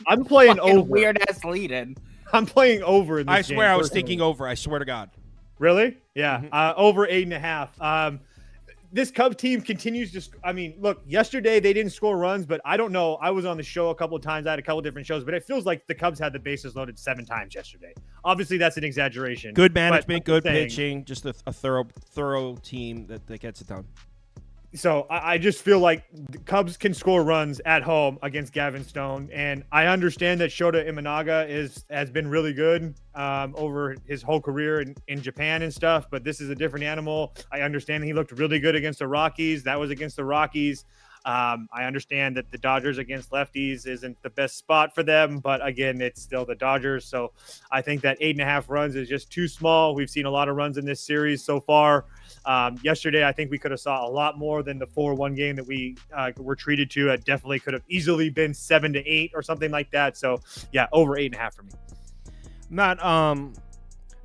I'm playing over. Weird ass lead in. I'm playing over in this I swear game, I was personally. thinking over. I swear to God. Really? Yeah. Over 8.5. This Cubs team continues to. I mean, look. Yesterday they didn't score runs, but I don't know. I was on the show a couple of times. I had a couple different shows, but it feels like the Cubs had the bases loaded 7 times yesterday. Obviously, that's an exaggeration. Good but management, I'm good saying- pitching, just a thorough team that gets it done. So I just feel like the Cubs can score runs at home against Gavin Stone, and I understand that Shota Imanaga has been really good over his whole career in Japan and stuff, but this is a different animal. I understand he looked really good against the Rockies. That was against the Rockies. I understand that the Dodgers against lefties isn't the best spot for them, but again, it's still the Dodgers. So I think that 8.5 runs is just too small. We've seen a lot of runs in this series so far. Yesterday, I think we could have saw a lot more than the 4-1 game that we were treated to. It definitely could have easily been 7-8 or something like that. So yeah, over 8.5 for me.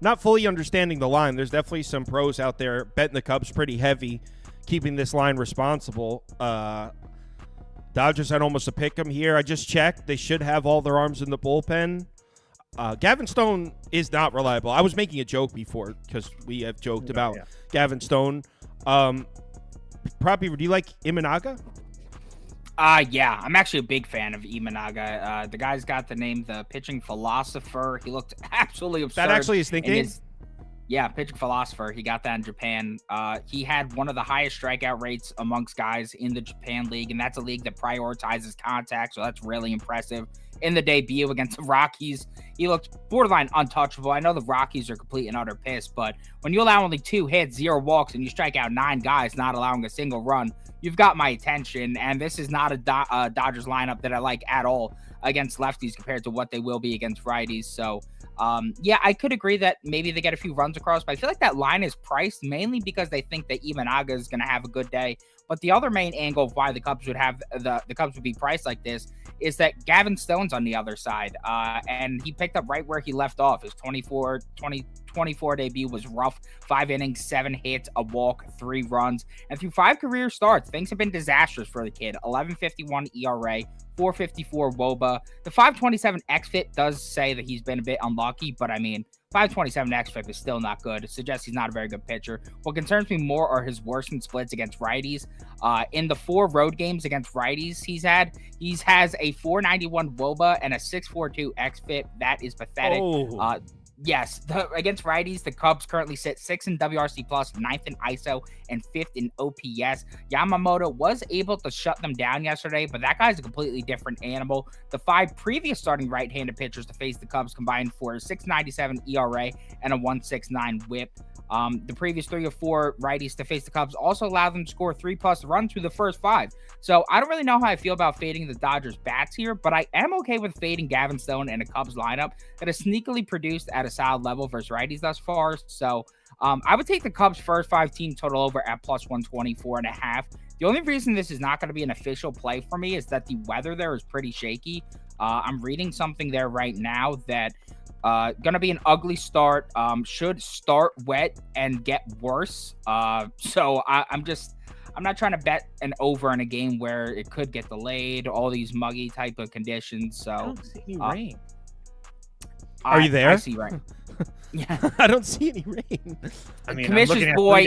Not fully understanding the line. There's definitely some pros out there betting the Cubs pretty heavy, keeping this line responsible. Dodgers had almost a pick 'em here. I just checked. They should have all their arms in the bullpen. Gavin Stone is not reliable. I was making a joke before because we have joked about Gavin Stone. Proppy, do you like Imanaga? Yeah, I'm actually a big fan of Imanaga. The guy's got the name the pitching philosopher. He looked absolutely absurd. That actually is thinking. Yeah, pitching philosopher. He got that in Japan. He had one of the highest strikeout rates amongst guys in the Japan league, and that's a league that prioritizes contact, so that's really impressive. In the debut against the Rockies, he looked borderline untouchable. I know the Rockies are complete and utter piss, but when you allow only 2 hits, 0 walks, and you strike out 9 guys, not allowing a single run, you've got my attention, and this is not a Dodgers lineup that I like at all against lefties compared to what they will be against righties. So, yeah, I could agree that maybe they get a few runs across, but I feel like that line is priced mainly because they think that Imanaga is going to have a good day. But the other main angle of why the Cubs would have the Cubs would be priced like this is that Gavin Stone's on the other side, and he picked up right where he left off. His 24 debut was rough. 5 innings, 7 hits, a walk, 3 runs, and through 5 career starts, things have been disastrous for the kid. 11.51 ERA. 454 WOBA. The 527 xFIP does say that he's been a bit unlucky, but I mean, 527 xFIP is still not good. It suggests he's not a very good pitcher. What concerns me more are his worsened splits against righties. In the 4 road games against righties he has a 491 WOBA and a 642 xFIP. That is pathetic. Yes, against righties, the Cubs currently sit 6th in WRC+, 9th in ISO, and 5th in OPS. Yamamoto was able to shut them down yesterday, but that guy's a completely different animal. The 5 previous starting right-handed pitchers to face the Cubs combined for a 6.97 ERA and a 1.69 WHIP. The previous 3 or 4 righties to face the Cubs also allowed them to score 3+ runs through the first 5. So I don't really know how I feel about fading the Dodgers bats here, but I am okay with fading Gavin Stone in a Cubs lineup that has sneakily produced at a solid level versus righties thus far. So I would take the Cubs first 5 team total over at plus 124.5. The only reason this is not going to be an official play for me is that the weather there is pretty shaky. I'm reading something there right now that gonna be an ugly start. Should start wet and get worse. So I'm not trying to bet an over in a game where it could get delayed. All these muggy type of conditions. So I don't see any rain. Are you there? I see rain. Yeah. I don't see any rain. I mean, Commission's boy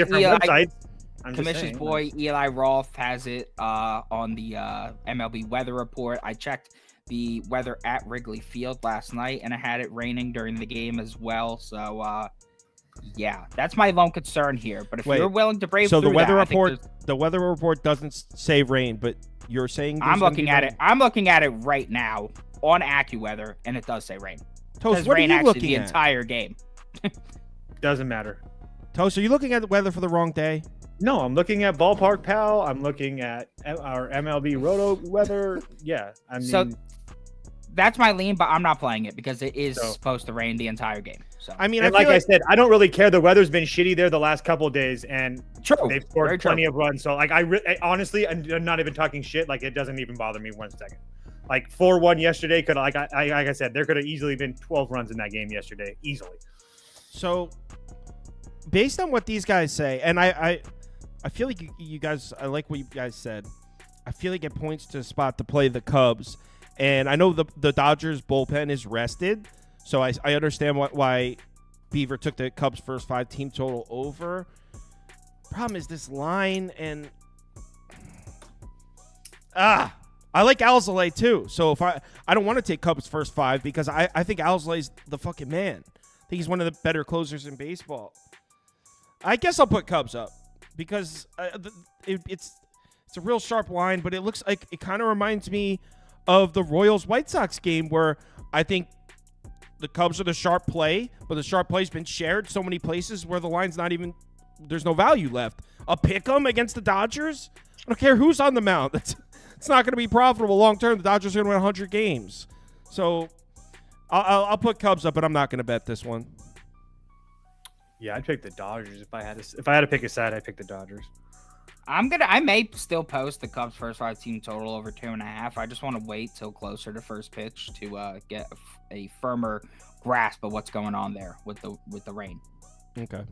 Eli. Eli Roth has it on the MLB weather report. I checked the weather at Wrigley Field last night, and I had it raining during the game as well. So, yeah, that's my lone concern here. But if you're willing to brave through the weather report doesn't say rain, but you're saying I'm looking at it. I'm looking at it right now on AccuWeather, and it does say rain. Toast, what are you looking at? The entire game. Doesn't matter. Toast, are you looking at the weather for the wrong day? No, I'm looking at Ballpark Pal. I'm looking at our MLB Roto weather. Yeah, I mean. So that's my lean, but I'm not playing it because it is supposed to rain the entire game. So I mean, I said, I don't really care. The weather's been shitty there the last couple of days, and they've scored plenty of runs. So, like, honestly, I'm not even talking shit. Like, it doesn't even bother me 1 second. Like 4-1 yesterday could, like I said, there could have easily been 12 runs in that game yesterday, easily. So, based on what these guys say, and I feel like you guys, I like what you guys said. I feel like it points to a spot to play the Cubs. And I know the Dodgers bullpen is rested, so I understand why Beaver took the Cubs' first 5 team total over. Problem is this line, and I like Alzolay too. So if I don't want to take Cubs' first 5 because I think Alzolay's the fucking man. I think he's one of the better closers in baseball. I guess I'll put Cubs up because it's a real sharp line, but it looks like it kind of reminds me of the Royals-White Sox game where I think the Cubs are the sharp play, but the sharp play's been shared so many places where the line's not even, there's no value left. A pick 'em against the Dodgers? I don't care who's on the mound. It's not going to be profitable long term. The Dodgers are going to win 100 games. So I'll put Cubs up, but I'm not going to bet this one. Yeah, I'd pick the Dodgers if I had to pick a side. I'd pick the Dodgers. I may still post the Cubs first 5 team total over 2.5. I just want to wait till closer to first pitch to get a firmer grasp of what's going on there with the rain. Okay.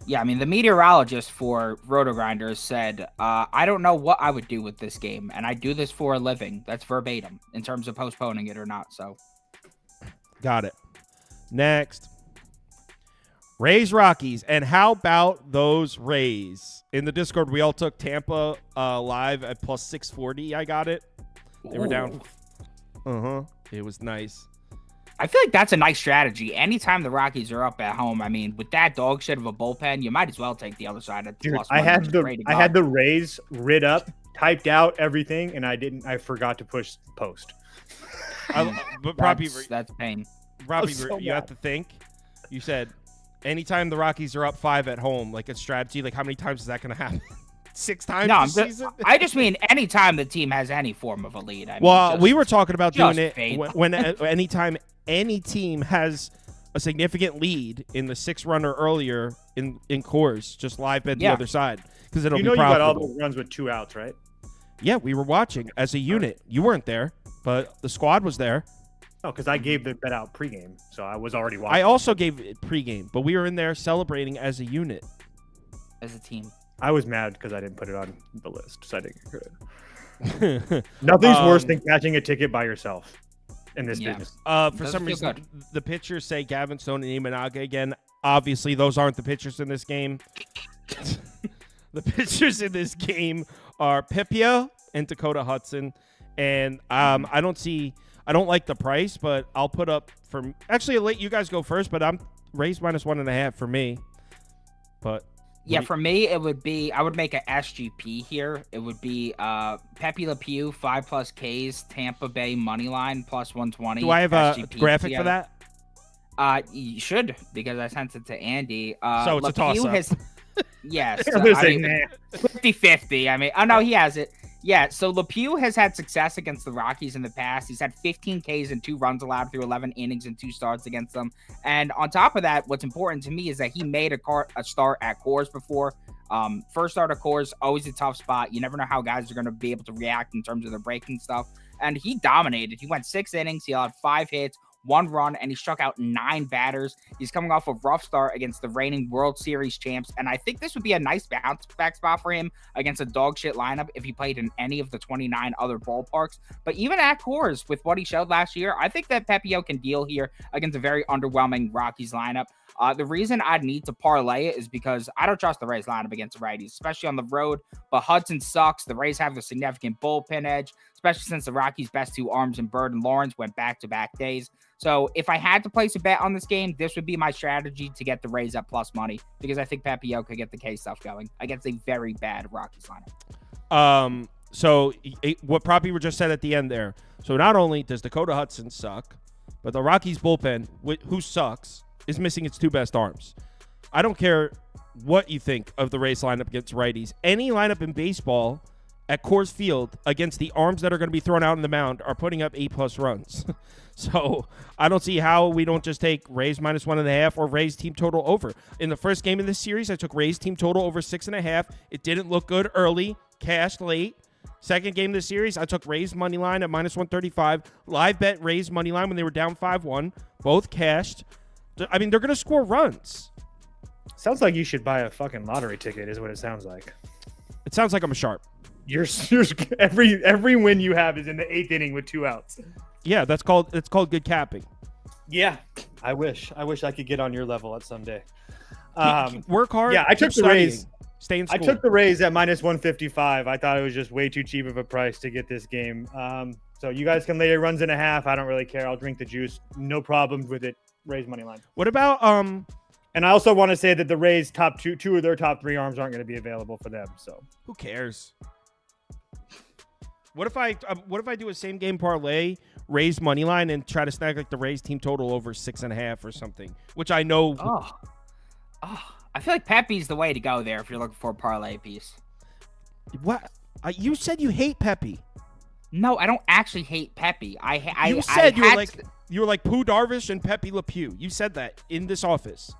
Yeah, I mean, the meteorologist for Roto Grinders said, I don't know what I would do with this game, and I do this for a living. That's verbatim in terms of postponing it or not. So Got it. Next. Rays Rockies. And how about those Rays? In the Discord, we all took Tampa live at plus 640. I got it. They were down. It was nice. I feel like that's a nice strategy. Anytime the Rockies are up at home, I mean, with that dog shit of a bullpen, you might as well take the other side of Dude, plus I money, had which is the great to I go. had the Rays writ up, typed out everything, and I forgot to push post. But Robbie, That's pain. Robbie, so you have to think. You said anytime the Rockies are up 5 at home, like a strategy, like how many times is that going to happen? 6 times No, this season? I just mean anytime the team has any form of a lead. I mean, Well, we were talking about doing just it fade. when anytime any team has a significant lead in the 6-run or earlier in Coors, just live bet the other side because it'll You be know you got all profitable. those runs with 2 outs, right? Yeah, we were watching as a unit. You weren't there, but the squad was there. Oh, because I gave the bet out pregame, so I was already watching. I also gave it pregame, but we were in there celebrating as a unit. as a team. I was mad because I didn't put it on the list, so I didn't get credit. Nothing's worse than catching a ticket by yourself in this business. For Doesn't some feel reason, good. the pitchers say Gavin Stone and Imanaga again. Obviously, those aren't the pitchers in this game. The pitchers in this game are Pipia and Dakota Hudson. And I don't like the price, but I'll put up for – actually, I'll let you guys go first, but I'm raised minus 1.5 for me. But – Yeah, for me, it would be I would make a SGP here. It would be Pepe Le Pew 5+ Ks, Tampa Bay money line plus 120. do I have a SGP graphic for together. that? You should because I sent it to Andy. So it's a toss-up. Yes, I'm gonna I say, mean, nah. 50-50. I mean, oh no, he has it. Yeah, so LePew has had success against the Rockies in the past. He's had 15 Ks and 2 runs allowed through 11 innings and 2 starts against them. And on top of that, what's important to me is that he made a start at Coors before. First start at Coors, always a tough spot. You never know how guys are going to be able to react in terms of their breaking stuff. And he dominated. He went 6 innings. He allowed 5 hits, 1 run, and he struck out 9 batters. He's coming off a rough start against the reigning World Series champs, and I think this would be a nice bounce back spot for him against a dog shit lineup if he played in any of the 29 other ballparks. But even at Coors, with what he showed last year, I think that Pepio can deal here against a very underwhelming Rockies lineup. The reason I'd need to parlay it is because I don't trust the Rays lineup against the righties, especially on the road. But Hudson sucks. The Rays have a significant bullpen edge, especially since the Rockies' best 2 arms in Bird and Lawrence went back-to-back days. So if I had to place a bet on this game, this would be my strategy to get the Rays at plus money because I think Pepio could get the K stuff going against a very bad Rockies lineup. So what Proppy were just said at the end there. So not only does Dakota Hudson suck, but the Rockies bullpen, who sucks, is missing its 2 best arms. I don't care what you think of the Rays lineup against righties. Any lineup in baseball at Coors Field against the arms that are going to be thrown out in the mound are putting up 8+ runs. So I don't see how we don't just take Rays minus 1.5 or Rays team total over. In the first game of this series, I took Rays team total over 6.5. It didn't look good early, cashed late. Second game of the series, I took Rays money line at minus 135. Live bet Rays money line when they were down 5-1. Both cashed. I mean, they're going to score runs. Sounds like you should buy a fucking lottery ticket, is what it sounds like. It sounds like I'm sharp. You're every win you have is in the 8th inning with 2 outs. Yeah, it's called good capping. Yeah, I wish I could get on your level at someday. Work hard. Yeah, I took the Rays. Stay in school. I took the Rays at minus 155. I thought it was just way too cheap of a price to get this game. So you guys can lay your runs in a half. I don't really care. I'll drink the juice. No problem with it. Rays money line. What about And I also want to say that the Rays top two of their top 3 arms aren't going to be available for them. So who cares? What if I do a same game parlay, Rays money line, and try to snag like the Rays team total over 6.5 or something, which I know. I feel like Pepe's the way to go there if you're looking for a parlay piece. What? You said you hate Pepe. No, I don't actually hate Pepe. You said you were like Pooh Darvish and Pepe Le Pew. You said that in this office.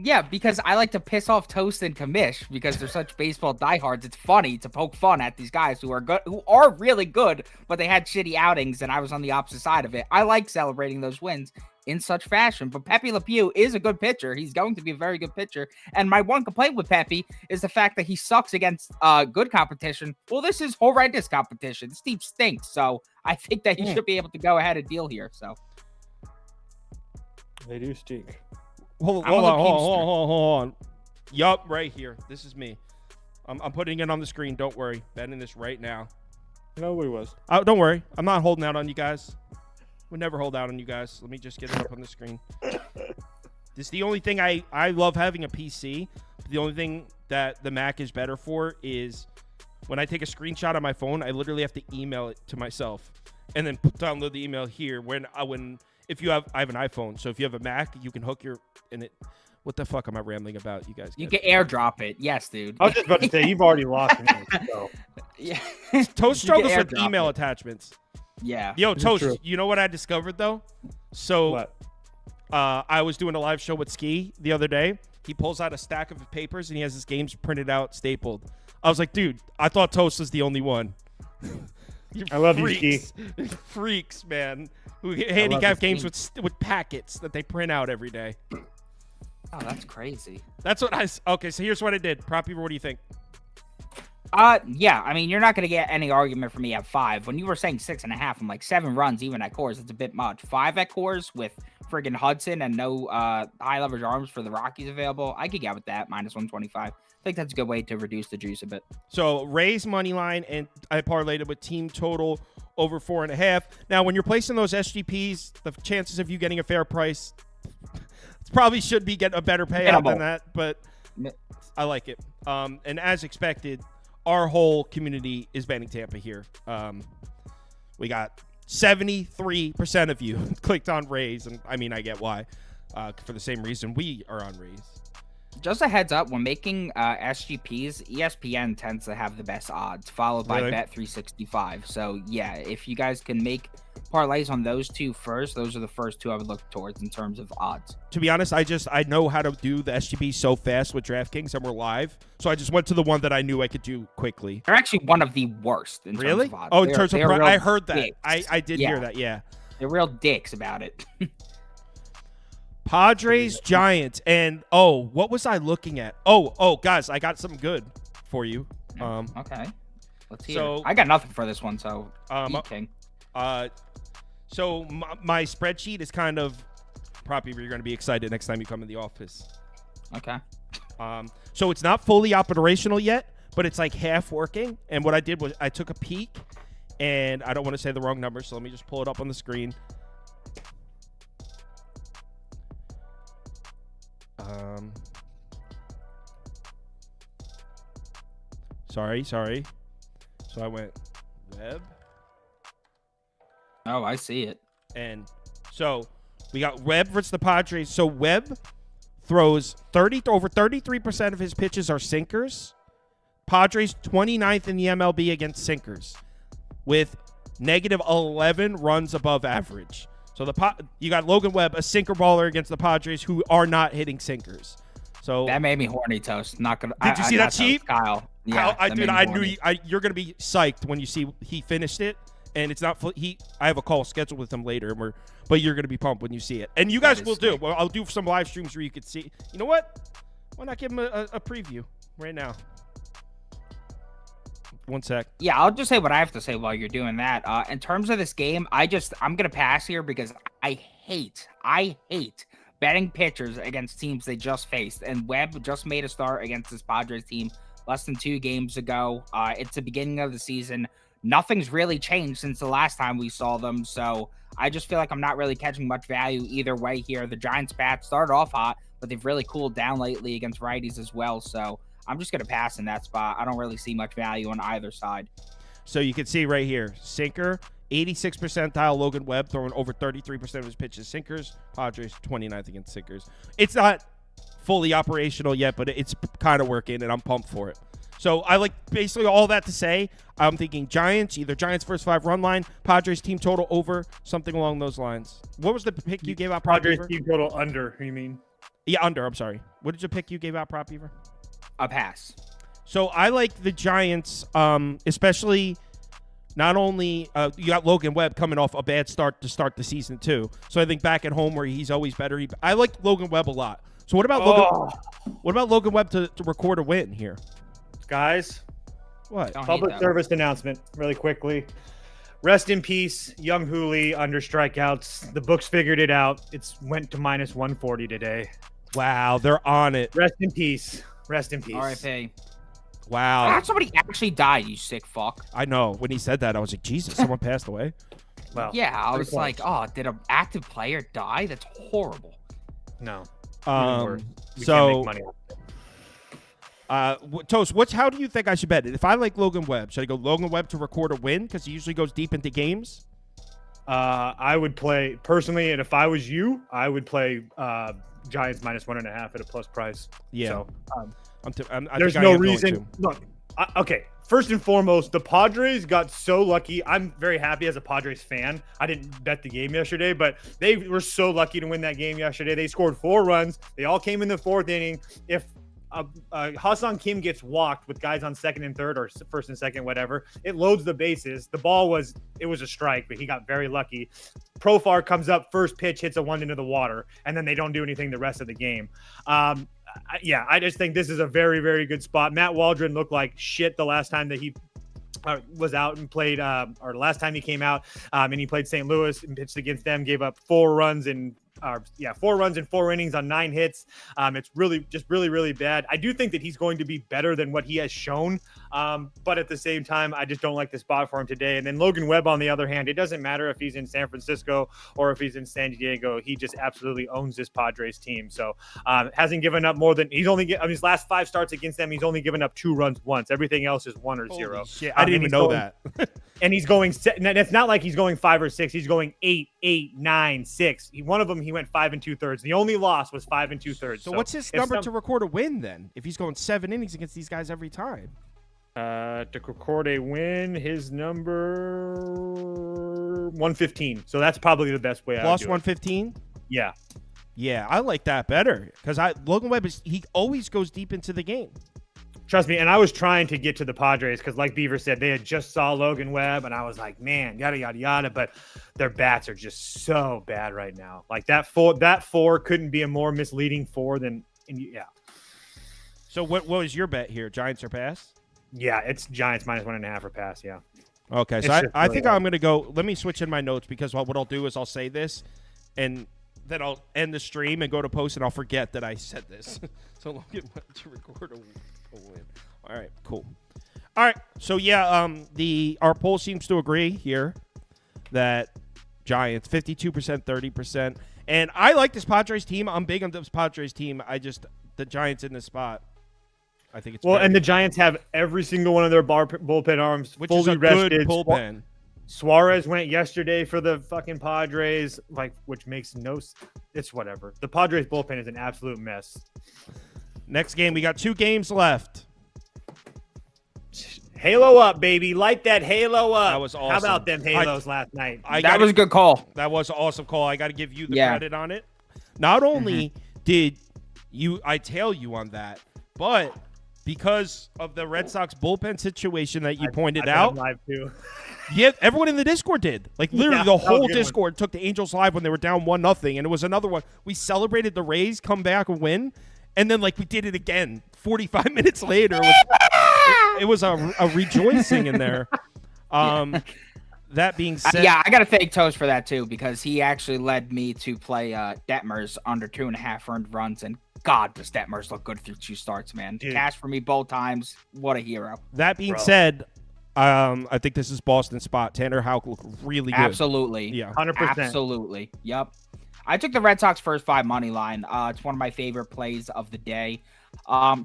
Yeah, because I like to piss off Toast and Kamish because they're such baseball diehards. It's funny to poke fun at these guys who are good, who are really good, but they had shitty outings, and I was on the opposite side of it. I like celebrating those wins in such fashion, but Pepe Le Pew is a good pitcher. He's going to be a very good pitcher, and my one complaint with Pepe is the fact that he sucks against good competition. Well, this is horrendous competition. This team stinks, so I think that he should be able to go ahead and deal here. So They do stink. Hold I'm a little on. Yup, right here. This is me. I'm putting it on the screen. Don't worry. Betting this right now. No, we was. Oh, don't worry. I'm not holding out on you guys. Would never hold out on you guys. Let me just get it up on the screen. This is the only thing I love having a PC. The only thing that the Mac is better for is when I take a screenshot on my phone, I literally have to email it to myself and then download the email here. I have an iPhone, so if you have a Mac, you can hook your and it. What the fuck am I rambling about, you guys? You can airdrop it. Yes, dude. I was just about to say, you've already lost me. So. Yeah. Toast struggles with airdrop email it. attachments. Yeah. Yo, This is Toast, true. you know what I discovered though? So What? I was doing a live show with Ski the other day. He pulls out a stack of papers and he has his games printed out, stapled. I was like, dude, I thought Toast was the only one. I love you, freaks. Freaks, man. Who handicap games Ski. with packets that they print out every day. Oh, that's crazy. That's what okay, so here's what I did. Prop Beaver, what do you think? Yeah. I mean, you're not gonna get any argument from me at 5. When you were saying 6.5, I'm like 7 runs even at Coors. It's a bit much. 5 at Coors with friggin' Hudson and no high leverage arms for the Rockies available. I could get with that -125. I think that's a good way to reduce the juice a bit. So Rays money line, and I parlayed it with team total over 4.5. Now, when you're placing those SGPs, the chances of you getting a fair price probably should be getting a better payout than that, but I like it. And as expected, our whole community is betting Tampa here. We got 73% of you clicked on Rays, and I mean, I get why. For the same reason we are on Rays. Just a heads up, when making SGPs, ESPN tends to have the best odds, followed by Really? Bet365. So, yeah, if you guys can make parlays on those two first, those are the first two I would look towards in terms of odds. To be honest, I know how to do the SGP so fast with DraftKings, and we're live. So I just went to the one that I knew I could do quickly. They're actually one of the worst in terms of odds. Oh, in terms of they're real I heard that. dicks. I did hear that, yeah. They're real dicks about it. Padres, Giants, and what was I looking at? Guys, I got something good for you. Okay. Let's hear so- it. I got nothing for this one, so eat, King. So my spreadsheet is kind of probably you're going to be excited next time you come in the office. Okay. So it's not fully operational yet, but it's like half working. And what I did was I took a peek, and I don't want to say the wrong number, so let me just pull it up on the screen. Sorry. So I went web. Oh, I see it. And so we got Webb versus the Padres. So Webb throws over 33% of his pitches are sinkers. Padres 29th in the MLB against sinkers with negative 11 runs above average. So you got Logan Webb, a sinker baller against the Padres who are not hitting sinkers. So That made me horny, Toast. Not gonna. Did you see that cheat? Kyle? Yeah, I that made me knew horny. you're gonna be psyched when you see he finished it, and it's not. I have a call scheduled with him later, but you're gonna be pumped when you see it, and you guys That will is do. sick. Well, I'll do some live streams where you could see. You know what? Why not give him a preview right now? 1 sec. Yeah, I'll just say what I have to say while you're doing that. In terms of this game, I'm gonna pass here because I hate betting pitchers against teams they just faced. And Webb just made a start against this Padres team less than 2 games ago. It's the beginning of the season. Nothing's really changed since the last time we saw them. So I just feel like I'm not really catching much value either way here. The Giants bats started off hot, but they've really cooled down lately against righties as well. So I'm just going to pass in that spot. I don't really see much value on either side. So you can see right here, sinker, 86 percentile Logan Webb throwing over 33% of his pitches sinkers. Padres 29th against sinkers. It's not fully operational yet, but it's kind of working, and I'm pumped for it. So I like basically all that to say, I'm thinking Giants, either Giants first 5 run line, Padres team total over, something along those lines. What was the pick you gave out, Prop Padres Beaver? team total under, you mean? Yeah, under, I'm sorry. What did you pick you gave out, Prop Beaver? A pass. So I like the Giants, especially not only you got Logan Webb coming off a bad start to start the season too. So I think back at home where he's always better. I like Logan Webb a lot. So what about Logan Webb to record a win here? Guys, What? Don't hate public them. service announcement really quickly. Rest in peace, young Hooley under strikeouts. The books figured it out. It's went to minus 140 today. Wow, they're on it. Rest in peace. Rest in peace. RIP. Wow. I thought somebody actually died, you sick fuck. I know. When he said that, I was like, Jesus, someone passed away. Well, Yeah, I was points. like, oh, did an active player die? That's horrible. No. Even worse. We So, can't make money off it. Toast, how do you think I should bet it? If I like Logan Webb, should I go Logan Webb to record a win because he usually goes deep into games? I would play personally, and if I was you, I would play Giants minus 1.5 at a plus price. Yeah. So, I there's think I no am going reason. to. Look, okay. First and foremost, the Padres got so lucky. I'm very happy as a Padres fan. I didn't bet the game yesterday, but they were so lucky to win that game yesterday. They scored 4 runs. They all came in the 4th inning. If Hassan Kim gets walked with guys on 2nd and 3rd or 1st and 2nd, whatever, it loads the bases. The ball was a strike, but he got very lucky. Profar comes up, first pitch hits a 1 into the water, and then they don't do anything the rest of the game. I just think this is a very, very good spot. Matt Waldron looked like shit the last time that he was out and played, or last time he came out, and he played St. Louis and pitched against them, gave up 4 runs in 4 innings on 9 hits. It's really really bad. I do think that he's going to be better than what he has shown. But at the same time, I just don't like the spot for him today. And then Logan Webb, on the other hand, it doesn't matter if he's in San Francisco or if he's in San Diego. He just absolutely owns this Padres team. So hasn't given up more than his last 5 starts against them. He's only given up 2 runs once. Everything else is 1 or 0. Shit, I didn't even know that. And he's going, it's not like he's going 5 or 6. He's going 8, 9, 6. One of them, he went 5 2/3. The only loss was 5 2/3. So what's his number to record a win then? If he's going 7 innings against these guys every time? To record a win, his number 115. So that's probably the best way. Plus I would 115? Yeah. Yeah, I like that better because Logan Webb he always goes deep into the game. Trust me, and I was trying to get to the Padres because, like Beaver said, they had just saw Logan Webb, and I was like, man, yada yada yada. But their bats are just so bad right now. Like that 4 couldn't be a more misleading 4 than yeah. So what was your bet here? Giants or pass? Yeah, it's Giants minus 1.5 or pass. Yeah. Okay, so I think I'm going to go. Let me switch in my notes because what I'll do is I'll say this, and then I'll end the stream and go to post, and I'll forget that I said this. So Logan Webb to record a win. All right, cool. All right, so yeah, our poll seems to agree here that Giants 52%, 30%, and I like this Padres team. I'm big on this Padres team. The Giants in this spot. I think it's and the Giants have every single one of their bullpen arms which fully is a rested. good bullpen. Suarez went yesterday for the fucking Padres, which makes it's whatever. The Padres bullpen is an absolute mess. Next game, we got 2 games left. Halo up, baby. Light that halo up. That was awesome. How about them Halos last night? That was a good call. That was an awesome call. I got to give you the credit on it. Not only did I tail you on that, but because of the Red Sox bullpen situation that you pointed out. Live too. Yeah, everyone in the Discord did. Like literally the whole Discord one. took the Angels live when they were down 1-0, and it was another one. We celebrated the Rays come back and win, and then we did it again 45 minutes later. It was a rejoicing in there. That being said, yeah, I got to thank Toast for that too because he actually led me to play Detmers under 2.5 earned runs, and God, does Detmers look good through 2 starts, man. Dude. Cash for me both times. What a hero. That being said, I think this is Boston's spot. Tanner Houck looked really good. Absolutely. Yeah. 100%. Absolutely. Yep. I took the Red Sox first 5 money line. It's one of my favorite plays of the day.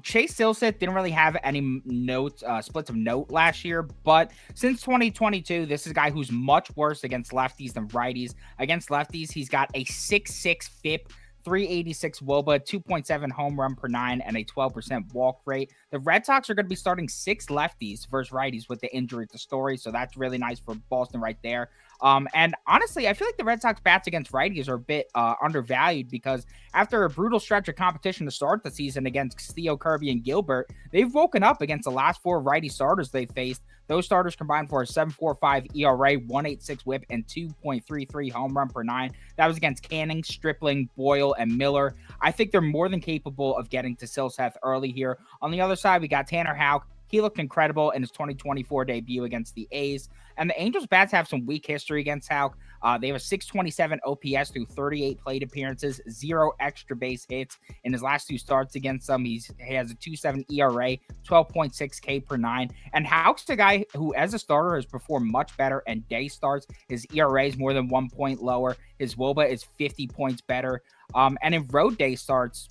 Chase Silseth didn't really have any splits of note last year, but since 2022, this is a guy who's much worse against lefties than righties. Against lefties, he's got a 6.6 FIP, 386 WOBA, 2.7 home run per 9, and a 12% walk rate. The Red Sox are going to be starting 6 lefties versus righties with the injury to Story, so that's really nice for Boston right there. And honestly, I feel like the Red Sox bats against righties are a bit undervalued because after a brutal stretch of competition to start the season against Castillo, Kirby, and Gilbert, they've woken up against the last 4 righty starters they faced. Those starters combined for a 7.45 ERA, 1.86 whip, and 2.33 home run per 9. That was against Canning, Stripling, Boyle, and Miller. I think they're more than capable of getting to Silseth early here. On the other side, we got Tanner Houck. He looked incredible in his 2024 debut against the A's. And the Angels bats have some weak history against Houck. They have a 627 OPS through 38 plate appearances, 0 extra base hits in his last 2 starts against them. He has a 2.7 ERA, 12.6 K per 9. And Houck's the guy who, as a starter, has performed much better in day starts. His ERA is more than 1 point lower. His WOBA is 50 points better. And in road day starts,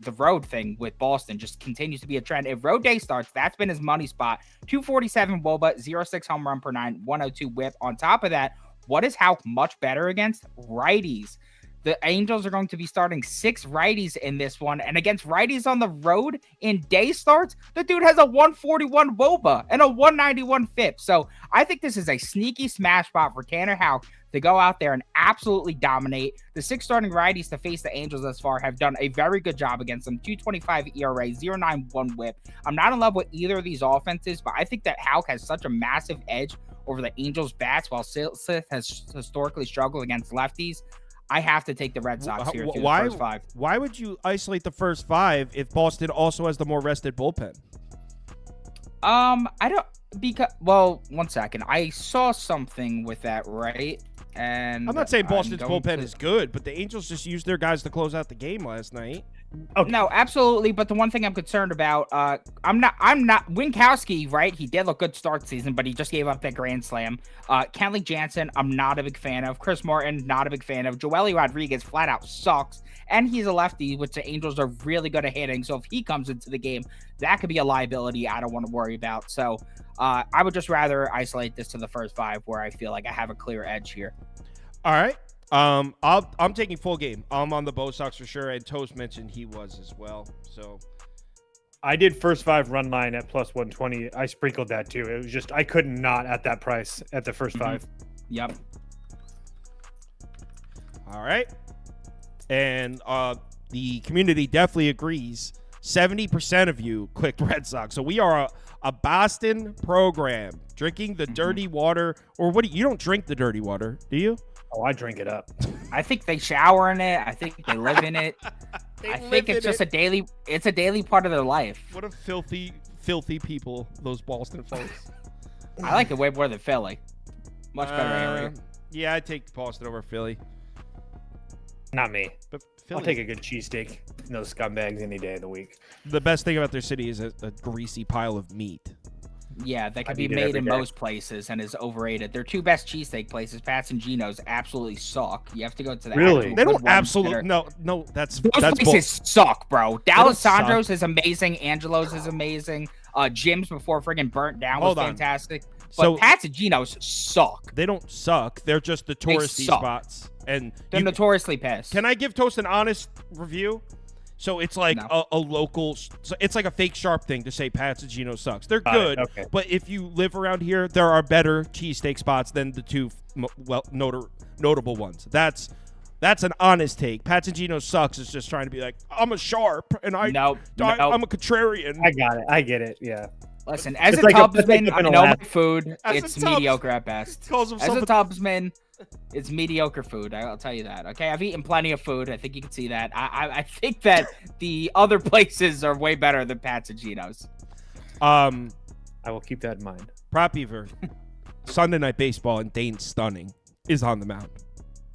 the road thing with Boston just continues to be a trend. If road day starts, that's been his money spot. 247 WOBA, 0.6 home run per 9, 102 whip. On top of that, what is Houck much better against? Righties. The Angels are going to be starting 6 righties in this one. And against righties on the road in day starts, the dude has a 141 WOBA and a 191 FIP. So I think this is a sneaky smash spot for Tanner Houck to go out there and absolutely dominate. The 6 starting righties to face the Angels thus far have done a very good job against them. 2.25 ERA, 0.91 whip. I'm not in love with either of these offenses, but I think that Houck has such a massive edge over the Angels' bats, while Sith has historically struggled against lefties. I have to take the Red Sox here through the first 5. Why would you isolate the first 5 if Boston also has the more rested bullpen? I don't, because, well, one second. I saw something with that, right? And I'm not saying Boston's bullpen is good, but the Angels just used their guys to close out the game last night. Okay. No, absolutely. But the one thing I'm concerned about, I'm not Winkowski, right? He did look good start season, but he just gave up that grand slam. Kenley Jansen, I'm not a big fan of. Chris Martin, not a big fan of. Joely Rodriguez flat out sucks. And he's a lefty, which the Angels are really good at hitting. So if he comes into the game, that could be a liability I don't want to worry about. So I would just rather isolate this to the first 5 where I feel like I have a clear edge here. All right. I'm taking full game. I'm on the Bo Sox for sure, and Toast mentioned he was as well. So I did first 5 run line at plus 120. I sprinkled that too. It was just I could not at that price at the first 5. Yep. All right. And the community definitely agrees. 70% of you clicked Red Sox. So we are a Boston program. Drinking the dirty water, or what? You don't drink the dirty water, do you? Oh, I drink it up. I think they shower in it. I think they live in it. I think it's just a daily part of their life. What a filthy people, those Boston folks. I like it way more than Philly. Much better area. Yeah, I'd take Boston over Philly. Not me. But I'll take a good cheesesteak and those scumbags any day of the week. The best thing about their city is a greasy pile of meat. Yeah, that can be made in most places and is overrated. Their 2 best cheesesteak places, Pat's and Gino's, absolutely suck. You have to go to the Really? They don't absolutely no. That's places suck, bro. D'Alessandro's is amazing. Angelo's is amazing. Jim's before friggin' burnt down was fantastic. But Pat's and Gino's suck. They don't suck. They're just the touristy spots. And they're notoriously pissed. Can I give Toast an honest review? So it's like a local, so it's like a fake sharp thing to say Pat's and Gino sucks. They're good, but if you live around here, there are better cheesesteak spots than the 2 notable ones. That's an honest take. Pat's and Gino sucks is just trying to be like, I'm a sharp and I'm a contrarian. I get it. Yeah. Listen, as a Tubsman, I know my food. It's mediocre at best. As a Tubsman, it's mediocre food. I'll tell you that. Okay, I've eaten plenty of food. I think you can see that. I think that the other places are way better than Pat's and Gino's. I will keep that in mind. Prop Beaver, Sunday Night Baseball and Dane Stunning is on the mound.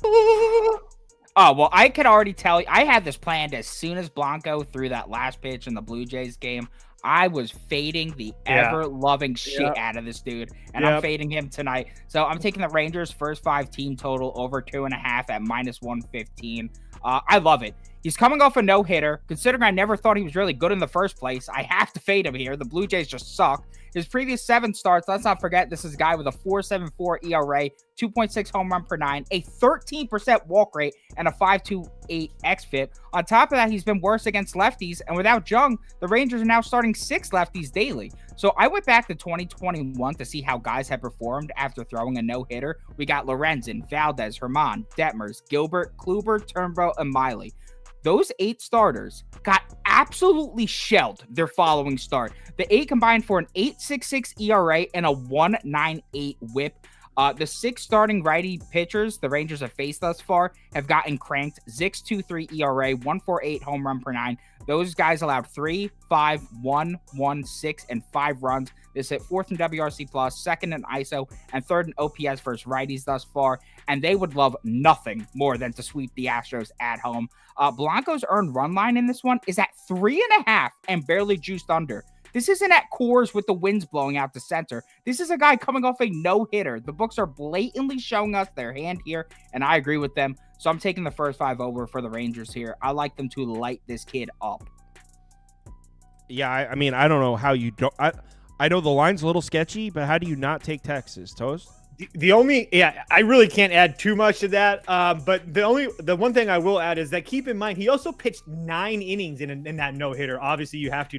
Oh, well, I could already tell you. I had this planned as soon as Blanco threw that last pitch in the Blue Jays game. I was fading the ever-loving shit out of this dude, and I'm fading him tonight. So I'm taking the Rangers' first 5 team total over 2.5 at -115. I love it. He's coming off a no-hitter. Considering I never thought he was really good in the first place, I have to fade him here. The Blue Jays just suck. His previous 7 starts, let's not forget, this is a guy with a 4.74 ERA, 2.6 home run per 9, a 13% walk rate, and a 5.28 xFIP. On top of that, he's been worse against lefties, and without Jung, the Rangers are now starting 6 lefties daily. So I went back to 2021 to see how guys have performed after throwing a no-hitter. We got Lorenzen, Valdez, Herman, Detmers, Gilbert, Kluber, Turnbow, and Miley. Those 8 starters got absolutely shelled their following start. The 8 combined for an 8.66 ERA and a 1.98 whip. The 6 starting righty pitchers the Rangers have faced thus far have gotten cranked 6.23 ERA, 1.48 home run per 9. Those guys allowed 3, 5, 1, 1, 6, and 5 runs. This hit 4th in WRC+, 2nd in ISO, and 3rd in OPS versus righties thus far. And they would love nothing more than to sweep the Astros at home. Blanco's earned run line in this one is at 3.5 and barely juiced under. This isn't at Coors with the winds blowing out to center. This is a guy coming off a no-hitter. The books are blatantly showing us their hand here, and I agree with them. So I'm taking the first 5 over for the Rangers here. I like them to light this kid up. Yeah, I mean, I don't know how you don't. I know the line's a little sketchy, but how do you not take Texas, Toast? I really can't add too much to that. But the one thing I will add is that keep in mind, he also pitched 9 innings in that no-hitter. Obviously, you have to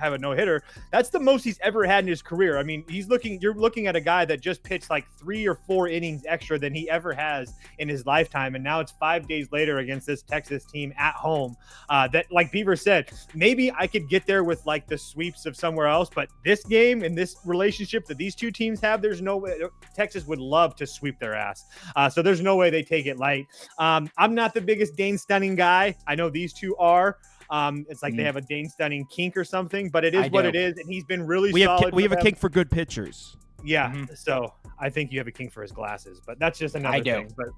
have a no-hitter. That's the most he's ever had in his career. I mean, you're looking at a guy that just pitched like 3 or 4 innings extra than he ever has in his lifetime. And now it's 5 days later against this Texas team at home. That, like Beaver said, maybe I could get there with like the sweeps of somewhere else. But this game and this relationship that these two teams have, there's no way. Texas would love to sweep their ass. So there's no way they take it light. I'm not the biggest Dane Stunning guy. I know these two are. It's like they have a Dane Stunning kink or something, but it is what it is. And he's been really solid. We have a kink for good pitchers. Yeah. So I think you have a kink for his glasses, but that's just another thing. But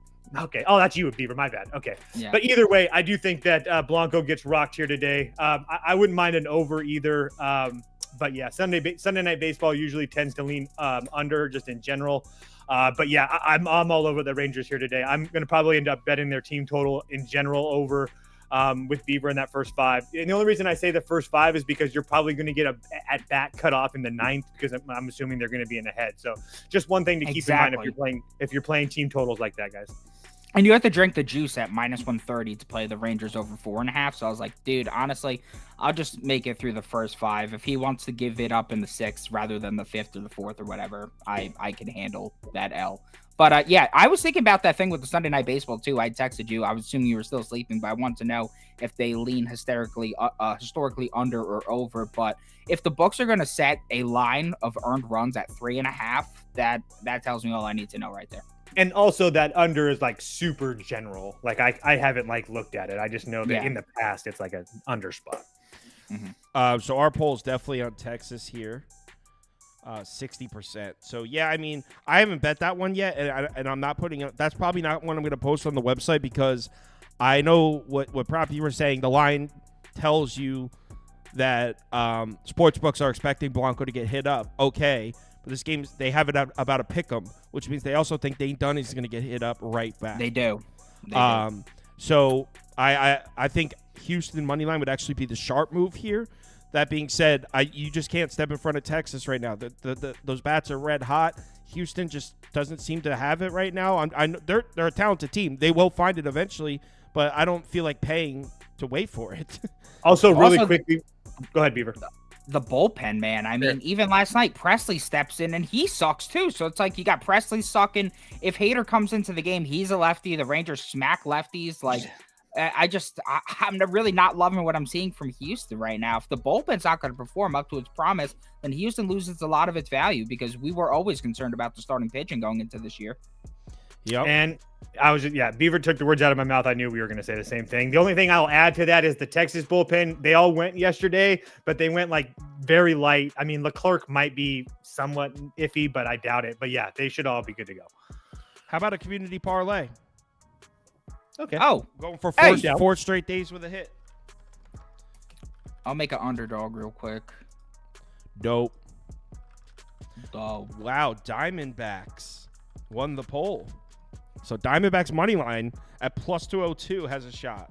okay. Oh, that's you, Beaver. My bad. Okay. Yeah. But either way, I do think that Blanco gets rocked here today. I wouldn't mind an over either. But yeah, Sunday night baseball usually tends to lean under just in general. But yeah, I'm all over the Rangers here today. I'm going to probably end up betting their team total in general over with Beaver in that first 5. And the only reason I say the first 5 is because you're probably going to get a at bat cut off in the 9th because I'm assuming they're going to be in the head. So just one thing to keep in mind if you're playing team totals like that, guys. And you have to drink the juice at -130 to play the Rangers over 4.5. So I was like, dude, honestly, I'll just make it through the first 5. If he wants to give it up in the 6th rather than the 5th or the 4th or whatever, I can handle that L. But yeah, I was thinking about that thing with the Sunday night baseball too. I texted you. I was assuming you were still sleeping, but I want to know if they lean historically under or over. But if the books are going to set a line of earned runs at 3.5, that tells me all I need to know right there. And also that under is like super general. Like I haven't like looked at it. I just know that in the past it's like an under spot. Mm-hmm. So our poll is definitely on Texas here, 60%. So yeah, I mean, I haven't bet that one yet, and I'm not putting it. That's probably not one I'm going to post on the website because I know what Prop you were saying. The line tells you that sports books are expecting Blanco to get hit up. Okay. But this game, they have it about a pick 'em, which means they also think Dane Dunning is going to get hit up right back. They do. So I think Houston money line would actually be the sharp move here. That being said, you just can't step in front of Texas right now. Those bats are red hot. Houston just doesn't seem to have it right now. I know they're a talented team. They will find it eventually, but I don't feel like paying to wait for it. Also, quickly, go ahead, Beaver. The bullpen, man. I mean, even last night, Presley steps in and he sucks too. So it's like you got Presley sucking. If Hader comes into the game, he's a lefty. The Rangers smack lefties. Like, I'm really not loving what I'm seeing from Houston right now. If the bullpen's not going to perform up to its promise, then Houston loses a lot of its value because we were always concerned about the starting pitching going into this year. Yep. And Beaver took the words out of my mouth. I knew we were going to say the same thing. The only thing I'll add to that is the Texas bullpen. They all went yesterday, but they went like very light. I mean, Leclerc might be somewhat iffy, but I doubt it. But yeah, they should all be good to go. How about a community parlay? Okay. Oh, going for four straight days with a hit. I'll make an underdog real quick. Dope. Oh. Wow, Diamondbacks won the poll. So Diamondbacks money line at plus 202 has a shot.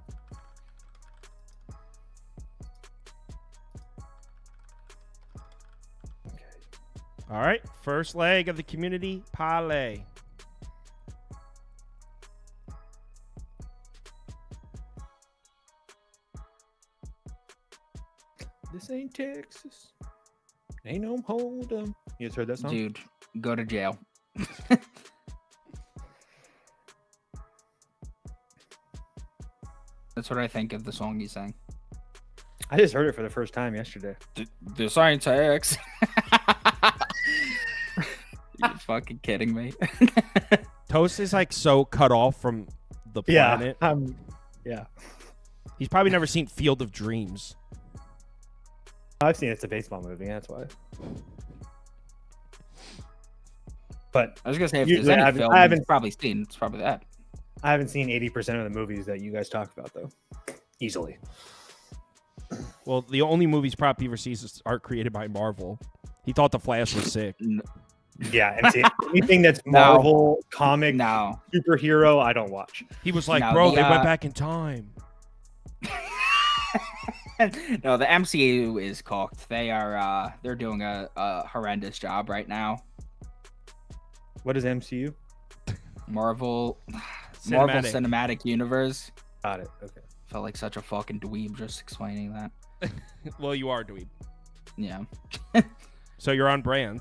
Okay. All right, first leg of the community parlay. This ain't Texas. Ain't no hold 'em. You guys heard that song? Dude, go to jail. That's what I think of the song you sang. I just heard it for the first time yesterday. The Science X. fucking kidding me? Toast is like so cut off from the planet. Yeah. He's probably never seen Field of Dreams. I've seen it's a baseball movie. That's why. But I was gonna say if Usually there's I any haven't- film I haven't- you've probably seen, it's probably that. I haven't seen 80% of the movies that you guys talk about, though. Easily. Well, the only movies Prop Beaver sees are created by Marvel. He thought The Flash was sick. Yeah, and see, anything that's No. Marvel, comic, No. superhero, I don't watch. He was like, No, bro, the, they went back in time. No, the MCU is cooked. They're doing a horrendous job right now. What is MCU? Marvel Cinematic. Cinematic Universe. Got it. Okay. Felt like such a fucking dweeb just explaining that. Well, you are, dweeb. Yeah. So you're on brand.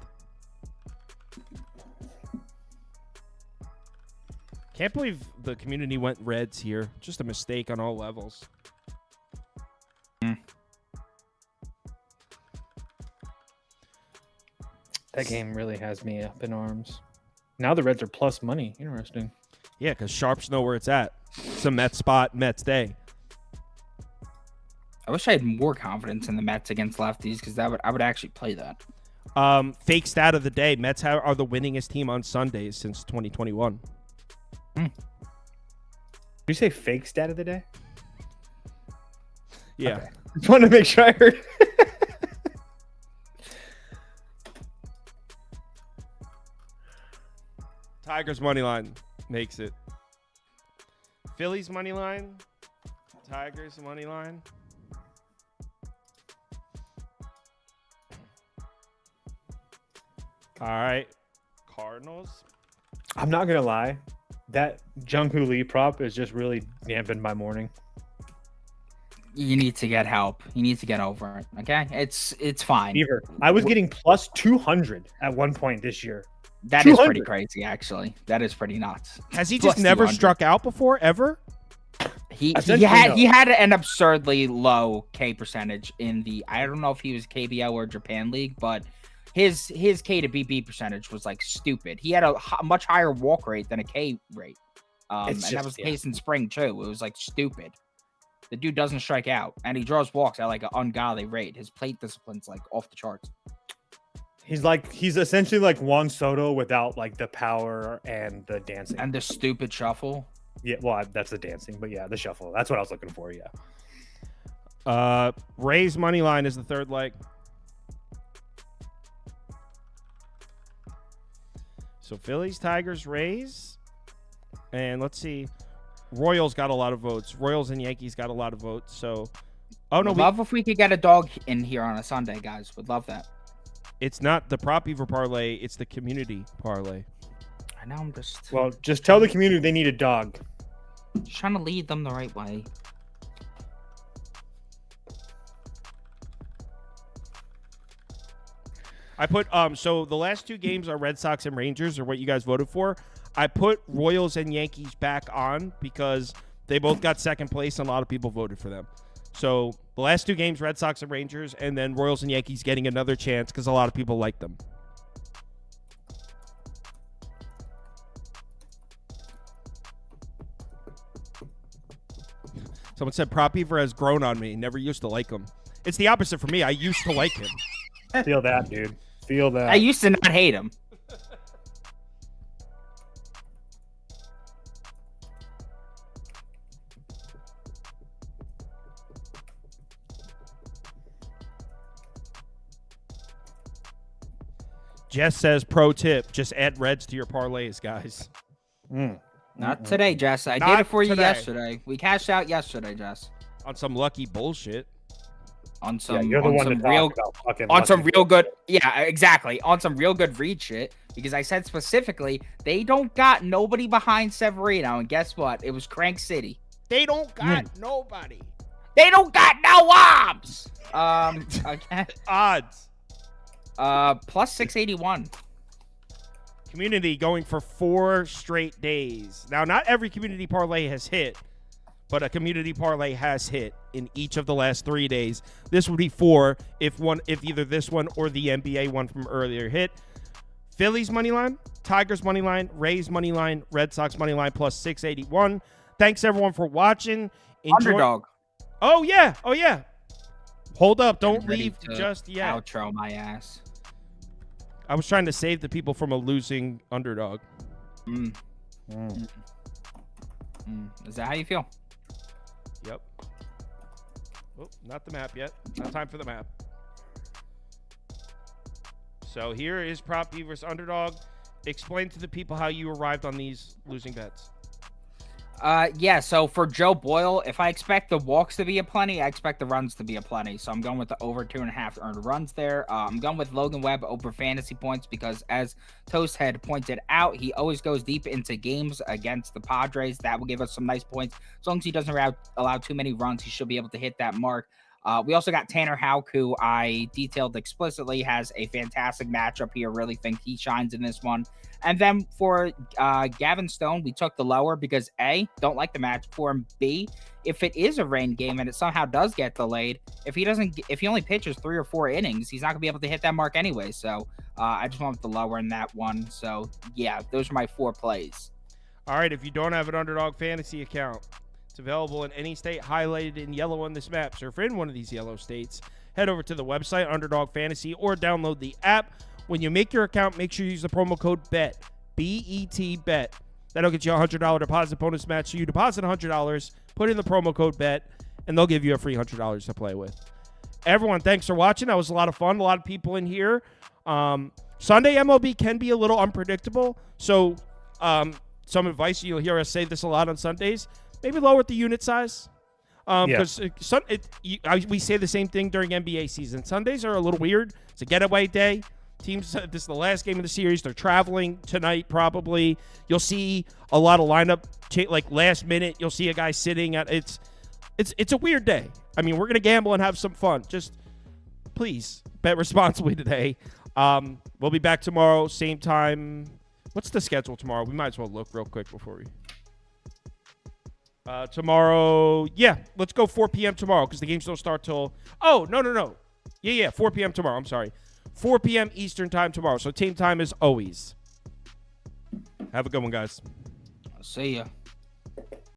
Can't believe the community went Reds here. Just a mistake on all levels. That game really has me up in arms. Now the Reds are plus money. Interesting. Yeah, because sharps know where it's at. It's a Mets spot, Mets day. I wish I had more confidence in the Mets against lefties because I would actually play that. Fake stat of the day. Mets are the winningest team on Sundays since 2021. Did you say fake stat of the day? Yeah. Okay. Just wanted to make sure I heard. Tigers money line makes it. Phillies money line. Tigers money line. All right. Cardinals. I'm not gonna lie, that Jung-Hoo Lee prop is just really dampened my morning. You need to get help. You need to get over it. Okay, it's fine. Beaver, I was getting plus 200 at one point this year. That is 200. pretty crazy, actually. That is pretty nuts. Has he Plus just never 200. struck out before, ever? He Essentially, no. he had an absurdly low K percentage in the, I don't know if he was KBO or Japan League, but his K to BB percentage was like stupid. He had a much higher walk rate than a K rate. And that was the case in spring too. It was like stupid. The dude doesn't strike out and he draws walks at like an ungodly rate. His plate discipline's like off the charts. He's essentially like Juan Soto without like the power and the dancing. And the stupid shuffle. Yeah, well, that's the dancing, but yeah, the shuffle. That's what I was looking for. Yeah. Rays money line is the third leg. So Phillies, Tigers, Rays. And let's see. Royals got a lot of votes. Royals and Yankees got a lot of votes. So, oh no, Would love if we could get a dog in here on a Sunday, guys. Would love that. it's not the Prop Beaver parlay. It's the community parlay. I know I'm just Well, just tell the community they need a dog. trying to lead them the right way. I put so the last two games are Red Sox and Rangers, or what you guys voted for. I put Royals and Yankees back on because they both got second place and a lot of people voted for them. So the last two games, Red Sox and Rangers, and then Royals and Yankees getting another chance because a lot of people like them. Someone said Prop Beaver has grown on me. Never used to like him. It's the opposite for me. I used to like him. Feel that, dude. Feel that. I used to not hate him. Jess says, pro tip, just add Reds to your parlays, guys. Not today, Jess. I did Not it for you today. yesterday. We cashed out yesterday, Jess. On some lucky bullshit. On some, Yeah, you're the on one to some talk real, about fucking on some lucky real good. Yeah, exactly. On some real good read shit. Because I said specifically, they don't got nobody behind Severino, and guess what? It was Crank City. They don't got nobody. They don't got no arms. Okay. Odds. Plus 681. Community going for 4 straight days. Now, not every community parlay has hit, but a community parlay has hit in each of the last 3 days. This would be 4 if either this one or the NBA one from earlier hit. Phillies money line, Tigers money line, Rays money line, Red Sox money line plus 681. Thanks everyone for watching. Enjoy. Underdog. Oh yeah. Hold up, don't Ready leave to just yet. Outro my ass. I was trying to save the people from a losing underdog. Is that how you feel? Yep. Oh, not the map yet. Not time for the map. So here is Prop B versus Underdog. Explain to the people how you arrived on these losing bets. Yeah, so for Joe Boyle, if I expect the walks to be a plenty, I expect the runs to be a plenty. So I'm going with the over 2.5 earned runs there. I'm going with Logan Webb over fantasy points because, as Toast had pointed out, he always goes deep into games against the Padres. That will give us some nice points. As long as he doesn't allow too many runs, he should be able to hit that mark. We also got Tanner Houck, who I detailed explicitly, has a fantastic matchup here. Really think he shines in this one. And then for Gavin Stone, we took the lower because A, don't like the match for him. B, if it is a rain game and it somehow does get delayed, if he only pitches 3 or 4 innings, he's not gonna be able to hit that mark anyway. So I just went with the lower in that one. So yeah, those are my 4 plays. All right, if you don't have an Underdog fantasy account, it's available in any state highlighted in yellow on this map. So if you're in one of these yellow states, head over to the website, Underdog Fantasy, or download the app. When you make your account, make sure you use the promo code BET, B-E-T, BET. That'll get you a $100 deposit bonus match. So you deposit $100, put in the promo code BET, and they'll give you a free $100 to play with. Everyone, thanks for watching. That was a lot of fun. A lot of people in here. Sunday MLB can be a little unpredictable. So some advice, you'll hear us say this a lot on Sundays, maybe lower the unit size. Because we say the same thing during NBA season. Sundays are a little weird. It's a getaway day. Teams, this is the last game of the series. They're traveling tonight probably. You'll see a lot of lineup, like last minute. You'll see a guy sitting at it's a weird day. I mean, we're gonna gamble and have some fun. Just please bet responsibly today. We'll be back tomorrow, same time. What's the schedule tomorrow? We might as well look real quick before we. Tomorrow, let's go 4 p.m. tomorrow because the games don't start till. Oh, no. Yeah, 4 p.m. tomorrow. I'm sorry. 4 p.m. Eastern time tomorrow. So team time is always. Have a good one, guys. See ya.